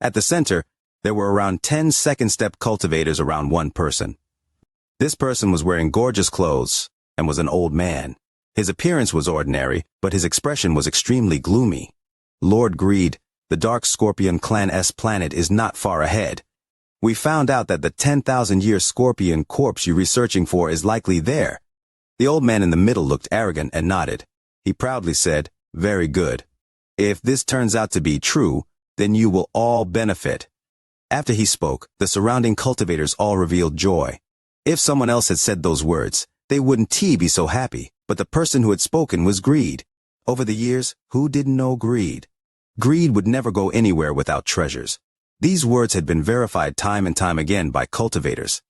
At the center, there were around 10 second-step cultivators around one person. This person was wearing gorgeous clothes and was an old man. His appearance was ordinary, but his expression was extremely gloomy. Lord Greed, the Dark Scorpion Clan's planet, is not far ahead. We found out that the 10,000-year scorpion corpse you're researching for is likely there. The old man in the middle looked arrogant and nodded. He proudly said, "Very good. If this turns out to be true, then you will all benefit." After he spoke, the surrounding cultivators all revealed joy. If someone else had said those words, they wouldn't be so happy, but the person who had spoken was Greed. Over the years, who didn't know Greed? Greed would never go anywhere without treasures. These words had been verified time and time again by cultivators.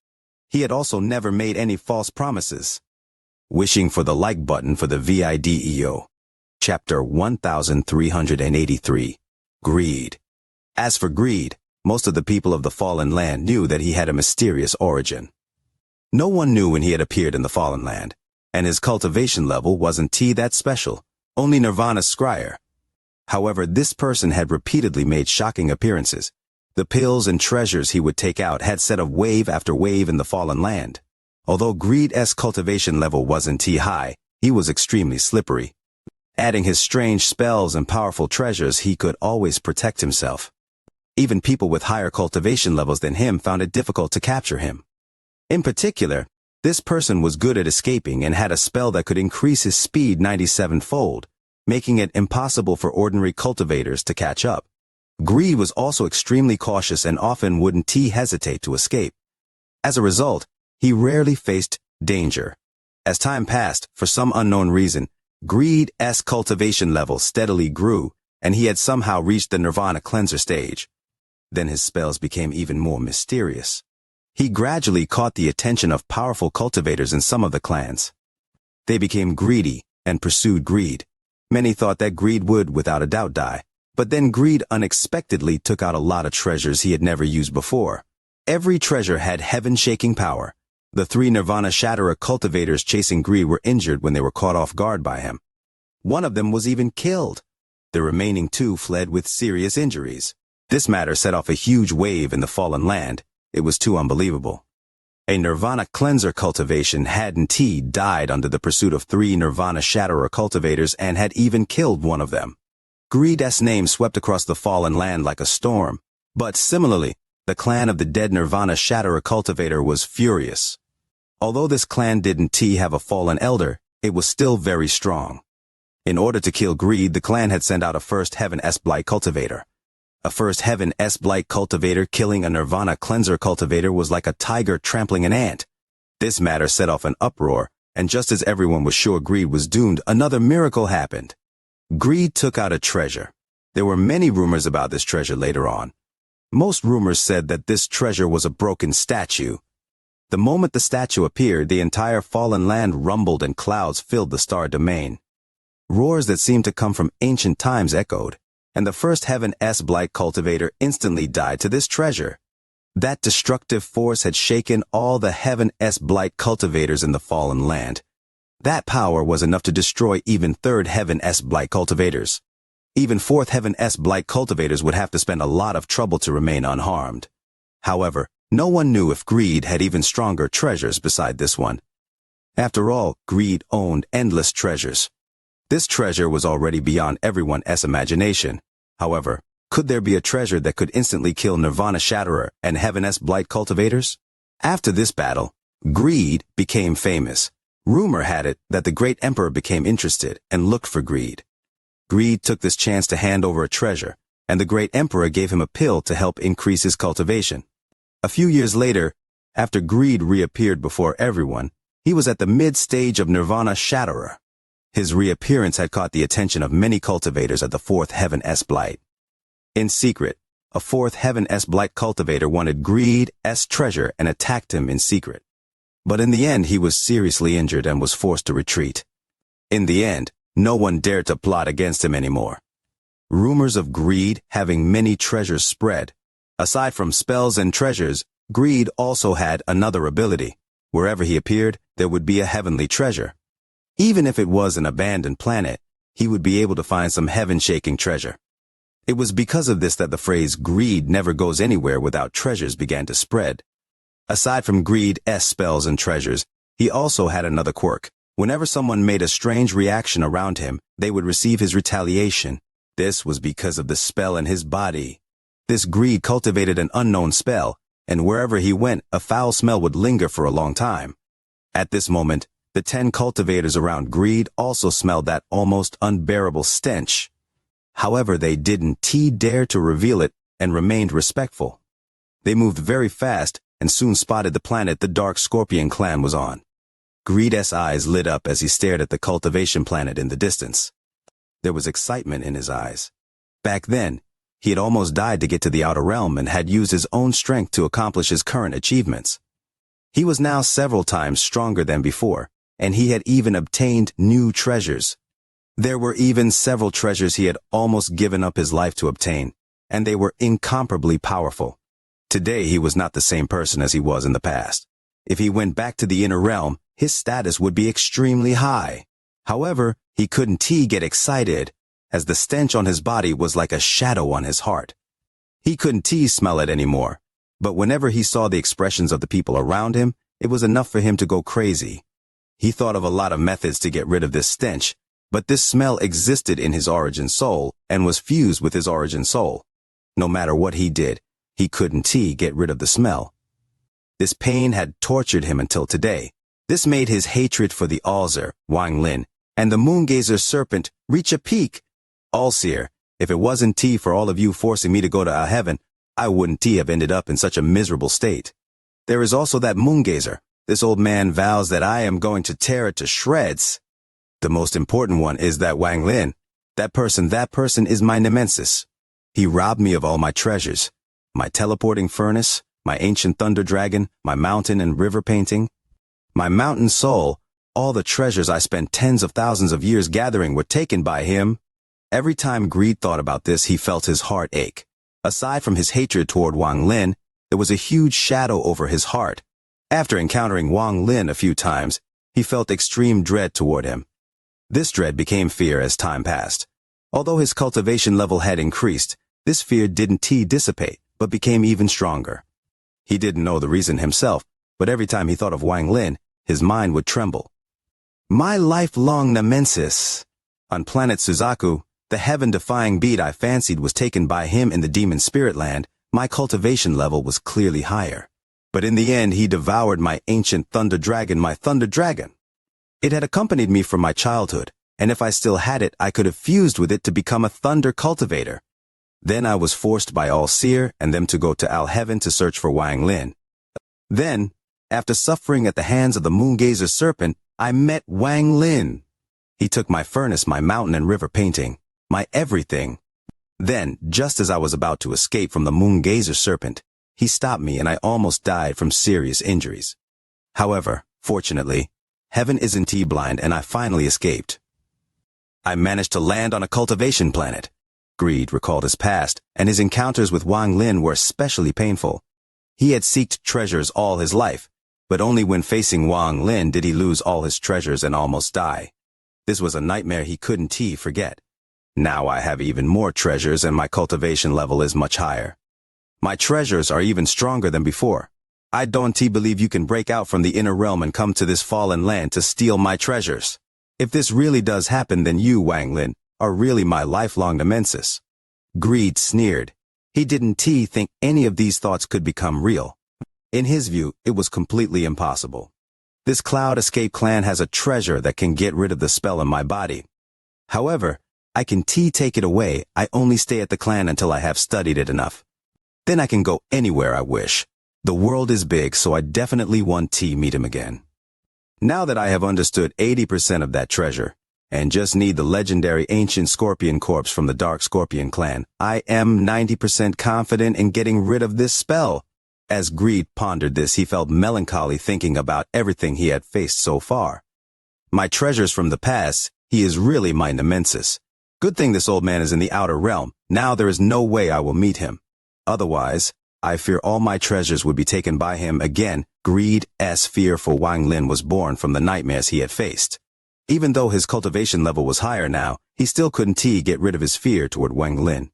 He had also never made any false promises. Wishing for the like button for the VIDEO. Chapter 1383. Greed. As for Greed, most of the people of the Fallen Land knew that he had a mysterious origin. No one knew when he had appeared in the Fallen Land, and his cultivation level wasn't that special, only Nirvana Scryer. However, this person had repeatedly made shocking appearances. The pills and treasures he would take out had set up wave after wave in the Fallen Land. Although Greed's cultivation level wasn't high, he was extremely slippery. Adding his strange spells and powerful treasures, he could always protect himself. Even people with higher cultivation levels than him found it difficult to capture him. In particular, this person was good at escaping and had a spell that could increase his speed 97-fold. Making it impossible for ordinary cultivators to catch up. Greed was also extremely cautious and often wouldn't hesitate to escape. As a result, he rarely faced danger. As time passed, for some unknown reason, Greed's cultivation level steadily grew, and he had somehow reached the Nirvana Cleanser stage. Then his spells became even more mysterious. He gradually caught the attention of powerful cultivators in some of the clans. They became greedy and pursued Greed. Many thought that Greed would, without a doubt, die, but then Greed unexpectedly took out a lot of treasures he had never used before. Every treasure had heaven-shaking power. The 3 Nirvana Shatterer cultivators chasing Greed were injured when they were caught off guard by him. One of them was even killed. The remaining 2 fled with serious injuries. This matter set off a huge wave in the fallen land. It was too unbelievable. A Nirvana Cleanser cultivation had indeed died under the pursuit of 3 Nirvana Shatterer cultivators and had even killed one of them. Greed's name swept across the fallen land like a storm. But similarly, the clan of the dead Nirvana Shatterer cultivator was furious. Although this clan didn't have a fallen elder, it was still very strong. In order to kill Greed, the clan had sent out a First Heaven Blight cultivator. A First Heaven Blight cultivator killing a Nirvana Cleanser cultivator was like a tiger trampling an ant. This matter set off an uproar, and just as everyone was sure Greed was doomed, another miracle happened. Greed took out a treasure. There were many rumors about this treasure later on. Most rumors said that this treasure was a broken statue. The moment the statue appeared, the entire fallen land rumbled and clouds filled the star domain. Roars that seemed to come from ancient times echoed, and the First Heaven Blight cultivator instantly died to this treasure. That destructive force had shaken all the Heaven Blight cultivators in the fallen land. That power was enough to destroy even 3rd Heaven Blight cultivators. Even 4th Heaven Blight cultivators would have to spend a lot of trouble to remain unharmed. However, no one knew if Greed had even stronger treasures beside this one. After all, Greed owned endless treasures. This treasure was already beyond everyone's imagination. However, could there be a treasure that could instantly kill Nirvana Shatterer and Heaven Blight cultivators? After this battle, Greed became famous. Rumor had it that the great emperor became interested and looked for Greed. Greed took this chance to hand over a treasure, and the great emperor gave him a pill to help increase his cultivation. A few years later, after Greed reappeared before everyone, he was at the mid-stage of Nirvana Shatterer. His reappearance had caught the attention of many cultivators at the 4th Heaven Blight. In secret, a 4th Heaven Blight cultivator wanted Greed's treasure and attacked him in secret. But in the end, he was seriously injured and was forced to retreat. In the end, no one dared to plot against him anymore. Rumors of Greed having many treasures spread. Aside from spells and treasures, Greed also had another ability. Wherever he appeared, there would be a heavenly treasure. Even if it was an abandoned planet, he would be able to find some heaven-shaking treasure. It was because of this that the phrase Greed never goes anywhere without treasures began to spread. Aside from Greed's spells and treasures, he also had another quirk. Whenever someone made a strange reaction around him, they would receive his retaliation. This was because of the spell in his body. This Greed cultivated an unknown spell, and wherever he went, a foul smell would linger for a long time. At this moment, the 10 cultivators around Greed also smelled that almost unbearable stench. However, they didn't dare to reveal it and remained respectful. They moved very fast and soon spotted the planet the Dark Scorpion clan was on. Greed's eyes lit up as he stared at the cultivation planet in the distance. There was excitement in his eyes. Back then, he had almost died to get to the outer realm and had used his own strength to accomplish his current achievements. He was now several times stronger than before, and he had even obtained new treasures. There were even several treasures he had almost given up his life to obtain, and they were incomparably powerful. Today he was not the same person as he was in the past. If he went back to the inner realm, his status would be extremely high. However, he couldn't get excited, as the stench on his body was like a shadow on his heart. He couldn't smell it anymore, but whenever he saw the expressions of the people around him, it was enough for him to go crazy. He thought of a lot of methods to get rid of this stench, but this smell existed in his origin soul and was fused with his origin soul. No matter what he did, he couldn't get rid of the smell. This pain had tortured him until today. This made his hatred for the Allseer, Wang Lin, and the Moongazer serpent reach a peak. Allseer, if it wasn't for all of you forcing me to go to heaven, I wouldn't have ended up in such a miserable state. There is also that Moongazer. This old man vows that I am going to tear it to shreds. The most important one is that Wang Lin. That person is my nemesis. He robbed me of all my treasures. My teleporting furnace, my ancient thunder dragon, my mountain and river painting. My mountain soul, all the treasures I spent tens of thousands of years gathering were taken by him. Every time Greed thought about this, he felt his heart ache. Aside from his hatred toward Wang Lin, there was a huge shadow over his heart. After encountering Wang Lin a few times, he felt extreme dread toward him. This dread became fear as time passed. Although his cultivation level had increased, this fear didn't dissipate, but became even stronger. He didn't know the reason himself, but every time he thought of Wang Lin, his mind would tremble. My lifelong nemesis. On planet Suzaku, the heaven-defying beat I fancied was taken by him in the demon spirit land. My cultivation level was clearly higher. But in the end, he devoured my ancient thunder dragon, my thunder dragon. It had accompanied me from my childhood, and if I still had it, I could have fused with it to become a thunder cultivator. Then I was forced by All-Seer and them to go to Al-Heaven to search for Wang Lin. Then, after suffering at the hands of the Moongazer Serpent, I met Wang Lin. He took my furnace, my mountain and river painting, my everything. Then, just as I was about to escape from the Moongazer Serpent, he stopped me and I almost died from serious injuries. However, fortunately, heaven isn't blind and I finally escaped. I managed to land on a cultivation planet. Greed recalled his past, and his encounters with Wang Lin were especially painful. He had sought treasures all his life, but only when facing Wang Lin did he lose all his treasures and almost die. This was a nightmare he couldn't forget. Now I have even more treasures and my cultivation level is much higher. My treasures are even stronger than before. I don't believe you can break out from the inner realm and come to this fallen land to steal my treasures. If this really does happen, then you, Wang Lin, are really my lifelong nemesis. Greed sneered. He didn't think any of these thoughts could become real. In his view, it was completely impossible. This Cloud Escape clan has a treasure that can get rid of the spell in my body. However, I can take it away. I only stay at the clan until I have studied it enough. Then I can go anywhere I wish. The world is big, so I definitely want to meet him again. Now that I have understood 80% of that treasure, and just need the legendary ancient scorpion corpse from the Dark Scorpion clan, I am 90% confident in getting rid of this spell. As Greed pondered this, he felt melancholy thinking about everything he had faced so far. My treasures from the past, he is really my nemesis. Good thing this old man is in the outer realm. Now there is no way I will meet him. Otherwise, I fear all my treasures would be taken by him again. Greed's fear for Wang Lin was born from the nightmares he had faced. Even though his cultivation level was higher now, he still couldn't get rid of his fear toward Wang Lin.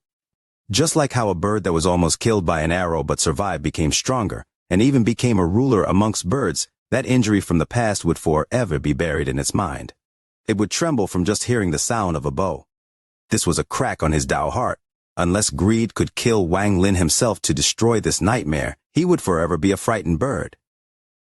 Just like how a bird that was almost killed by an arrow but survived became stronger, and even became a ruler amongst birds, that injury from the past would forever be buried in its mind. It would tremble from just hearing the sound of a bow. This was a crack on his Tao heart. Unless Greed could kill Wang Lin himself to destroy this nightmare, he would forever be a frightened bird.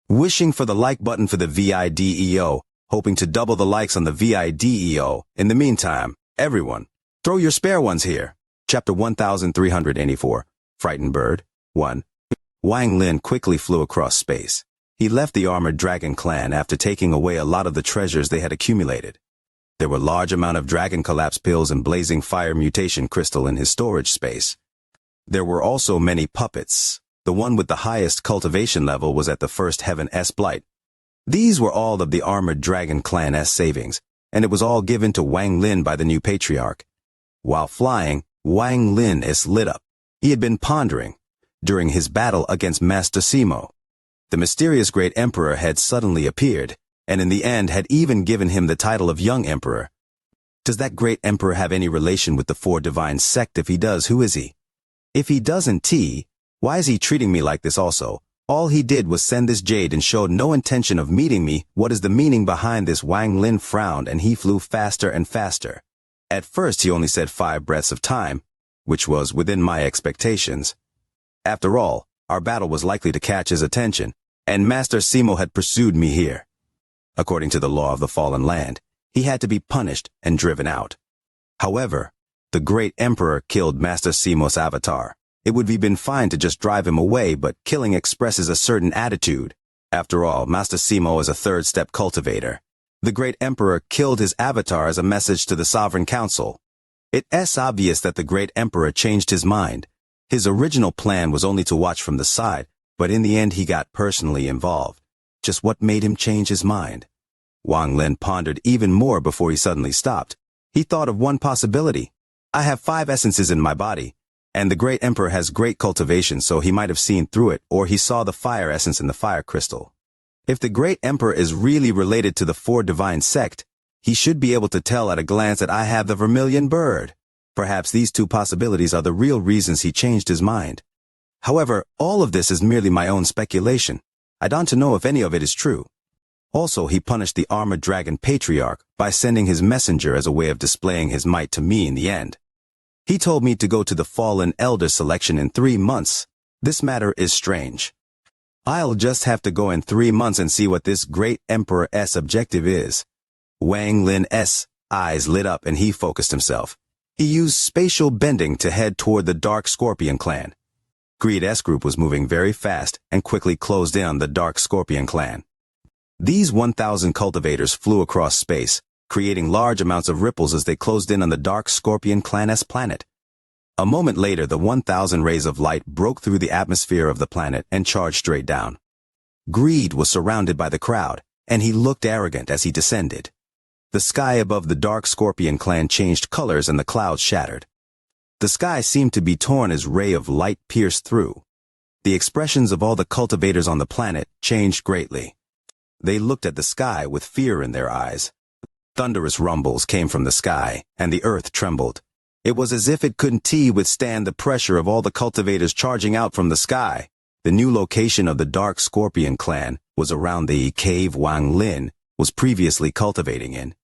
Wishing for the like button for the VIDEO, hoping to double the likes on the VIDEO. In the meantime, everyone, throw your spare ones here. Chapter 1384, Frightened Bird, 1. Wang Lin quickly flew across space. He left the Armored Dragon clan after taking away a lot of the treasures they had accumulated. There were large amount of Dragon Collapse pills and Blazing Fire Mutation Crystal in his storage space. There were also many puppets. The one with the highest cultivation level was at the first Heaven S Blight. These were all of the Armored Dragon clan's savings, and it was all given to Wang Lin by the new patriarch. While flying, Wang Lin is lit up. He had been pondering. During his battle against Master Simo, the mysterious Great Emperor had suddenly appeared, and in the end had even given him the title of Young Emperor. Does that Great Emperor have any relation with the Four Divine Sect? If he does, who is he? If he doesn't, why is he treating me like this also? All he did was send this jade and showed no intention of meeting me. What is the meaning behind this? Wang Lin frowned and he flew faster and faster. At first he only said 5 breaths of time, which was within my expectations. After all, our battle was likely to catch his attention, and Master Simo had pursued me here. According to the law of the fallen land, he had to be punished and driven out. However, the Great Emperor killed Master Simo's avatar. It would have been fine to just drive him away, but killing expresses a certain attitude. After all, Master Simo is a third-step cultivator. The Great Emperor killed his avatar as a message to the Sovereign Council. It's obvious that the Great Emperor changed his mind. His original plan was only to watch from the side, but in the end he got personally involved. Just what made him change his mind? Wang Lin pondered even more before he suddenly stopped. He thought of one possibility. I have 5 essences in my body, and the Great Emperor has great cultivation, so he might have seen through it, or he saw the fire essence in the fire crystal. If the great emperor is really related to the four divine sect, he should be able to tell at a glance that I have the vermilion bird. Perhaps these two possibilities are the real reasons he changed his mind. However, all of this is merely my own speculation. I don't know if any of it is true. Also, he punished the armored dragon patriarch by sending his messenger as a way of displaying his might to me in the end. He told me to go to the fallen elder selection in 3 months. This matter is strange. I'll just have to go in 3 months and see what this great emperor's objective is. Wang Lin's eyes lit up and he focused himself. He used spatial bending to head toward the Dark Scorpion clan. Greed's group was moving very fast and quickly closed in on the Dark Scorpion clan. These 1,000 cultivators flew across space, creating large amounts of ripples as they closed in on the Dark Scorpion clan's planet. A moment later, the 1,000 rays of light broke through the atmosphere of the planet and charged straight down. Greed was surrounded by the crowd, and he looked arrogant as he descended. The sky above the Dark Scorpion clan changed colors and the clouds shattered. The sky seemed to be torn as ray of light pierced through. The expressions of all the cultivators on the planet changed greatly. They looked at the sky with fear in their eyes. Thunderous rumbles came from the sky, and the earth trembled. It was as if it couldn't withstand the pressure of all the cultivators charging out from the sky. The new location of the Dark Scorpion clan was around the cave Wang Lin was previously cultivating in.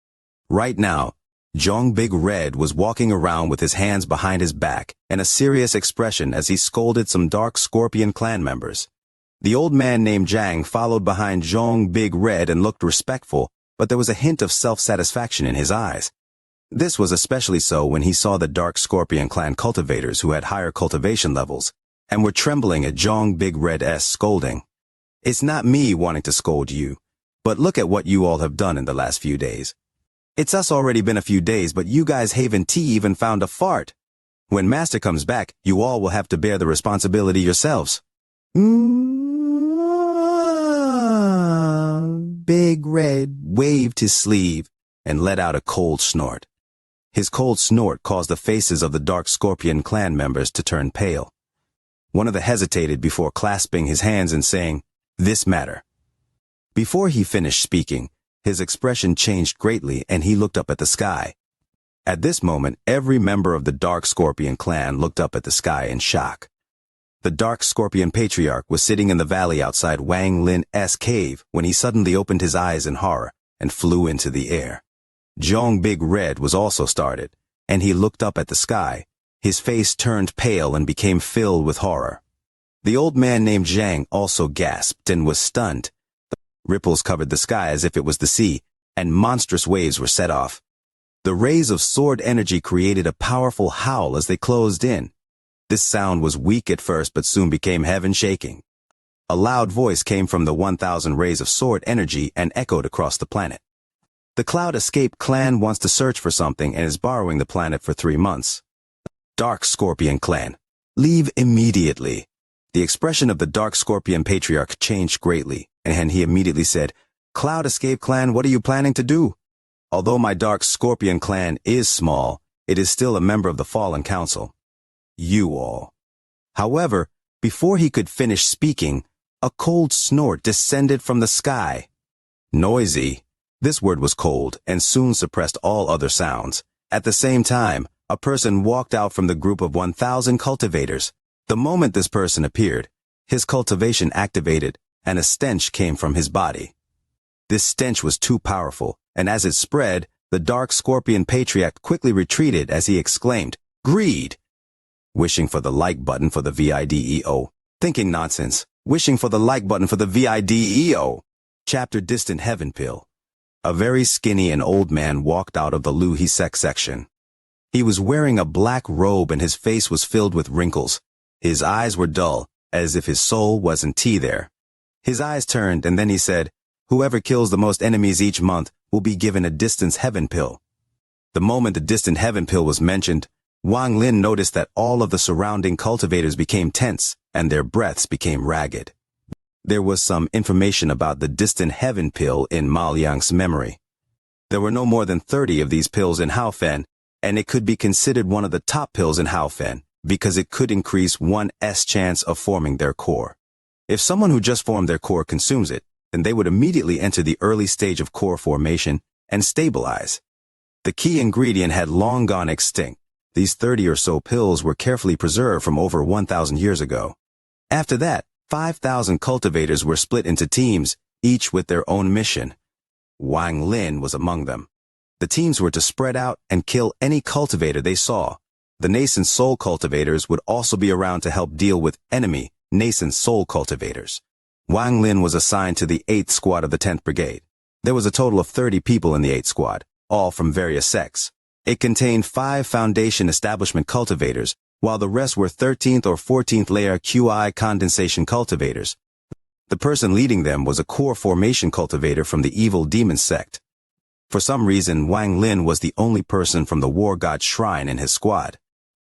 Right now, Zhong Big Red was walking around with his hands behind his back and a serious expression as he scolded some Dark Scorpion clan members. The old man named Zhang followed behind Zhong Big Red and looked respectful, but there was a hint of self-satisfaction in his eyes. This was especially so when he saw the Dark Scorpion clan cultivators who had higher cultivation levels and were trembling at Zhong Big Red's scolding. It's not me wanting to scold you, but look at what you all have done in the last few days. It's us already been a few days, but you guys haven't even found a fart. When Master comes back, you all will have to bear the responsibility yourselves. Big Red waved his sleeve and let out a cold snort. His cold snort caused the faces of the Dark Scorpion clan members to turn pale. One of them hesitated before clasping his hands and saying, "This matter." Before he finished speaking, his expression changed greatly and he looked up at the sky. At this moment, every member of the Dark Scorpion clan looked up at the sky in shock. The Dark Scorpion Patriarch was sitting in the valley outside Wang Lin's cave when he suddenly opened his eyes in horror and flew into the air. Zhong Big Red was also startled, and he looked up at the sky. His face turned pale and became filled with horror. The old man named Zhang also gasped and was stunned. Ripples covered the sky as if it was the sea, and monstrous waves were set off. The rays of sword energy created a powerful howl as they closed in. This sound was weak at first but soon became heaven-shaking. A loud voice came from the 1,000 rays of sword energy and echoed across the planet. The Cloud Escape clan wants to search for something and is borrowing the planet for 3 months. Dark Scorpion clan, leave immediately. The expression of the Dark Scorpion Patriarch changed greatly, and he immediately said, "Cloud Escape clan, what are you planning to do?" Although my Dark Scorpion clan is small, it is still a member of the Fallen Council. You all. However, before he could finish speaking, a cold snort descended from the sky. Noisy. This word was cold and soon suppressed all other sounds. At the same time, a person walked out from the group of 1,000 cultivators. The moment this person appeared, his cultivation activated, and a stench came from his body. This stench was too powerful, and as it spread, the Dark Scorpion Patriarch quickly retreated as he exclaimed, "Greed!" Wishing for the like button for the VIDEO. Thinking nonsense. Wishing for the like button for the VIDEO. Chapter Distant Heaven Pill. A very skinny and old man walked out of the Lu Hisek section. He was wearing a black robe and his face was filled with wrinkles. His eyes were dull, as if his soul wasn't there. His eyes turned and then he said, "Whoever kills the most enemies each month will be given a Distant Heaven Pill." The moment the Distant Heaven Pill was mentioned, Wang Lin noticed that all of the surrounding cultivators became tense and their breaths became ragged. There was some information about the Distant Heaven Pill in Ma Liang's memory. There were no more than 30 of these pills in Haofen, and it could be considered one of the top pills in Haofen because it could increase one's chance of forming their core. If someone who just formed their core consumes it, then they would immediately enter the early stage of core formation and stabilize. The key ingredient had long gone extinct. These 30 or so pills were carefully preserved from over 1,000 years ago. After that, 5,000 cultivators were split into teams, each with their own mission. Wang Lin was among them. The teams were to spread out and kill any cultivator they saw. The nascent soul cultivators would also be around to help deal with enemy nascent soul cultivators. Wang Lin was assigned to the 8th Squad of the 10th Brigade. There was a total of 30 people in the 8th Squad, all from various sects. It contained 5 Foundation Establishment cultivators, while the rest were 13th or 14th layer QI condensation cultivators. The person leading them was a core formation cultivator from the evil demon sect. For some reason, Wang Lin was the only person from the War God Shrine in his squad.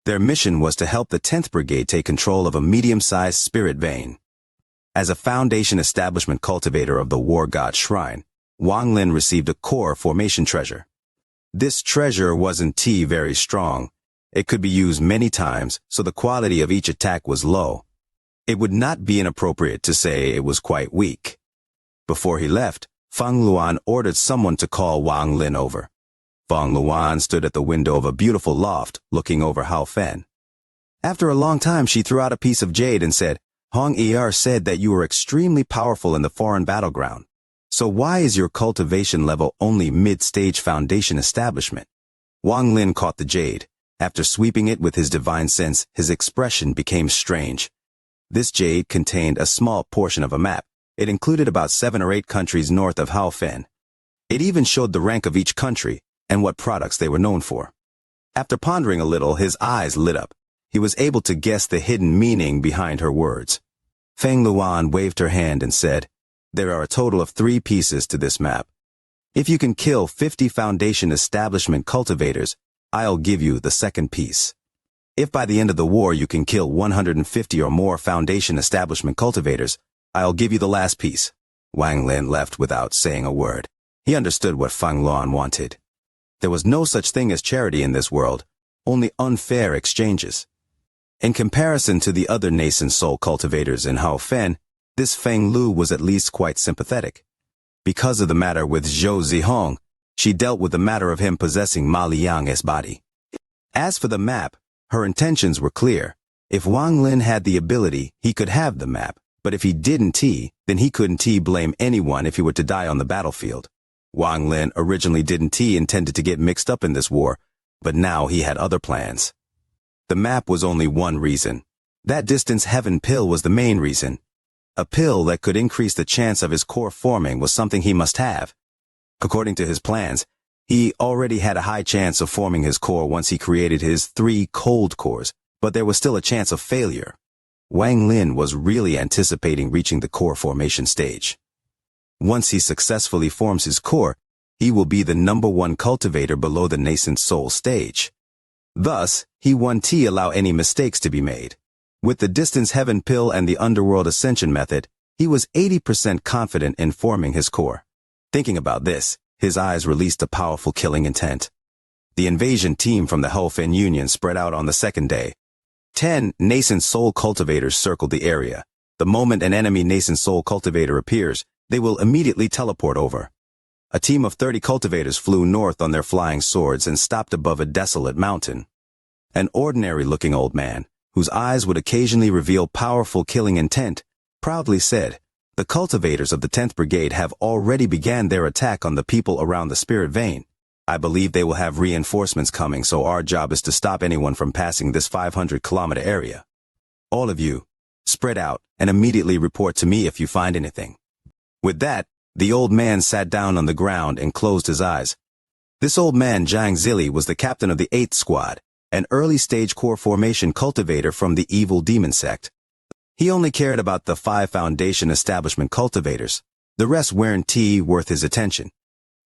Their mission was to help the 10th Brigade take control of a medium-sized spirit vein. As a Foundation Establishment cultivator of the War God Shrine, Wang Lin received a core formation treasure. This treasure wasn't very strong. It could be used many times, so the quality of each attack was low. It would not be inappropriate to say it was quite weak. Before he left, Feng Luan ordered someone to call Wang Lin over. Feng Luan stood at the window of a beautiful loft, looking over Hao Fen. After a long time, she threw out a piece of jade and said, "Hong Er said that you were extremely powerful in the foreign battleground. So why is your cultivation level only mid-stage Foundation Establishment?" Wang Lin caught the jade. After sweeping it with his divine sense, his expression became strange. This jade contained a small portion of a map. It included about 7 or 8 countries north of Hao Fen. It even showed the rank of each country and what products they were known for. After pondering a little, his eyes lit up. He was able to guess the hidden meaning behind her words. Feng Luan waved her hand and said, "There are a total of 3 pieces to this map. If you can kill 50 Foundation Establishment cultivators, I'll give you the second piece. If by the end of the war you can kill 150 or more Foundation Establishment cultivators, I'll give you the last piece." Wang Lin left without saying a word. He understood what Feng Luan wanted. There was no such thing as charity in this world, only unfair exchanges. In comparison to the other nascent soul cultivators in Hao Fen, this Feng Lu was at least quite sympathetic. Because of the matter with Zhou Zihong, she dealt with the matter of him possessing Ma Liang's body. As for the map, her intentions were clear. If Wang Lin had the ability, he could have the map, but if he didn't, then he couldn't blame anyone if he were to die on the battlefield. Wang Lin originally didn't intended to get mixed up in this war, but now he had other plans. The map was only one reason. That distance heaven pill was the main reason. A pill that could increase the chance of his core forming was something he must have. According to his plans, he already had a high chance of forming his core once he created his 3 cold cores, but there was still a chance of failure. Wang Lin was really anticipating reaching the core formation stage. Once he successfully forms his core, he will be the #1 cultivator below the nascent soul stage. Thus, he won't allow any mistakes to be made. With the distance heaven pill and the underworld ascension method, he was 80% confident in forming his core. Thinking about this, his eyes released a powerful killing intent. The invasion team from the Hao Fen Union spread out on the second day. 10 nascent soul cultivators circled the area. The moment an enemy nascent soul cultivator appears, they will immediately teleport over. A team of 30 cultivators flew north on their flying swords and stopped above a desolate mountain. An ordinary-looking old man, whose eyes would occasionally reveal powerful killing intent, proudly said, "The cultivators of the 10th Brigade have already began their attack on the people around the spirit vein. I believe they will have reinforcements coming, so our job is to stop anyone from passing this 500-kilometer area. All of you, spread out and immediately report to me if you find anything." With that, the old man sat down on the ground and closed his eyes. This old man, Zhang Zili, was the captain of the 8th Squad, an early-stage core formation cultivator from the evil demon sect. He only cared about the 5 Foundation Establishment cultivators. The rest weren't worth his attention.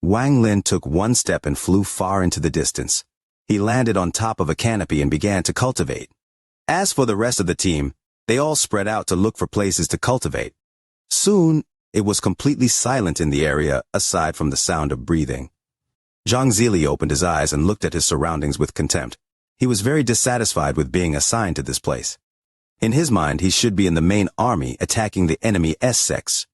Wang Lin took one step and flew far into the distance. He landed on top of a canopy and began to cultivate. As for the rest of the team, they all spread out to look for places to cultivate. Soon, it was completely silent in the area, aside from the sound of breathing. Zhang Zili opened his eyes and looked at his surroundings with contempt. He was very dissatisfied with being assigned to this place. In his mind, he should be in the main army attacking the enemy S-sects.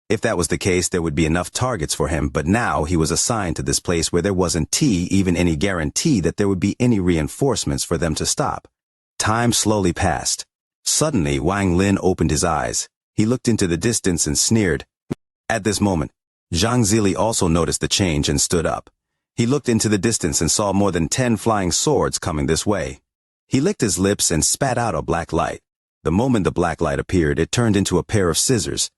If that was the case, there would be enough targets for him, but now he was assigned to this place where there wasn't even any guarantee that there would be any reinforcements for them to stop. Time slowly passed. Suddenly, Wang Lin opened his eyes. He looked into the distance and sneered. At this moment, Xianxia also noticed the change and stood up. He looked into the distance and saw more than 10 flying swords coming this way. He licked his lips and spat out a black light. The moment the black light appeared, it turned into a pair of scissors.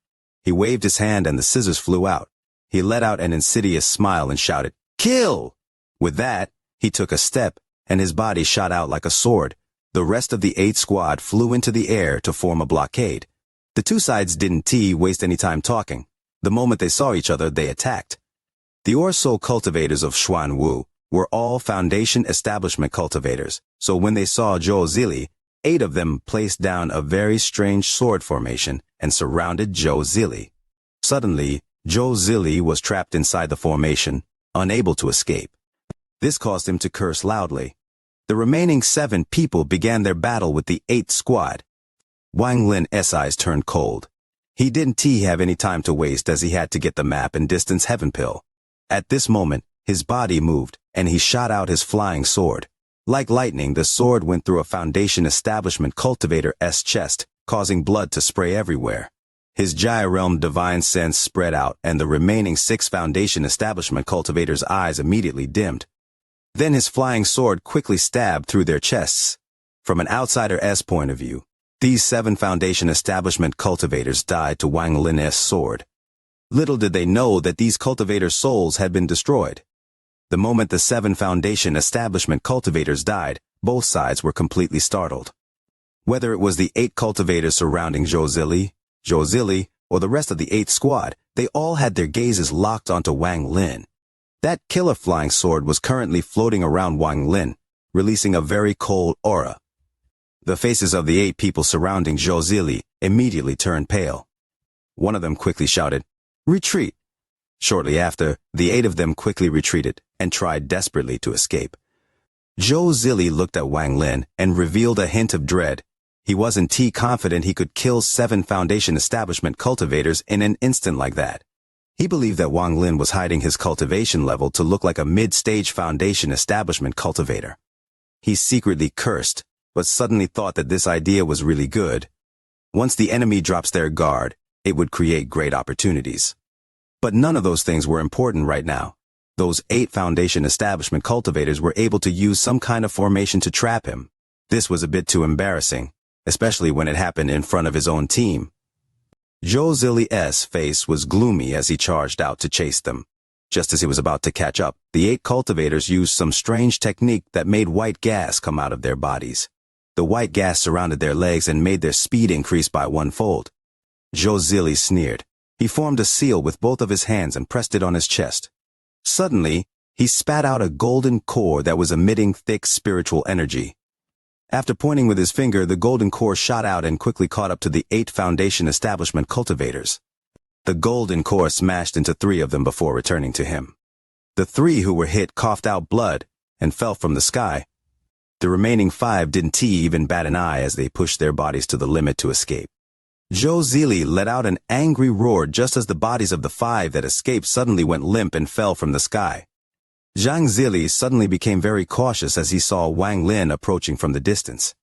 He waved his hand and the scissors flew out. He let out an insidious smile and shouted, "Kill!" With that, he took a step, and his body shot out like a sword. The rest of the 8 squad flew into the air to form a blockade. The two sides didn't waste any time talking. The moment they saw each other, they attacked. The Orso cultivators of Xuanwu were all Foundation Establishment cultivators, so when they saw Zhou Zili, 8 of them placed down a very strange sword formation and surrounded Zhou Zili. Suddenly, Zhou Zili was trapped inside the formation, unable to escape. This caused him to curse loudly. The remaining 7 people began their battle with the 8th squad. Wang Lin's eyes turned cold. He didn't have any time to waste as he had to get the map and distance heaven pill. At this moment, his body moved, and he shot out his flying sword. Like lightning, the sword went through a Foundation Establishment cultivator's chest, causing blood to spray everywhere. His Jaya Realm divine sense spread out, and the remaining 6 Foundation Establishment cultivators' eyes immediately dimmed. Then his flying sword quickly stabbed through their chests. From an outsider's point of view, these 7 Foundation Establishment cultivators died to Wang Lin's sword. Little did they know that these cultivators' souls had been destroyed. The moment the 7 Foundation Establishment cultivators died, both sides were completely startled. Whether it was the 8 cultivators surrounding Zhou Zili, or the rest of the 8th squad, they all had their gazes locked onto Wang Lin. That killer flying sword was currently floating around Wang Lin, releasing a very cold aura. The faces of the 8 people surrounding Zhou Zili immediately turned pale. One of them quickly shouted, "Retreat!" Shortly after, the 8 of them quickly retreated and tried desperately to escape. Zhou Zili looked at Wang Lin and revealed a hint of dread. He wasn't confident he could kill 7 Foundation Establishment cultivators in an instant like that. He believed that Wang Lin was hiding his cultivation level to look like a mid-stage Foundation Establishment cultivator. He secretly cursed, but suddenly thought that this idea was really good. Once the enemy drops their guard, it would create great opportunities. But none of those things were important right now. Those 8 Foundation Establishment cultivators were able to use some kind of formation to trap him. This was a bit too embarrassing, especially when it happened in front of his own team. Zhou Zili's face was gloomy as he charged out to chase them. Just as he was about to catch up, the 8 cultivators used some strange technique that made white gas come out of their bodies. The white gas surrounded their legs and made their speed increase by 1-fold. Zhou Zili sneered. He formed a seal with both of his hands and pressed it on his chest. Suddenly, he spat out a golden core that was emitting thick spiritual energy. After pointing with his finger, the golden core shot out and quickly caught up to the 8 Foundation Establishment cultivators. The golden core smashed into 3 of them before returning to him. The 3 who were hit coughed out blood and fell from the sky. The remaining 5 didn't even bat an eye as they pushed their bodies to the limit to escape. Zhou Zili let out an angry roar just as the bodies of the 5 that escaped suddenly went limp and fell from the sky. Zhang Zili suddenly became very cautious as he saw Wang Lin approaching from the distance.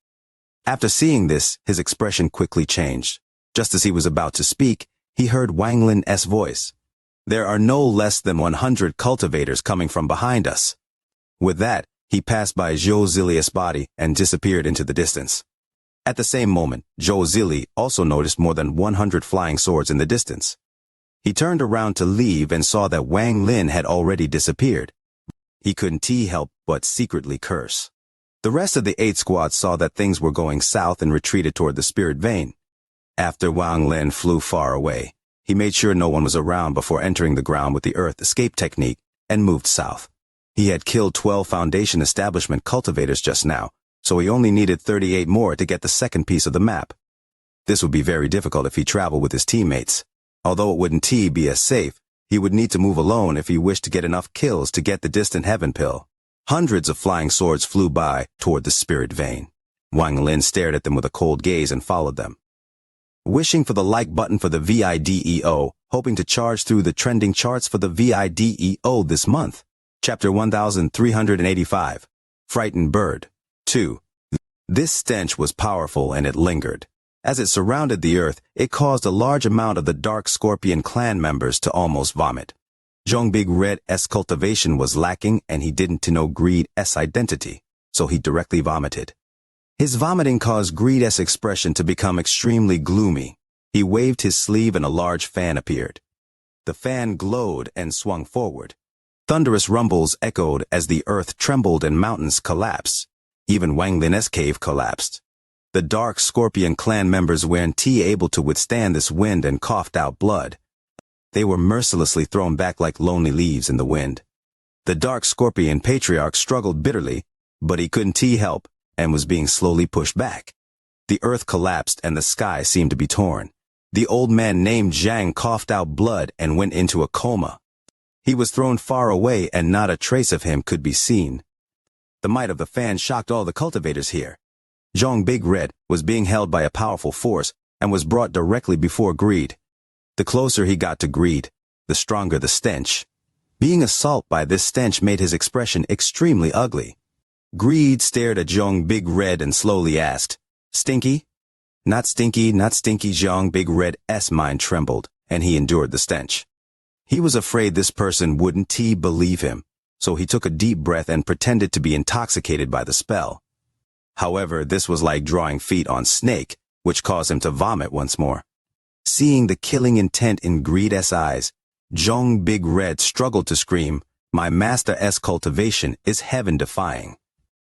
After seeing this, his expression quickly changed. Just as he was about to speak, he heard Wang Lin's voice. "There are no less than 100 cultivators coming from behind us." With that, he passed by Zhou Zili's body and disappeared into the distance. At the same moment, Zhou Zili also noticed more than 100 flying swords in the distance. He turned around to leave and saw that Wang Lin had already disappeared. He couldn't help but secretly curse. The rest of the 8 squad saw that things were going south and retreated toward the spirit vein. After Wang Lin flew far away, he made sure no one was around before entering the ground with the earth escape technique and moved south. He had killed 12 Foundation Establishment cultivators just now, so he only needed 38 more to get the second piece of the map. This would be very difficult if he traveled with his teammates. Although it wouldn't be as safe, he would need to move alone if he wished to get enough kills to get the distant heaven pill. Hundreds of flying swords flew by toward the spirit vein. Wang Lin stared at them with a cold gaze and followed them. Wishing for the like button for the video. hoping to charge through the trending charts for the VIDEO this month. Chapter 1385. Frightened Bird. 2. This stench was powerful and it lingered. As it surrounded the earth, it caused a large amount of the Dark Scorpion clan members to almost vomit. Zhong Big Red's cultivation was lacking and he didn't know Greed's identity, so he directly vomited. His vomiting caused Greed's expression to become extremely gloomy. He waved his sleeve and a large fan appeared. The fan glowed and swung forward. Thunderous rumbles echoed as the earth trembled and mountains collapsed. Even Wang Lin's cave collapsed. The Dark Scorpion clan members weren't able to withstand this wind and coughed out blood. They were mercilessly thrown back like lonely leaves in the wind. The Dark Scorpion patriarch struggled bitterly, but he couldn't help and was being slowly pushed back. The earth collapsed and the sky seemed to be torn. The old man named Zhang coughed out blood and went into a coma. He was thrown far away and not a trace of him could be seen. The might of the fan shocked all the cultivators here. Zhong Big Red was being held by a powerful force and was brought directly before Greed. The closer he got to Greed, the stronger the stench. Being assaulted by this stench made his expression extremely ugly. Greed stared at Zhong Big Red and slowly asked, "Stinky?" Not stinky, not stinky." Zhong Big Red's mind trembled, and he endured the stench. He was afraid this person wouldn't believe him, so he took a deep breath and pretended to be intoxicated by the spell. However, this was like drawing feet on snake, which caused him to vomit once more. Seeing the killing intent in Greed's eyes, Zhong Big Red struggled to scream, "My master's cultivation is heaven-defying.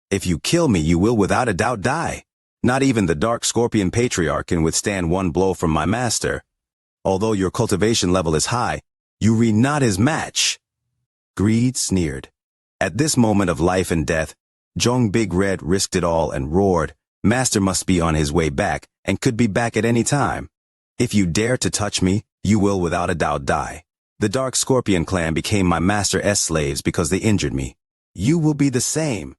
If you kill me, you will without a doubt die. Not even the Dark Scorpion Patriarch can withstand one blow from my master. Although your cultivation level is high, you are not his match." Greed sneered. At this moment of life and death, Zhong Big Red risked it all and roared, "Master must be on his way back and could be back at any time. If you dare to touch me, you will without a doubt die. The Dark Scorpion clan became my master's slaves because they injured me. You will be the same.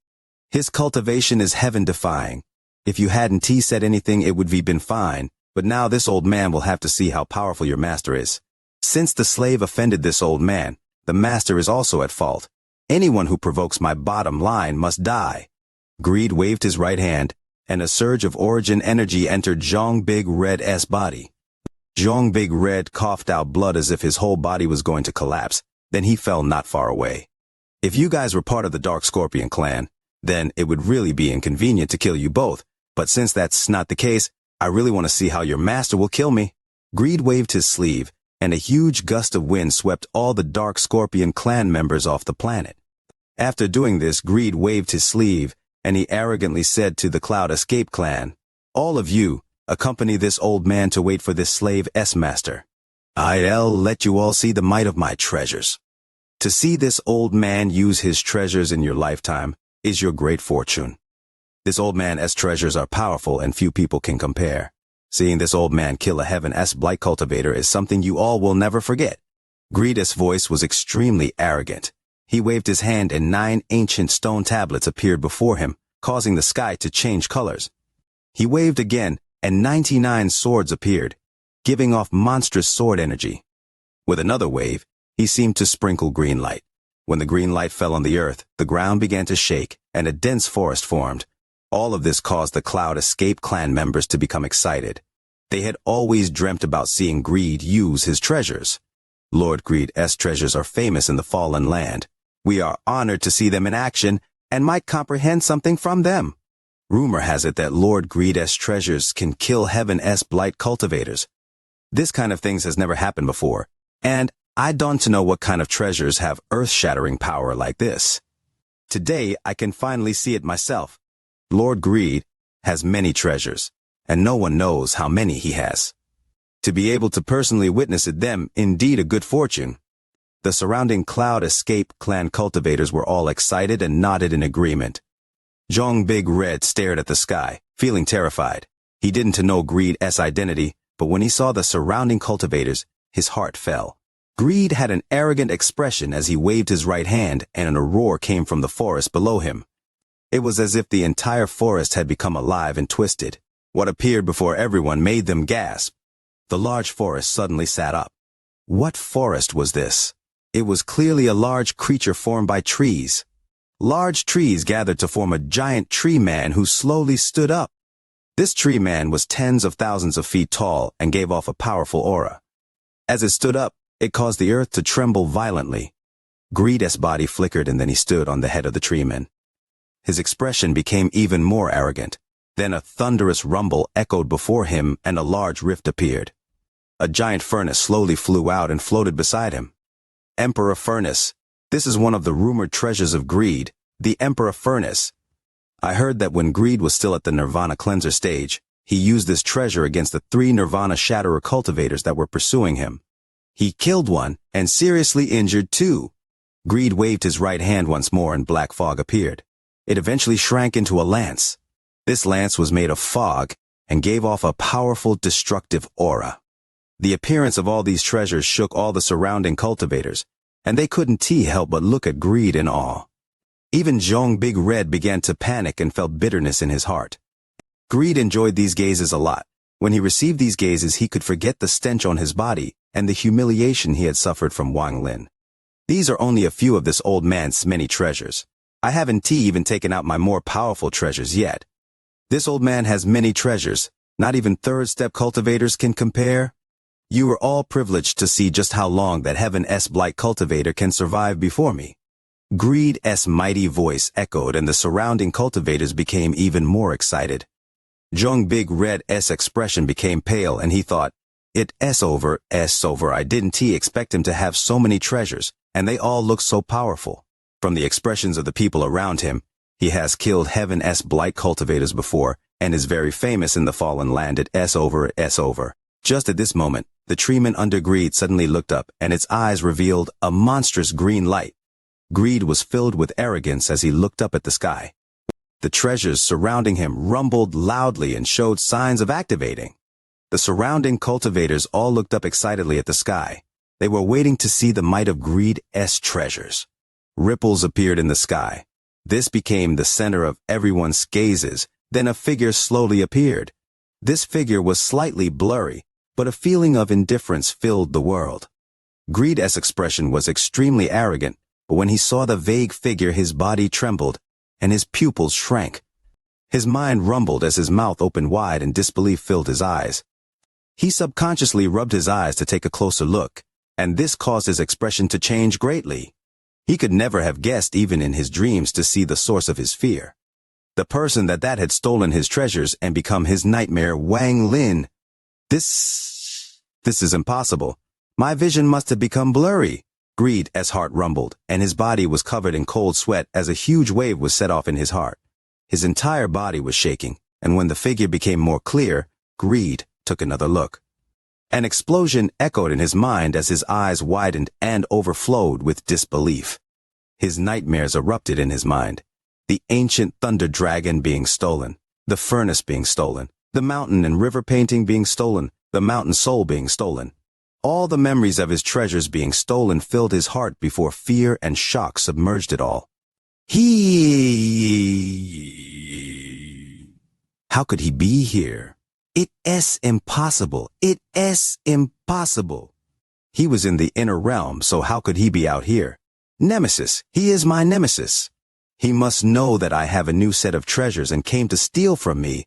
His cultivation is heaven-defying. If you hadn't said anything, it would have been fine, but now this old man will have to see how powerful your master is. Since the slave offended this old man, the master is also at fault. Anyone who provokes my bottom line must die." Greed waved his right hand, and a surge of origin energy entered Zhong Big Red's body. Zhong Big Red coughed out blood as if his whole body was going to collapse, then he fell not far away. "If you guys were part of the Dark Scorpion clan, then it would really be inconvenient to kill you both, but since that's not the case, I really want to see how your master will kill me." Greed waved his sleeve, and a huge gust of wind swept all the Dark Scorpion clan members off the planet. After doing this, Greed waved his sleeve, and he arrogantly said to the Cloud Escape clan, "All of you, accompany this old man to wait for this slave's master. I'll let you all see the might of my treasures." To see this old man use his treasures in your lifetime is your great fortune. This old man's treasures are powerful and few people can compare. Seeing this old man kill a heaven-s blight cultivator is something you all will never forget. Greed's voice was extremely arrogant. He waved his hand and 9 ancient stone tablets appeared before him, causing the sky to change colors. He waved again, and 99 swords appeared, giving off monstrous sword energy. With another wave, he seemed to sprinkle green light. When the green light fell on the earth, the ground began to shake, and a dense forest formed. All of this caused the Cloud Escape clan members to become excited. They had always dreamt about seeing Greed use his treasures. Lord Greed's treasures are famous in the Fallen Land. We are honored to see them in action and might comprehend something from them. Rumor has it that Lord Greed's treasures can kill heaven-s blight cultivators. This kind of things has never happened before, and I don't know what kind of treasures have earth-shattering power like this. Today I can finally see it myself. Lord Greed has many treasures, and no one knows how many he has. To be able to personally witness it them indeed a good fortune. The surrounding Cloud Escape clan cultivators were all excited and nodded in agreement. Zhong Big Red stared at the sky, feeling terrified. He didn't know Greed's identity, but when he saw the surrounding cultivators, his heart fell. Greed had an arrogant expression as he waved his right hand, and a roar came from the forest below him. It was as if the entire forest had become alive and twisted. What appeared before everyone made them gasp. The large forest suddenly sat up. What forest was this? It was clearly a large creature formed by trees. Large trees gathered to form a giant tree man who slowly stood up. This tree man was tens of thousands of feet tall and gave off a powerful aura. As it stood up, it caused the earth to tremble violently. Greed's body flickered and then he stood on the head of the tree man. His expression became even more arrogant. Then a thunderous rumble echoed before him and a large rift appeared. A giant furnace slowly flew out and floated beside him. Emperor Furnace. This is one of the rumored treasures of greed, the Emperor Furnace. I heard that when Greed was still at the Nirvana Cleanser stage, he used this treasure against the 3 Nirvana Shatterer cultivators that were pursuing him. He killed one and seriously injured 2. Greed waved his right hand once more and black fog appeared. It eventually shrank into a lance. This lance was made of fog and gave off a powerful destructive aura. The appearance of all these treasures shook all the surrounding cultivators, and they couldn't help but look at Greed in awe. Even Zhong Big Red began to panic and felt bitterness in his heart. Greed enjoyed these gazes a lot. When he received these gazes, he could forget the stench on his body and the humiliation he had suffered from Wang Lin. These are only a few of this old man's many treasures. I haven't even taken out my more powerful treasures yet. This old man has many treasures. Not even third-step cultivators can compare. You are all privileged to see just how long that Heaven's Blight cultivator can survive before me. Greed's mighty voice echoed and the surrounding cultivators became even more excited. Zhong Big Red's expression became pale and he thought, It's over. I didn't expect him to have so many treasures, and they all look so powerful. From the expressions of the people around him, he has killed Heaven's Blight cultivators before and is very famous in the fallen land. It's over. Just at this moment, the treeman under Greed suddenly looked up and its eyes revealed a monstrous green light. Greed was filled with arrogance as he looked up at the sky. The treasures surrounding him rumbled loudly and showed signs of activating. The surrounding cultivators all looked up excitedly at the sky. They were waiting to see the might of Greed's treasures. Ripples appeared in the sky. This became the center of everyone's gazes. Then a figure slowly appeared. This figure was slightly blurry, but a feeling of indifference filled the world. Greed's expression was extremely arrogant, but when he saw the vague figure, his body trembled, and his pupils shrank. His mind rumbled as his mouth opened wide and disbelief filled his eyes. He subconsciously rubbed his eyes to take a closer look, and this caused his expression to change greatly. He could never have guessed even in his dreams to see the source of his fear. The person that had stolen his treasures and become his nightmare, Wang Lin. This is impossible. My vision must have become blurry. Greed's heart rumbled, and his body was covered in cold sweat as a huge wave was set off in his heart. His entire body was shaking, and when the figure became more clear, Greed took another look. An explosion echoed in his mind as his eyes widened and overflowed with disbelief. His nightmares erupted in his mind. The ancient thunder dragon being stolen, the furnace being stolen, the mountain and river painting being stolen, the mountain soul being stolen. All the memories of his treasures being stolen filled his heart before fear and shock submerged it all. How could he be here? It's impossible. It is impossible. He was in the inner realm, so how could he be out here? Nemesis, he is my nemesis. He must know that I have a new set of treasures and came to steal from me.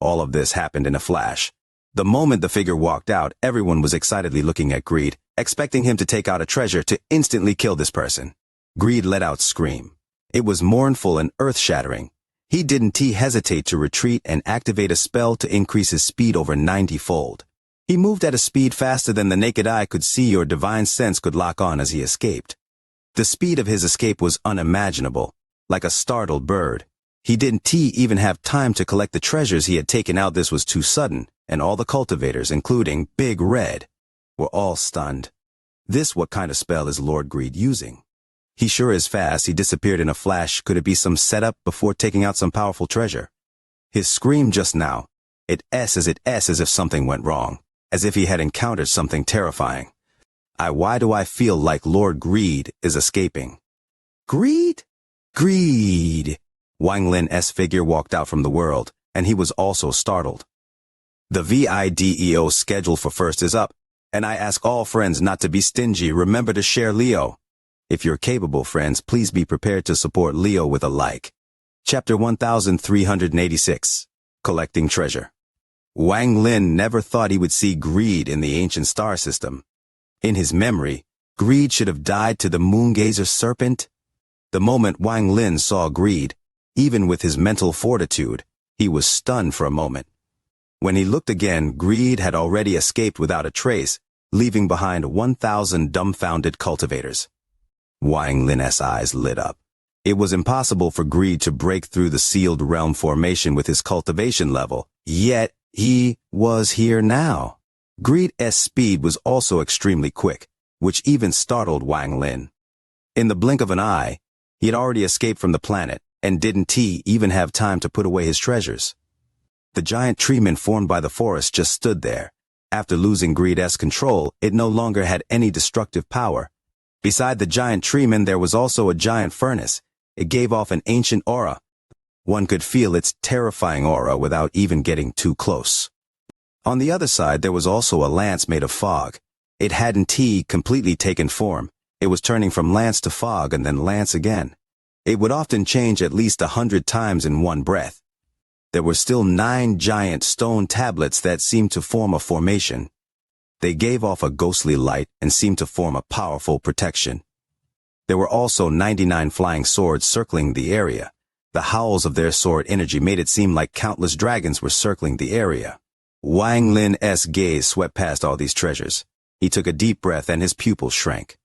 All of this happened in a flash. The moment the figure walked out, everyone was excitedly looking at Greed, expecting him to take out a treasure to instantly kill this person. Greed let out a scream. It was mournful and earth-shattering. He didn't hesitate to retreat and activate a spell to increase his speed over 90-fold. He moved at a speed faster than the naked eye could see or divine sense could lock on as he escaped. The speed of his escape was unimaginable, like a startled bird. He didn't even have time to collect the treasures he had taken out. This was too sudden, and all the cultivators, including Big Red, were all stunned. What kind of spell is Lord Greed using? He sure is fast. He disappeared in a flash. Could it be some setup before taking out some powerful treasure? His scream just now, as if something went wrong, as if he had encountered something terrifying. Why do I feel like Lord Greed is escaping? Greed? Greed! Wang Lin's figure walked out from the world, and he was also startled. The video schedule for first is up. And I ask all friends not to be stingy. Remember to share Leo. If you're capable, friends, please be prepared to support Leo with a like. Chapter 1386. Collecting Treasure. Wang Lin never thought he would see greed in the ancient star system. In his memory, greed should have died to the moongazer serpent. The moment Wang Lin saw greed, even with his mental fortitude, he was stunned for a moment. When he looked again, greed had already escaped without a trace, leaving behind 1,000 dumbfounded cultivators. Wang Lin's eyes lit up. It was impossible for greed to break through the sealed realm formation with his cultivation level, yet he was here now. Greed's speed was also extremely quick, which even startled Wang Lin. In the blink of an eye, he had already escaped from the planet, and didn't he even have time to put away his treasures. The giant treeman formed by the forest just stood there. After losing Greed's control, it no longer had any destructive power. Beside the giant treeman there was also a giant furnace. It gave off an ancient aura. One could feel its terrifying aura without even getting too close. On the other side there was also a lance made of fog. It hadn't completely taken form. It was turning from lance to fog and then lance again. It would often change at least 100 times in one breath. There were still 9 giant stone tablets that seemed to form a formation. They gave off a ghostly light and seemed to form a powerful protection. There were also 99 flying swords circling the area. The howls of their sword energy made it seem like countless dragons were circling the area. Wang Lin's gaze swept past all these treasures. He took a deep breath and his pupils shrank.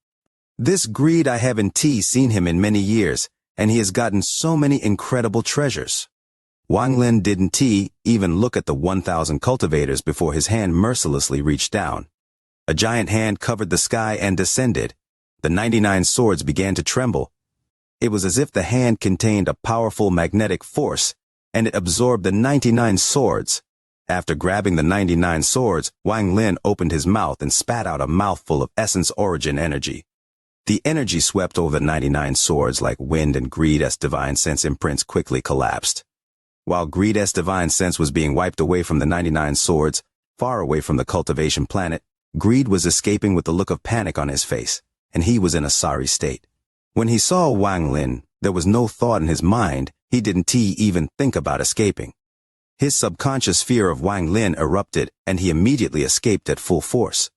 This greed, I haven't seen him in many years, and he has gotten so many incredible treasures. Wang Lin didn't even look at the 1,000 cultivators before his hand mercilessly reached down. A giant hand covered the sky and descended. The 99 swords began to tremble. It was as if the hand contained a powerful magnetic force, and it absorbed the 99 swords. After grabbing the 99 swords, Wang Lin opened his mouth and spat out a mouthful of essence origin energy. The energy swept over the 99 swords like wind, and Greed's divine sense imprints quickly collapsed. While Greed's divine sense was being wiped away from the 99 swords, far away from the cultivation planet, Greed was escaping with a look of panic on his face, and he was in a sorry state. When he saw Wang Lin, there was no thought in his mind. He didn't even think about escaping. His subconscious fear of Wang Lin erupted, and he immediately escaped at full force.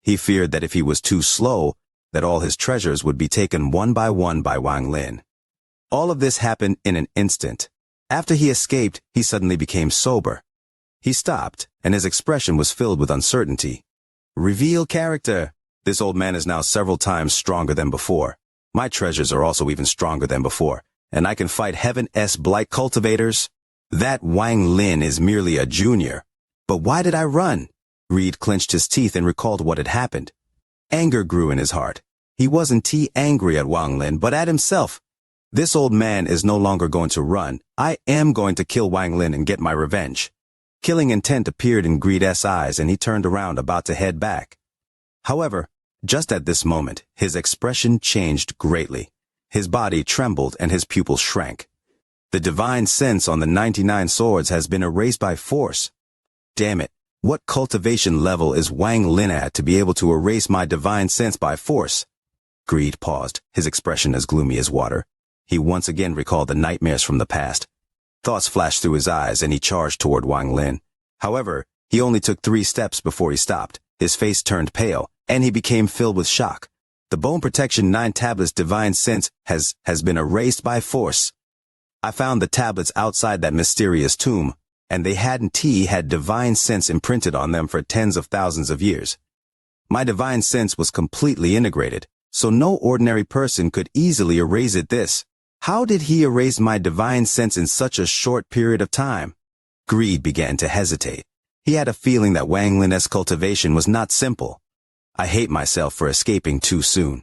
He feared that if he was too slow, that all his treasures would be taken one by Wang Lin. All of this happened in an instant. After he escaped, he suddenly became sober. He stopped, and his expression was filled with uncertainty. Reveal character. This old man is now several times stronger than before. My treasures are also even stronger than before, and I can fight Heaven's blight cultivators. That Wang Lin is merely a junior. But why did I run? Greed clenched his teeth and recalled what had happened. Anger grew in his heart. He wasn't angry at Wang Lin, but at himself. This old man is no longer going to run. I am going to kill Wang Lin and get my revenge. Killing intent appeared in Greed's eyes, and he turned around about to head back. However, just at this moment, his expression changed greatly. His body trembled and his pupils shrank. The divine sense on the 99 swords has been erased by force. Damn it, what cultivation level is Wang Lin at to be able to erase my divine sense by force? Greed paused, his expression as gloomy as water. He once again recalled the nightmares from the past. Thoughts flashed through his eyes, and he charged toward Wang Lin. However, he only took 3 steps before he stopped. His face turned pale, and he became filled with shock. The Bone Protection 9 tablets divine sense has been erased by force. I found the tablets outside that mysterious tomb, and they hadn't had divine sense imprinted on them for tens of thousands of years. My divine sense was completely integrated, so no ordinary person could easily erase it. How did he erase my divine sense in such a short period of time? Greed began to hesitate. He had a feeling that Wang Lin's cultivation was not simple. I hate myself for escaping too soon.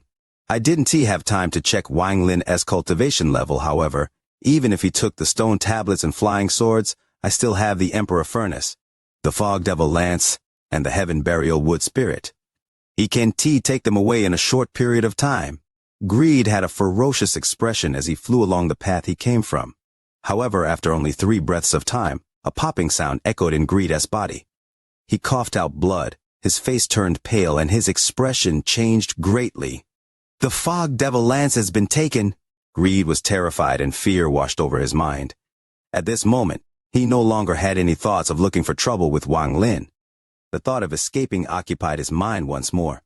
I didn't have time to check Wang Lin's cultivation level, however. Even if he took the stone tablets and flying swords, I still have the Emperor Furnace, the Fog Devil Lance, and the Heaven Burial Wood Spirit. He can take them away in a short period of time. Greed had a ferocious expression as he flew along the path he came from. However, after only 3 breaths of time, a popping sound echoed in Greed's body. He coughed out blood, his face turned pale and his expression changed greatly. "The Fog Devil Lance has been taken." Greed was terrified and fear washed over his mind. At this moment, he no longer had any thoughts of looking for trouble with Wang Lin. The thought of escaping occupied his mind once more.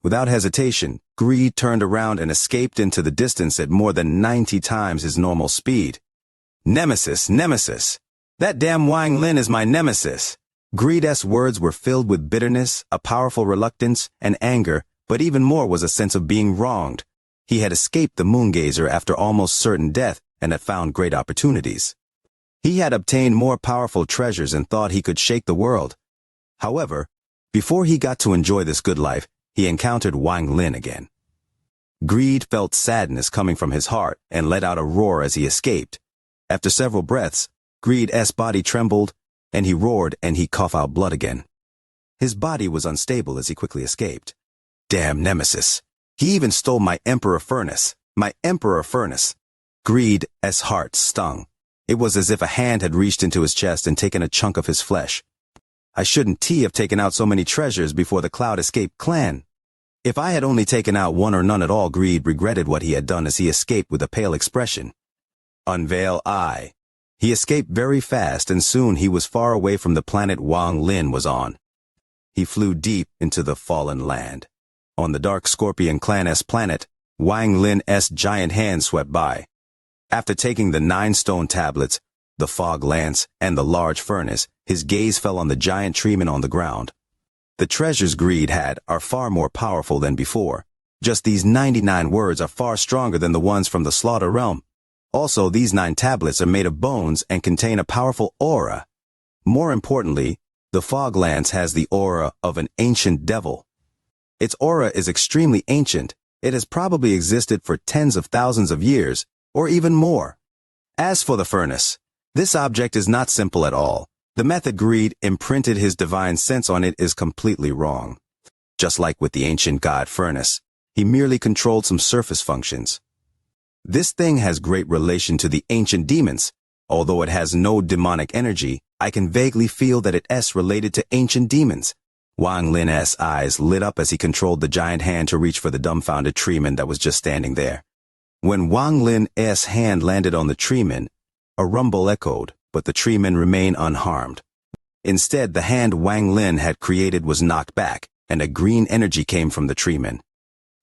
Without hesitation, Greed turned around and escaped into the distance at more than 90 times his normal speed. "Nemesis, nemesis! That damn Wang Lin is my nemesis!" Greed's words were filled with bitterness, a powerful reluctance, and anger, but even more was a sense of being wronged. He had escaped the Moongazer after almost certain death and had found great opportunities. He had obtained more powerful treasures and thought he could shake the world. However, before he got to enjoy this good life, he encountered Wang Lin again. Greed felt sadness coming from his heart and let out a roar as he escaped. After several breaths, Greed's body trembled, and he roared and he coughed out blood again. His body was unstable as he quickly escaped. Damn nemesis. He even stole my Emperor Furnace. My Emperor Furnace. Greed's heart stung. It was as if a hand had reached into his chest and taken a chunk of his flesh. I shouldn't have taken out so many treasures before the Cloud Escape clan. If I had only taken out one or none at all, Greed regretted what he had done as he escaped with a pale expression. Unveil eye. He escaped very fast and soon he was far away from the planet Wang Lin was on. He flew deep into the fallen land. On the Dark Scorpion clan's planet, Wang Lin's giant hand swept by. After taking the 9 stone tablets, the fog lance, and the large furnace, his gaze fell on the giant treeman on the ground. The treasures Greed had are far more powerful than before. Just these 99 words are far stronger than the ones from the Slaughter Realm. Also, these 9 tablets are made of bones and contain a powerful aura. More importantly, the fog lance has the aura of an ancient devil. Its aura is extremely ancient. It has probably existed for tens of thousands of years, or even more. As for the furnace, this object is not simple at all. The method Greed imprinted his divine sense on it is completely wrong. Just like with the ancient god furnace, he merely controlled some surface functions. This thing has great relation to the ancient demons. Although it has no demonic energy, I can vaguely feel that it's related to ancient demons. Wang Lin's eyes lit up as he controlled the giant hand to reach for the dumbfounded treeman that was just standing there. When Wang Lin's hand landed on the treeman, a rumble echoed, but the treeman remained unharmed. Instead, the hand Wang Lin had created was knocked back, and a green energy came from the treeman.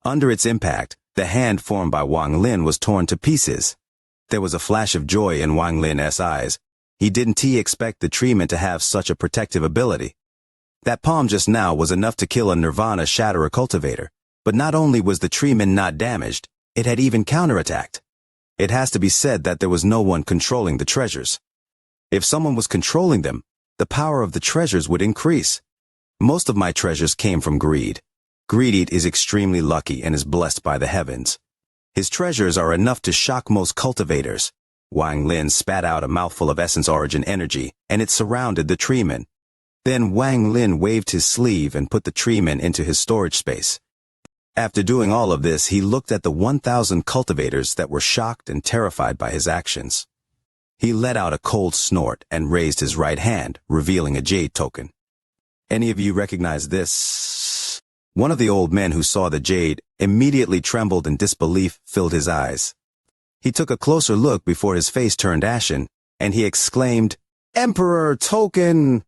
Under its impact, the hand formed by Wang Lin was torn to pieces. There was a flash of joy in Wang Lin's eyes. He didn't expect the treeman to have such a protective ability. That palm just now was enough to kill a Nirvana Shatterer cultivator, but not only was the treeman not damaged, it had even counterattacked. It has to be said that there was no one controlling the treasures. If someone was controlling them, the power of the treasures would increase. Most of my treasures came from Greed. Greed is extremely lucky and is blessed by the heavens. His treasures are enough to shock most cultivators. Wang Lin spat out a mouthful of essence origin energy, and it surrounded the treeman. Then Wang Lin waved his sleeve and put the treeman into his storage space. After doing all of this, he looked at the 1,000 cultivators that were shocked and terrified by his actions. He let out a cold snort and raised his right hand, revealing a jade token. Any of you recognize this? One of the old men who saw the jade immediately trembled and disbelief filled his eyes. He took a closer look before his face turned ashen, and he exclaimed, "Emperor token!"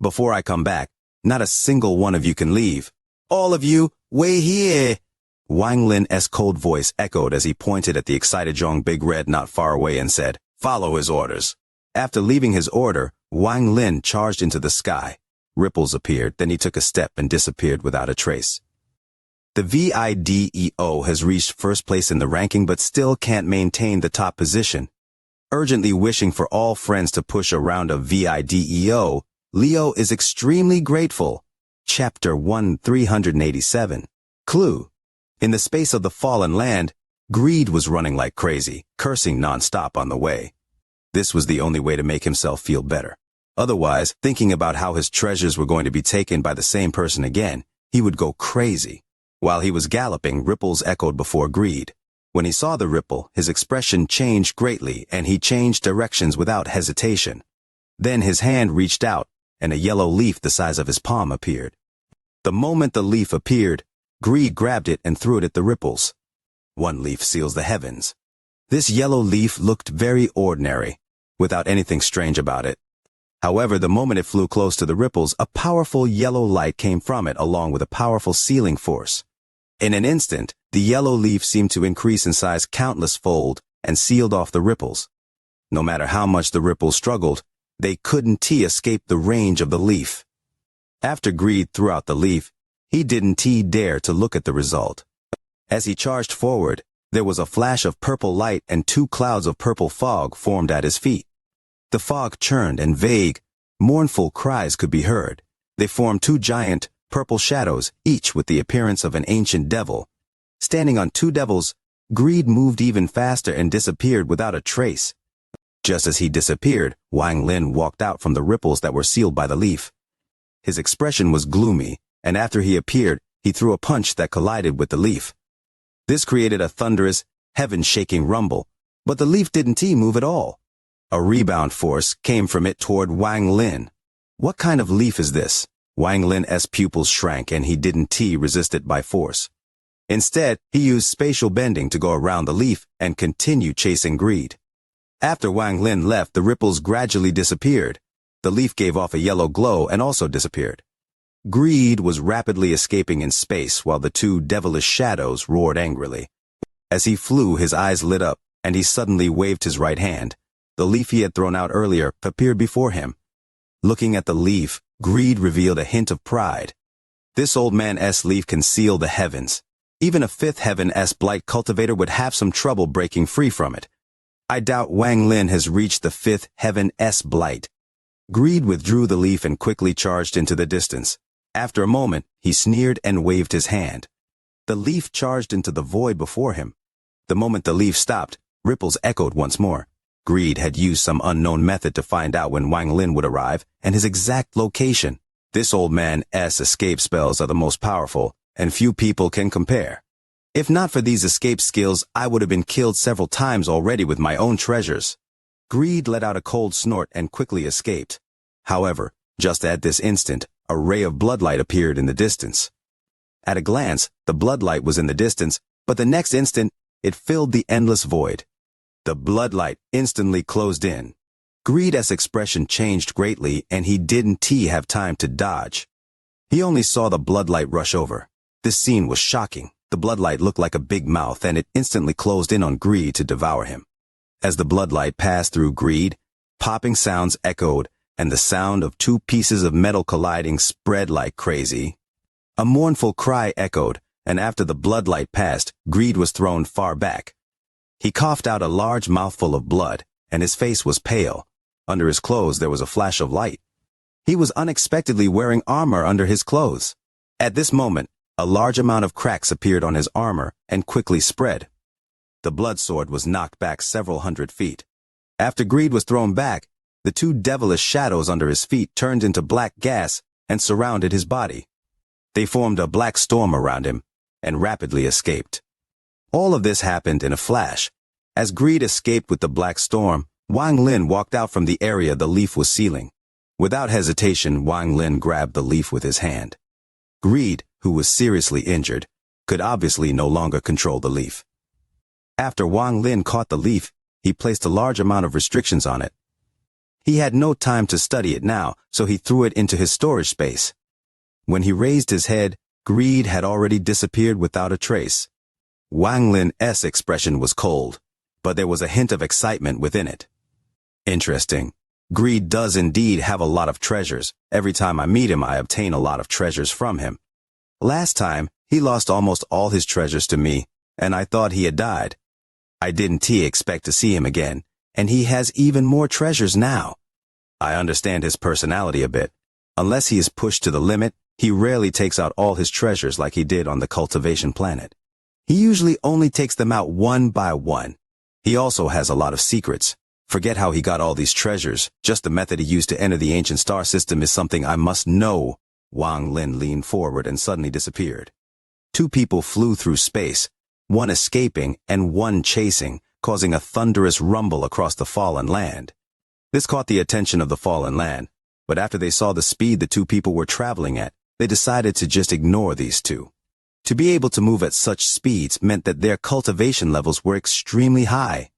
Before I come back, not a single one of you can leave. All of you, wait here! Wang Lin's cold voice echoed as he pointed at the excited Zhong Big Red not far away and said, "Follow his orders." After leaving his order, Wang Lin charged into the sky. Ripples appeared, then he took a step and disappeared without a trace. The VIDEO has reached first place in the ranking but still can't maintain the top position. Urgently wishing for all friends to push a round of VIDEO, Leo is extremely grateful. Chapter 1 387. Clue. In the space of the fallen land, Greed was running like crazy, cursing non-stop on the way. This was the only way to make himself feel better. Otherwise, thinking about how his treasures were going to be taken by the same person again, he would go crazy. While he was galloping, ripples echoed before Greed. When he saw the ripple, his expression changed greatly and he changed directions without hesitation. Then his hand reached out, and a yellow leaf the size of his palm appeared. The moment the leaf appeared, Greed grabbed it and threw it at the ripples. One leaf seals the heavens. This yellow leaf looked very ordinary, without anything strange about it. However, the moment it flew close to the ripples, a powerful yellow light came from it along with a powerful sealing force. In an instant, the yellow leaf seemed to increase in size countless fold and sealed off the ripples. No matter how much the ripples struggled, they couldn't escape the range of the leaf. After Greed threw out the leaf, he didn't dare to look at the result. As he charged forward, there was a flash of purple light and 2 clouds of purple fog formed at his feet. The fog churned and vague, mournful cries could be heard. They formed 2 giant, purple shadows, each with the appearance of an ancient devil. Standing on 2 devils, Greed moved even faster and disappeared without a trace. Just as he disappeared, Wang Lin walked out from the ripples that were sealed by the leaf. His expression was gloomy, and after he appeared, he threw a punch that collided with the leaf. This created a thunderous, heaven-shaking rumble, but the leaf didn't move at all. A rebound force came from it toward Wang Lin. What kind of leaf is this? Wang Lin's pupils shrank and he didn't resist it by force. Instead, he used spatial bending to go around the leaf and continue chasing Greed. After Wang Lin left, the ripples gradually disappeared. The leaf gave off a yellow glow and also disappeared. Greed was rapidly escaping in space while the 2 devilish shadows roared angrily. As he flew, his eyes lit up, and he suddenly waved his right hand. The leaf he had thrown out earlier appeared before him. Looking at the leaf, Greed revealed a hint of pride. This old man's leaf can seal the heavens. Even a 5th heaven-s blight cultivator would have some trouble breaking free from it. I doubt Wang Lin has reached the 5th heaven-s blight. Greed withdrew the leaf and quickly charged into the distance. After a moment, he sneered and waved his hand. The leaf charged into the void before him. The moment the leaf stopped, ripples echoed once more. Greed had used some unknown method to find out when Wang Lin would arrive and his exact location. This old man's escape spells are the most powerful, and few people can compare. If not for these escape skills, I would have been killed several times already with my own treasures. Greed let out a cold snort and quickly escaped. However, just at this instant, a ray of bloodlight appeared in the distance. At a glance, the bloodlight was in the distance, but the next instant, it filled the endless void. The bloodlight instantly closed in. Greed's expression changed greatly, and he didn't have time to dodge. He only saw the bloodlight rush over. This scene was shocking. The bloodlight looked like a big mouth, and it instantly closed in on Greed to devour him. As the bloodlight passed through Greed, popping sounds echoed, and the sound of 2 pieces of metal colliding spread like crazy. A mournful cry echoed, and after the bloodlight passed, Greed was thrown far back. He coughed out a large mouthful of blood, and his face was pale. Under his clothes there was a flash of light. He was unexpectedly wearing armor under his clothes. At this moment, a large amount of cracks appeared on his armor and quickly spread. The blood sword was knocked back several hundred feet. After Greed was thrown back, the 2 devilish shadows under his feet turned into black gas and surrounded his body. They formed a black storm around him and rapidly escaped. All of this happened in a flash. As Greed escaped with the black storm, Wang Lin walked out from the area the leaf was sealing. Without hesitation, Wang Lin grabbed the leaf with his hand. Greed, who was seriously injured, could obviously no longer control the leaf. After Wang Lin caught the leaf, he placed a large amount of restrictions on it. He had no time to study it now, so he threw it into his storage space. When he raised his head, Greed had already disappeared without a trace. Wang Lin's expression was cold, but there was a hint of excitement within it. Interesting. Greed does indeed have a lot of treasures. Every time I meet him, I obtain a lot of treasures from him. Last time, he lost almost all his treasures to me, and I thought he had died. I didn't expect to see him again, and he has even more treasures now. I understand his personality a bit. Unless he is pushed to the limit, he rarely takes out all his treasures like he did on the cultivation planet. He usually only takes them out one by one. He also has a lot of secrets. Forget how he got all these treasures. Just the method he used to enter the ancient star system is something I must know. Wang Lin leaned forward and suddenly disappeared. 2 people flew through space, one escaping and one chasing, causing a thunderous rumble across the fallen land. This caught the attention of the fallen land, but after they saw the speed the 2 people were traveling at, They decided to just ignore these two. To be able to move at such speeds meant that their cultivation levels were extremely high.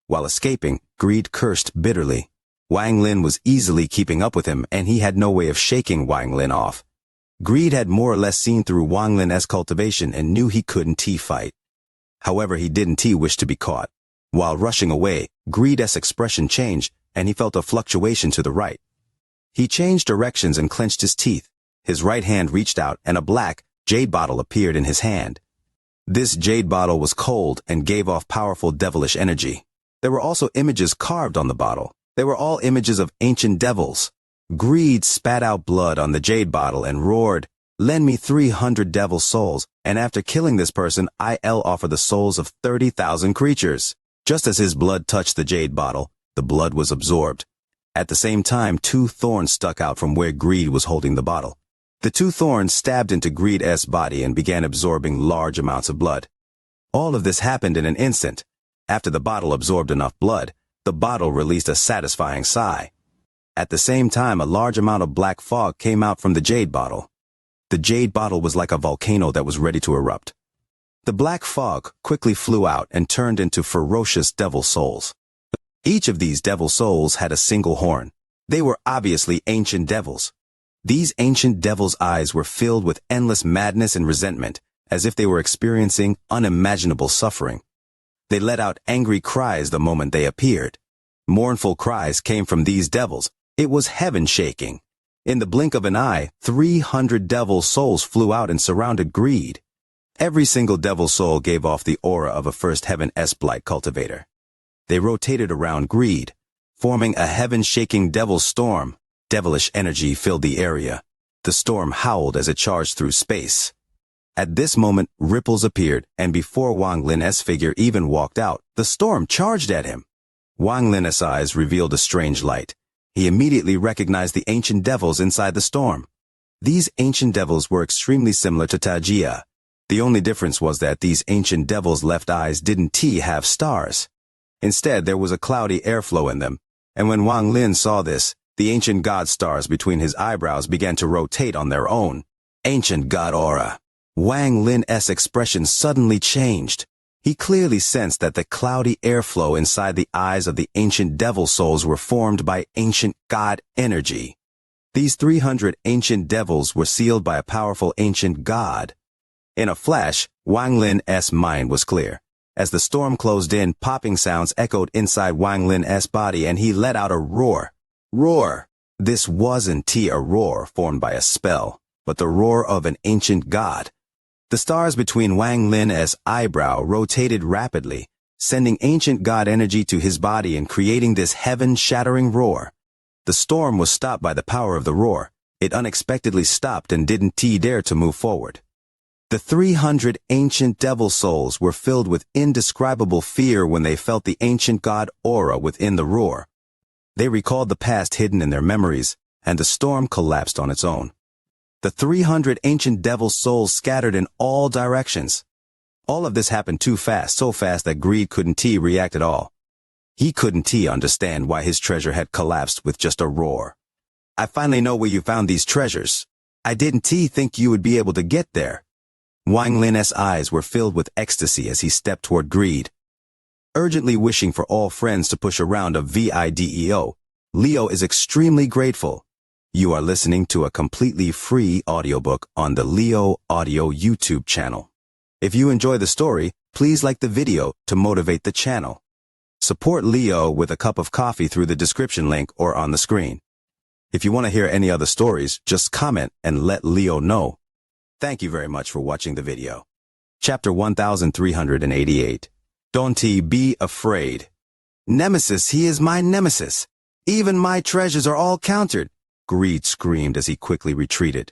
While escaping, Greed cursed bitterly. Wang Lin was easily keeping up with him, and he had no way of shaking Wang Lin off. Greed had more or less seen through Wang Lin's cultivation and knew he couldn't fight. However, he didn't wish to be caught. While rushing away, Greed's expression changed, and he felt a fluctuation to the right. He changed directions and clenched his teeth. His right hand reached out, and a black jade bottle appeared in his hand. This jade bottle was cold and gave off powerful devilish energy. There were also images carved on the bottle. They were all images of ancient devils. Greed spat out blood on the jade bottle and roared, "Lend me 300 devil souls, and after killing this person, I'll offer the souls of 30,000 creatures." Just as his blood touched the jade bottle, the blood was absorbed. At the same time, two thorns stuck out from where Greed was holding the bottle. The two thorns stabbed into Greed's body and began absorbing large amounts of blood. All of this happened in an instant. After the bottle absorbed enough blood, the bottle released a satisfying sigh. At the same time, a large amount of black fog came out from the jade bottle. The jade bottle was like a volcano that was ready to erupt. The black fog quickly flew out and turned into ferocious devil souls. Each of these devil souls had a single horn. They were obviously ancient devils. These ancient devils' eyes were filled with endless madness and resentment, as if they were experiencing unimaginable suffering. They let out angry cries the moment they appeared. Mournful cries came from these devils. It was heaven-shaking. In the blink of an eye, 300 devil souls flew out and surrounded Greed. Every single devil soul gave off the aura of a first heaven-esque blight cultivator. They rotated around Greed, forming a heaven-shaking devil storm. Devilish energy filled the area. The storm howled as it charged through space. At this moment, ripples appeared, and before Wang Lin's figure even walked out, the storm charged at him. Wang Lin's eyes revealed a strange light. He immediately recognized the ancient devils inside the storm. These ancient devils were extremely similar to Xianxia. The only difference was that these ancient devils' left eyes didn't have stars. Instead, there was a cloudy airflow in them, and when Wang Lin saw this, the ancient god stars between his eyebrows began to rotate on their own. Ancient god aura. Wang Lin's expression suddenly changed. He clearly sensed that the cloudy airflow inside the eyes of the ancient devil souls were formed by ancient god energy. These 300 ancient devils were sealed by a powerful ancient god. In a flash, Wang Lin's mind was clear. As the storm closed in, popping sounds echoed inside Wang Lin's body, and he let out a roar. Roar! This wasn't a roar formed by a spell, but the roar of an ancient god. The stars between Wang Lin's eyebrow rotated rapidly, sending ancient god energy to his body and creating this heaven-shattering roar. The storm was stopped by the power of the roar. It unexpectedly stopped and didn't dare to move forward. The 300 ancient devil souls were filled with indescribable fear when they felt the ancient god aura within the roar. They recalled the past hidden in their memories, and the storm collapsed on its own. The 300 ancient devil souls scattered in all directions. All of this happened too fast, so fast that Greed couldn't react at all. He couldn't understand why his treasure had collapsed with just a roar. "I finally know where you found these treasures. I didn't think you would be able to get there." Wang Lin's eyes were filled with ecstasy as he stepped toward Greed. Urgently wishing for all friends to push around a video, Leo is extremely grateful. You are listening to a completely free audiobook on the Leo Audio YouTube channel. If you enjoy the story, please like the video to motivate the channel. Support Leo with a cup of coffee through the description link or on the screen. If you want to hear any other stories, just comment and let Leo know. Thank you very much for watching the video. Chapter 1388. Don't be afraid. Nemesis, he is my nemesis. Even my treasures are all countered. Greed screamed as he quickly retreated.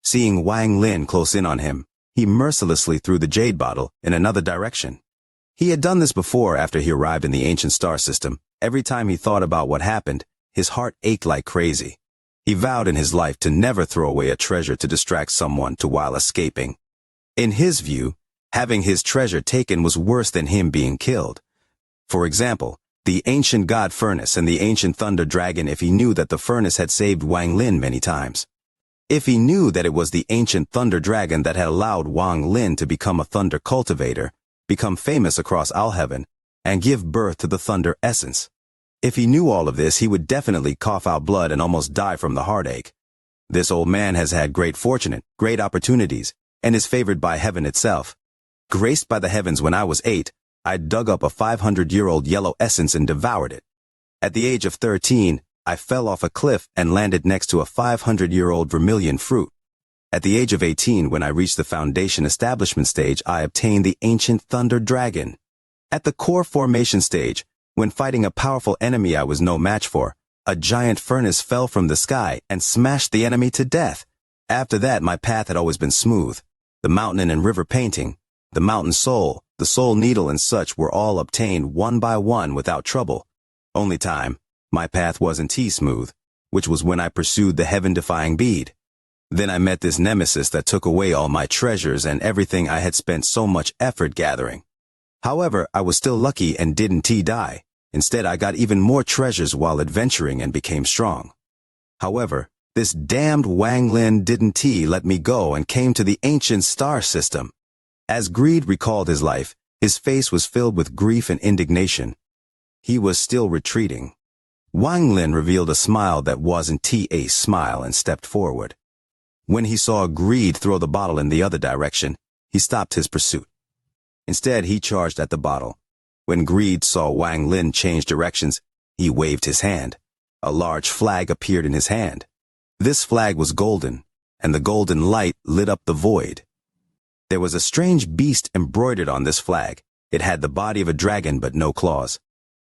Seeing Wang Lin close in on him, he mercilessly threw the jade bottle in another direction. He had done this before after he arrived in the ancient star system. Every time he thought about what happened, his heart ached like crazy. He vowed in his life to never throw away a treasure to distract someone while escaping. In his view, having his treasure taken was worse than him being killed. For example, the ancient god furnace and the ancient thunder dragon if he knew that the furnace had saved Wang Lin many times. If he knew that it was the ancient thunder dragon that had allowed Wang Lin to become a thunder cultivator, become famous across Alheaven, and give birth to the thunder essence. If he knew all of this, he would definitely cough out blood and almost die from the heartache. This old man has had great fortune, great opportunities, and is favored by heaven itself. Graced by the heavens when I was 8, I dug up a 500-year-old yellow essence and devoured it. At the age of 13, I fell off a cliff and landed next to a 500-year-old vermilion fruit. At the age of 18, when I reached the foundation establishment stage, I obtained the ancient thunder dragon. At the core formation stage, when fighting a powerful enemy I was no match for, a giant furnace fell from the sky and smashed the enemy to death. After that, my path had always been smooth. The mountain and river painting, the mountain soul, the soul needle and such were all obtained one by one without trouble. Only time, my path wasn't smooth, which was when I pursued the heaven-defying bead. Then I met this nemesis that took away all my treasures and everything I had spent so much effort gathering. However, I was still lucky and didn't die. Instead, I got even more treasures while adventuring and became strong. However, this damned Wang Lin didn't let me go and came to the ancient star system. As greed recalled his life, his face was filled with grief and indignation. He was still retreating. Wang Lin revealed a smile that wasn't a smile and stepped forward. When he saw greed throw the bottle in the other direction, he stopped his pursuit. Instead, he charged at the bottle. When greed saw Wang Lin change directions, he waved his hand. A large flag appeared in his hand. This flag was golden, and the golden light lit up the void. There was a strange beast embroidered on this flag. It had the body of a dragon but no claws.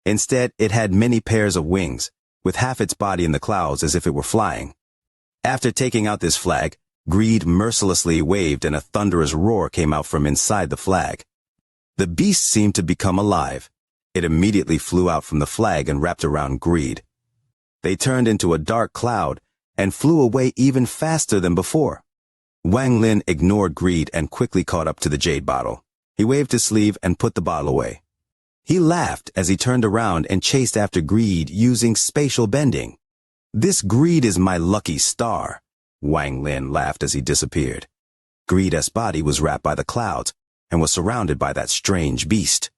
Instead, it had many pairs of wings, with half its body in the clouds as if it were flying. After taking out this flag, greed mercilessly waved and a thunderous roar came out from inside the flag. The beast seemed to become alive. It immediately flew out from the flag and wrapped around greed. They turned into a dark cloud and flew away even faster than before. Wang Lin ignored greed and quickly caught up to the jade bottle. He waved his sleeve and put the bottle away. He laughed as he turned around and chased after greed using spatial bending. "This greed is my lucky star," Wang Lin laughed as he disappeared. Greed's body was wrapped by the clouds and was surrounded by that strange beast.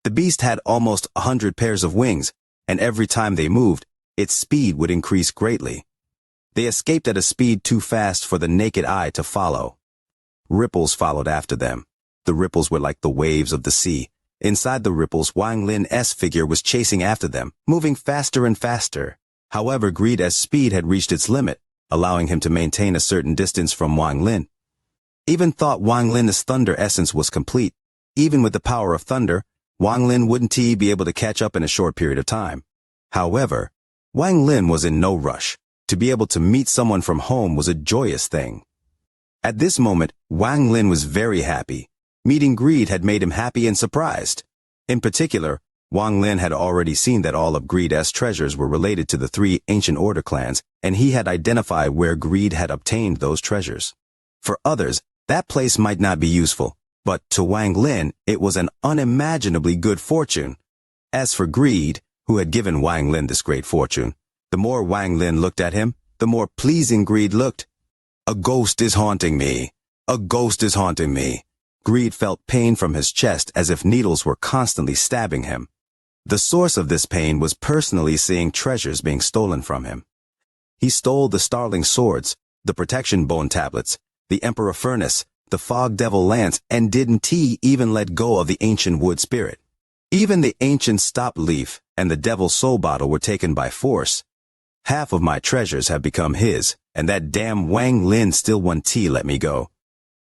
The beast had almost 100 pairs of wings, and every time they moved, its speed would increase greatly. They escaped at a speed too fast for the naked eye to follow. Ripples followed after them. The ripples were like the waves of the sea. Inside the ripples, Wang Lin's figure was chasing after them, moving faster and faster. However, Greed's speed had reached its limit, allowing him to maintain a certain distance from Wang Lin. Even thought Wang Lin's thunder essence was complete. Even with the power of thunder, Wang Lin wouldn't be able to catch up in a short period of time. However, Wang Lin was in no rush. To be able to meet someone from home was a joyous thing. At this moment, Wang Lin was very happy. Meeting Greed had made him happy and surprised. In particular, Wang Lin had already seen that all of Greed's treasures were related to the 3 ancient order clans, and he had identified where Greed had obtained those treasures. For others, that place might not be useful, but to Wang Lin, it was an unimaginably good fortune. As for Greed, who had given Wang Lin this great fortune, the more Wang Lin looked at him, the more pleasing Greed looked. "A ghost is haunting me. A ghost is haunting me." Greed felt pain from his chest as if needles were constantly stabbing him. The source of this pain was personally seeing treasures being stolen from him. He stole the Starling Swords, the Protection Bone Tablets, the Emperor Furnace, the Fog Devil Lance, and didn't even let go of the Ancient Wood Spirit. Even the Ancient Stop Leaf and the Devil's Soul Bottle were taken by force. Half of my treasures have become his, and that damn Wang Lin still won't let me go.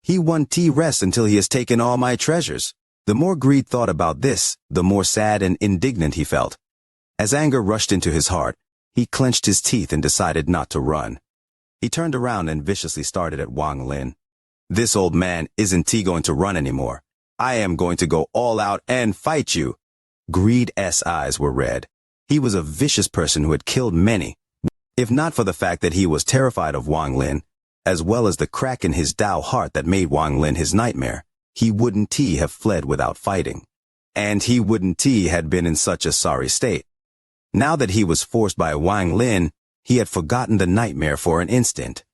He won't rest until he has taken all my treasures. The more Greed thought about this, the more sad and indignant he felt. As anger rushed into his heart, he clenched his teeth and decided not to run. He turned around and viciously started at Wang Lin. "This old man isn't going to run anymore. I am going to go all out and fight you." Greed's eyes were red. He was a vicious person who had killed many. If not for the fact that he was terrified of Wang Lin, as well as the crack in his Tao heart that made Wang Lin his nightmare, he wouldn't have fled without fighting. And he wouldn't had been in such a sorry state. Now that he was forced by Wang Lin, he had forgotten the nightmare for an instant.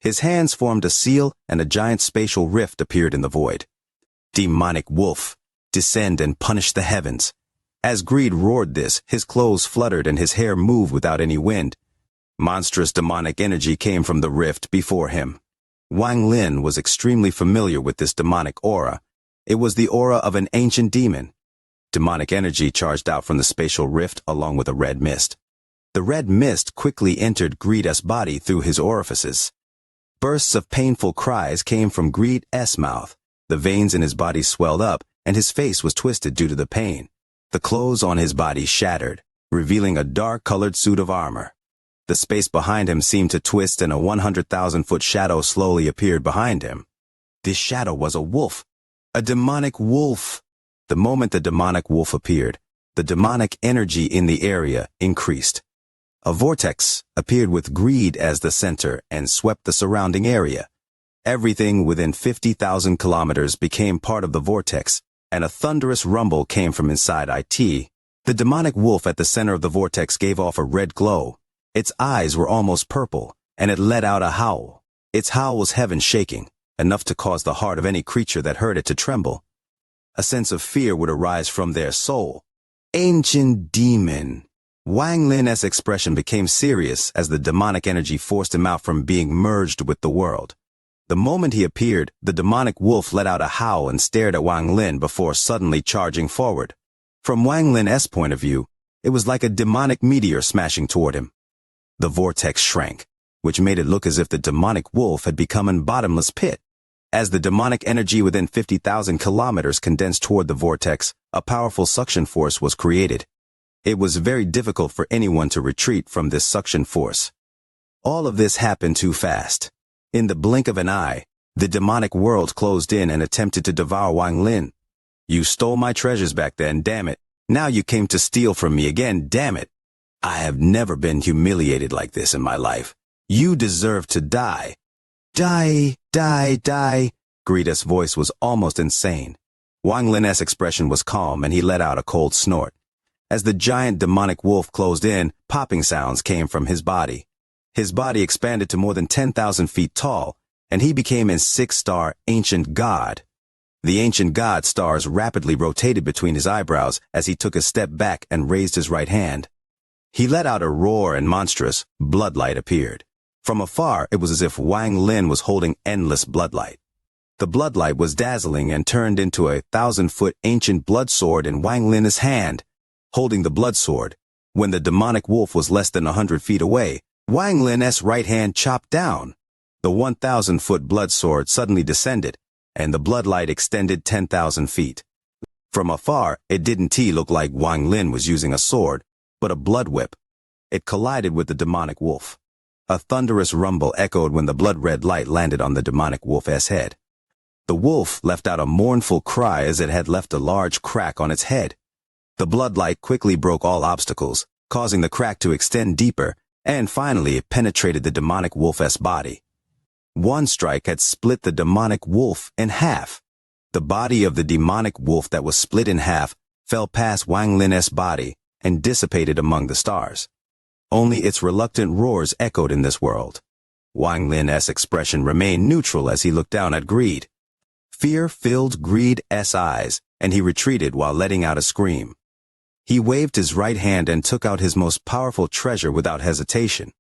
His hands formed a seal and a giant spatial rift appeared in the void. Demonic wolf, descend and punish the heavens. As greed roared this, his clothes fluttered and his hair moved without any wind. Monstrous demonic energy came from the rift before him. Wang Lin was extremely familiar with this demonic aura. It was the aura of an ancient demon. Demonic energy charged out from the spatial rift along with a red mist. The red mist quickly entered Greed's body through his orifices. Bursts of painful cries came from Greed's mouth. The veins in his body swelled up, and his face was twisted due to the pain. The clothes on his body shattered, revealing a dark-colored suit of armor. The space behind him seemed to twist and a 100,000-foot shadow slowly appeared behind him. This shadow was a wolf. A demonic wolf. The moment the demonic wolf appeared, the demonic energy in the area increased. A vortex appeared with Greed as the center and swept the surrounding area. Everything within 50,000 kilometers became part of the vortex, and a thunderous rumble came from inside it. The demonic wolf at the center of the vortex gave off a red glow. Its eyes were almost purple, and it let out a howl. Its howl was heaven shaking, enough to cause the heart of any creature that heard it to tremble. A sense of fear would arise from their soul. Ancient demon. Wang Lin's expression became serious as the demonic energy forced him out from being merged with the world. The moment he appeared, the demonic wolf let out a howl and stared at Wang Lin before suddenly charging forward. From Wang Lin's point of view, it was like a demonic meteor smashing toward him. The vortex shrank, which made it look as if the demonic wolf had become a bottomless pit. As the demonic energy within 50,000 kilometers condensed toward the vortex, a powerful suction force was created. It was very difficult for anyone to retreat from this suction force. All of this happened too fast. In the blink of an eye, the demonic world closed in and attempted to devour Wang Lin. You stole my treasures back then, damn it. Now you came to steal from me again, damn it. I have never been humiliated like this in my life. You deserve to die. Die, die, die. Greed's voice was almost insane. Wang Lin's expression was calm and he let out a cold snort. As the giant demonic wolf closed in, popping sounds came from his body. His body expanded to more than 10,000 feet tall, and he became a 6-star ancient god. The ancient god stars rapidly rotated between his eyebrows as he took a step back and raised his right hand. He let out a roar and monstrous bloodlight appeared. From afar, it was as if Wang Lin was holding endless bloodlight. The bloodlight was dazzling and turned into a 1,000-foot ancient blood sword in Wang Lin's hand. Holding the blood sword, when the demonic wolf was less than 100 feet away, Wang Lin's right hand chopped down. The 1,000-foot blood sword suddenly descended, and the bloodlight extended 10,000 feet. From afar, it didn't look like Wang Lin was using a sword, but a blood whip. It collided with the demonic wolf. A thunderous rumble echoed when the blood-red light landed on the demonic wolf's head. The wolf let out a mournful cry as it had left a large crack on its head. The bloodlight quickly broke all obstacles, causing the crack to extend deeper, and finally it penetrated the demonic wolf's body. One strike had split the demonic wolf in half. The body of the demonic wolf that was split in half fell past Wang Lin's body and dissipated among the stars. Only its reluctant roars echoed in this world. Wang Lin's expression remained neutral as he looked down at Greed. Fear filled Greed's eyes, and he retreated while letting out a scream. He waved his right hand and took out his most powerful treasure without hesitation.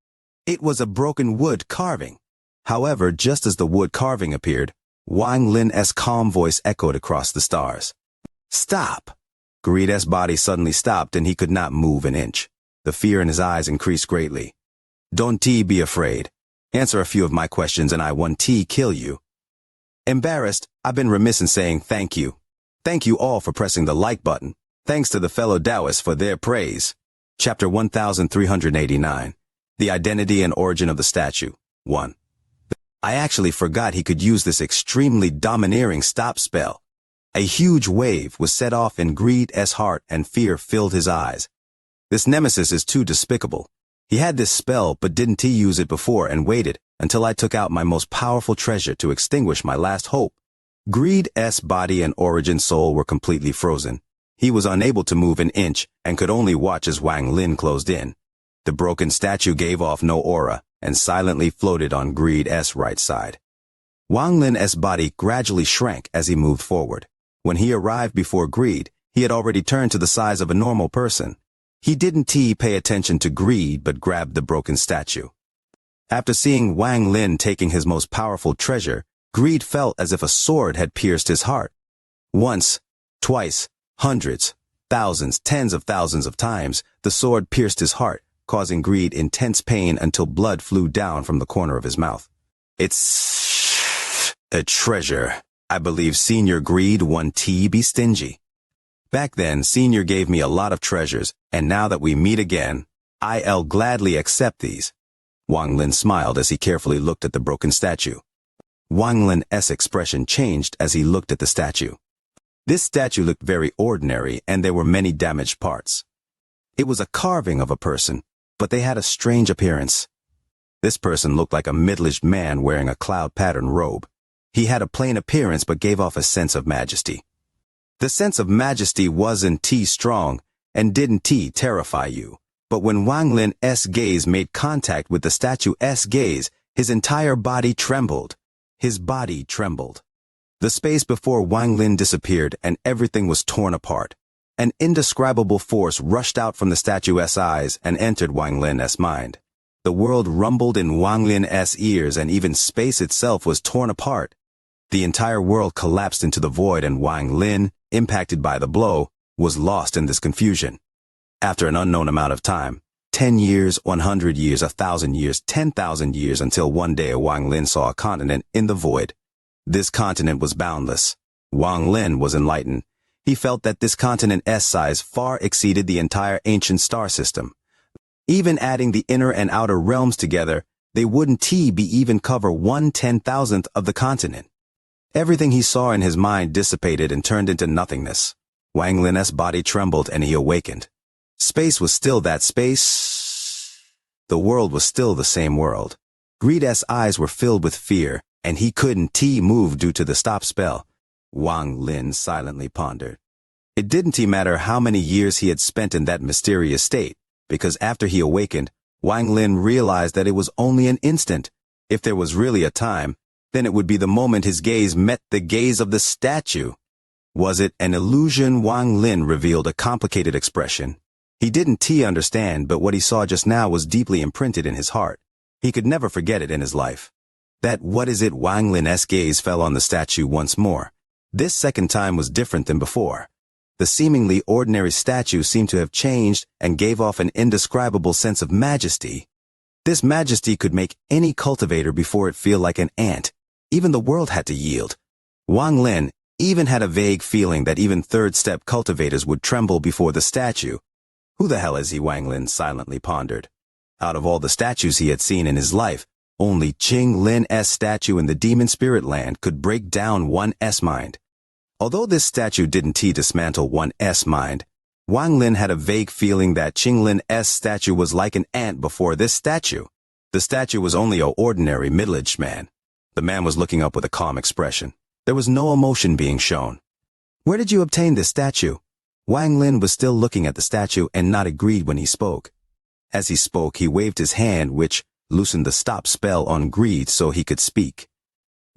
It was a broken wood carving. However, just as the wood carving appeared, Wang Lin's calm voice echoed across the stars. Stop! Greed's body suddenly stopped and he could not move an inch. The fear in his eyes increased greatly. Don't be afraid. Answer a few of my questions and I won't kill you. Embarrassed, I've been remiss in saying thank you. Thank you all for pressing the like button. Thanks to the fellow Taoists for their praise. Chapter 1389. The Identity and Origin of the Statue. 1. I actually forgot he could use this extremely domineering stop spell. A huge wave was set off in Greed's heart and fear filled his eyes. This nemesis is too despicable. He had this spell but didn't use it before and waited until I took out my most powerful treasure to extinguish my last hope. Greed's body and origin soul were completely frozen. He was unable to move an inch and could only watch as Wang Lin closed in. The broken statue gave off no aura, and silently floated on Greed's right side. Wang Lin's body gradually shrank as he moved forward. When he arrived before Greed, he had already turned to the size of a normal person. He didn't pay attention to Greed but grabbed the broken statue. After seeing Wang Lin taking his most powerful treasure, Greed felt as if a sword had pierced his heart. Once, twice, hundreds, thousands, tens of thousands of times, the sword pierced his heart, causing Greed intense pain until blood flew down from the corner of his mouth. It's a treasure. I believe Senior Greed won't be stingy. Back then, Senior gave me a lot of treasures, and now that we meet again, I'll gladly accept these. Wang Lin smiled as he carefully looked at the broken statue. Wang Lin's expression changed as he looked at the statue. This statue looked very ordinary, and there were many damaged parts. It was a carving of a person, but they had a strange appearance. This person looked like a middle-aged man wearing a cloud-pattern robe. He had a plain appearance but gave off a sense of majesty. The sense of majesty wasn't strong and didn't terrify you, but when Wang Lin's gaze made contact with the statue's gaze, his entire body trembled. His body trembled. The space before Wang Lin disappeared and everything was torn apart. An indescribable force rushed out from the statue's eyes and entered Wang Lin's mind. The world rumbled in Wang Lin's ears and even space itself was torn apart. The entire world collapsed into the void and Wang Lin, impacted by the blow, was lost in this confusion. After an unknown amount of time, 10 years, 100 years, 1,000 years, 10,000 years, until one day Wang Lin saw a continent in the void. This continent was boundless. Wang Lin was enlightened. He felt that this continent's size far exceeded the entire ancient star system. Even adding the inner and outer realms together, they wouldn't be even cover 1/10,000th of the continent. Everything he saw in his mind dissipated and turned into nothingness. Wang Lin's body trembled and he awakened. Space was still that space. The world was still the same world. Greed's eyes were filled with fear, and he couldn't move due to the stop spell. Wang Lin silently pondered. It didn't matter how many years he had spent in that mysterious state, because after he awakened, Wang Lin realized that it was only an instant. If there was really a time, then it would be the moment his gaze met the gaze of the statue. Was it an illusion? Wang Lin revealed a complicated expression. He didn't understand, but what he saw just now was deeply imprinted in his heart. He could never forget it in his life. That what is it? Wang Lin's gaze fell on the statue once more. This second time was different than before. The seemingly ordinary statue seemed to have changed and gave off an indescribable sense of majesty. This majesty could make any cultivator before it feel like an ant. Even the world had to yield. Wang Lin even had a vague feeling that even third-step cultivators would tremble before the statue. Who the hell is he? Wang Lin silently pondered. Out of all the statues he had seen in his life, only Qing Lin's statue in the demon spirit land could break down one's mind. Although this statue didn't dismantle one's mind, Wang Lin had a vague feeling that Qing Lin's statue was like an ant before this statue. The statue was only an ordinary middle-aged man. The man was looking up with a calm expression. There was no emotion being shown. Where did you obtain this statue? Wang Lin was still looking at the statue and not agreed when he spoke. As he spoke, he waved his hand, which loosened the stop spell on Greed so he could speak.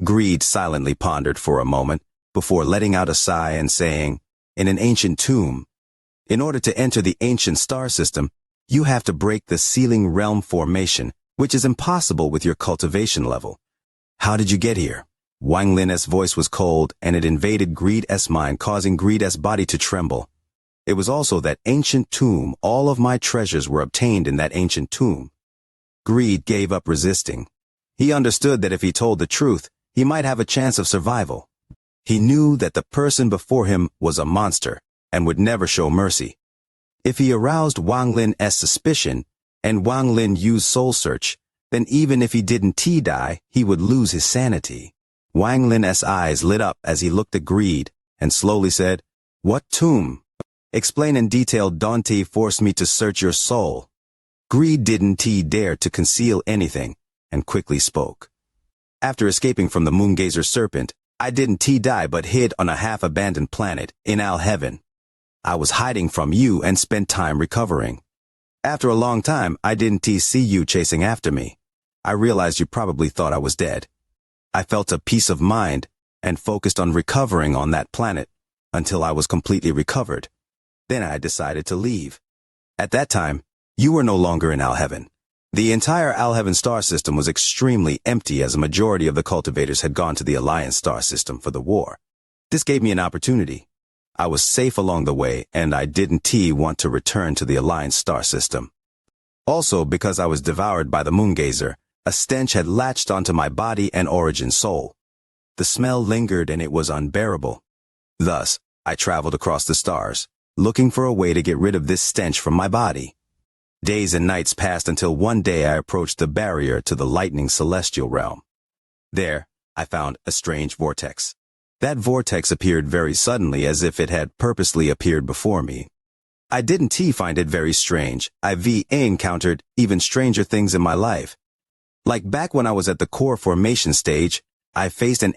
Greed silently pondered for a moment before letting out a sigh and saying, "In an ancient tomb. In order to enter the ancient star system, you have to break the ceiling realm formation, which is impossible with your cultivation level. How did you get here?" Wang Lin's voice was cold, and it invaded Greed's mind, causing Greed's body to tremble. It was also that ancient tomb. All of my treasures were obtained in that ancient tomb. Greed gave up resisting. He understood that if he told the truth, he might have a chance of survival. He knew that the person before him was a monster and would never show mercy. If he aroused Wang Lin's suspicion, and Wang Lin used soul search, then even if he didn't die, he would lose his sanity. Wang Lin's eyes lit up as he looked at Greed and slowly said, "What tomb? Explain in detail. Don't force me to search your soul." Greed didn't dare to conceal anything and quickly spoke. "After escaping from the Moongazer Serpent, I didn't die but hid on a half-abandoned planet in Al Heaven. I was hiding from you and spent time recovering. After a long time, I didn't see you chasing after me. I realized you probably thought I was dead. I felt a peace of mind and focused on recovering on that planet until I was completely recovered. Then I decided to leave. At that time, you were no longer in Alheaven. The entire Alheaven star system was extremely empty as a majority of the cultivators had gone to the Alliance star system for the war. This gave me an opportunity. I was safe along the way, and I didn't want to return to the Alliance star system. Also, because I was devoured by the Moongazer, a stench had latched onto my body and origin soul. The smell lingered and it was unbearable. Thus, I traveled across the stars, looking for a way to get rid of this stench from my body. Days and nights passed until one day I approached the barrier to the lightning celestial realm. There, I found a strange vortex. That vortex appeared very suddenly as if it had purposely appeared before me. I didn't find it very strange. I've encountered even stranger things in my life. Like back when I was at the core formation stage, I faced an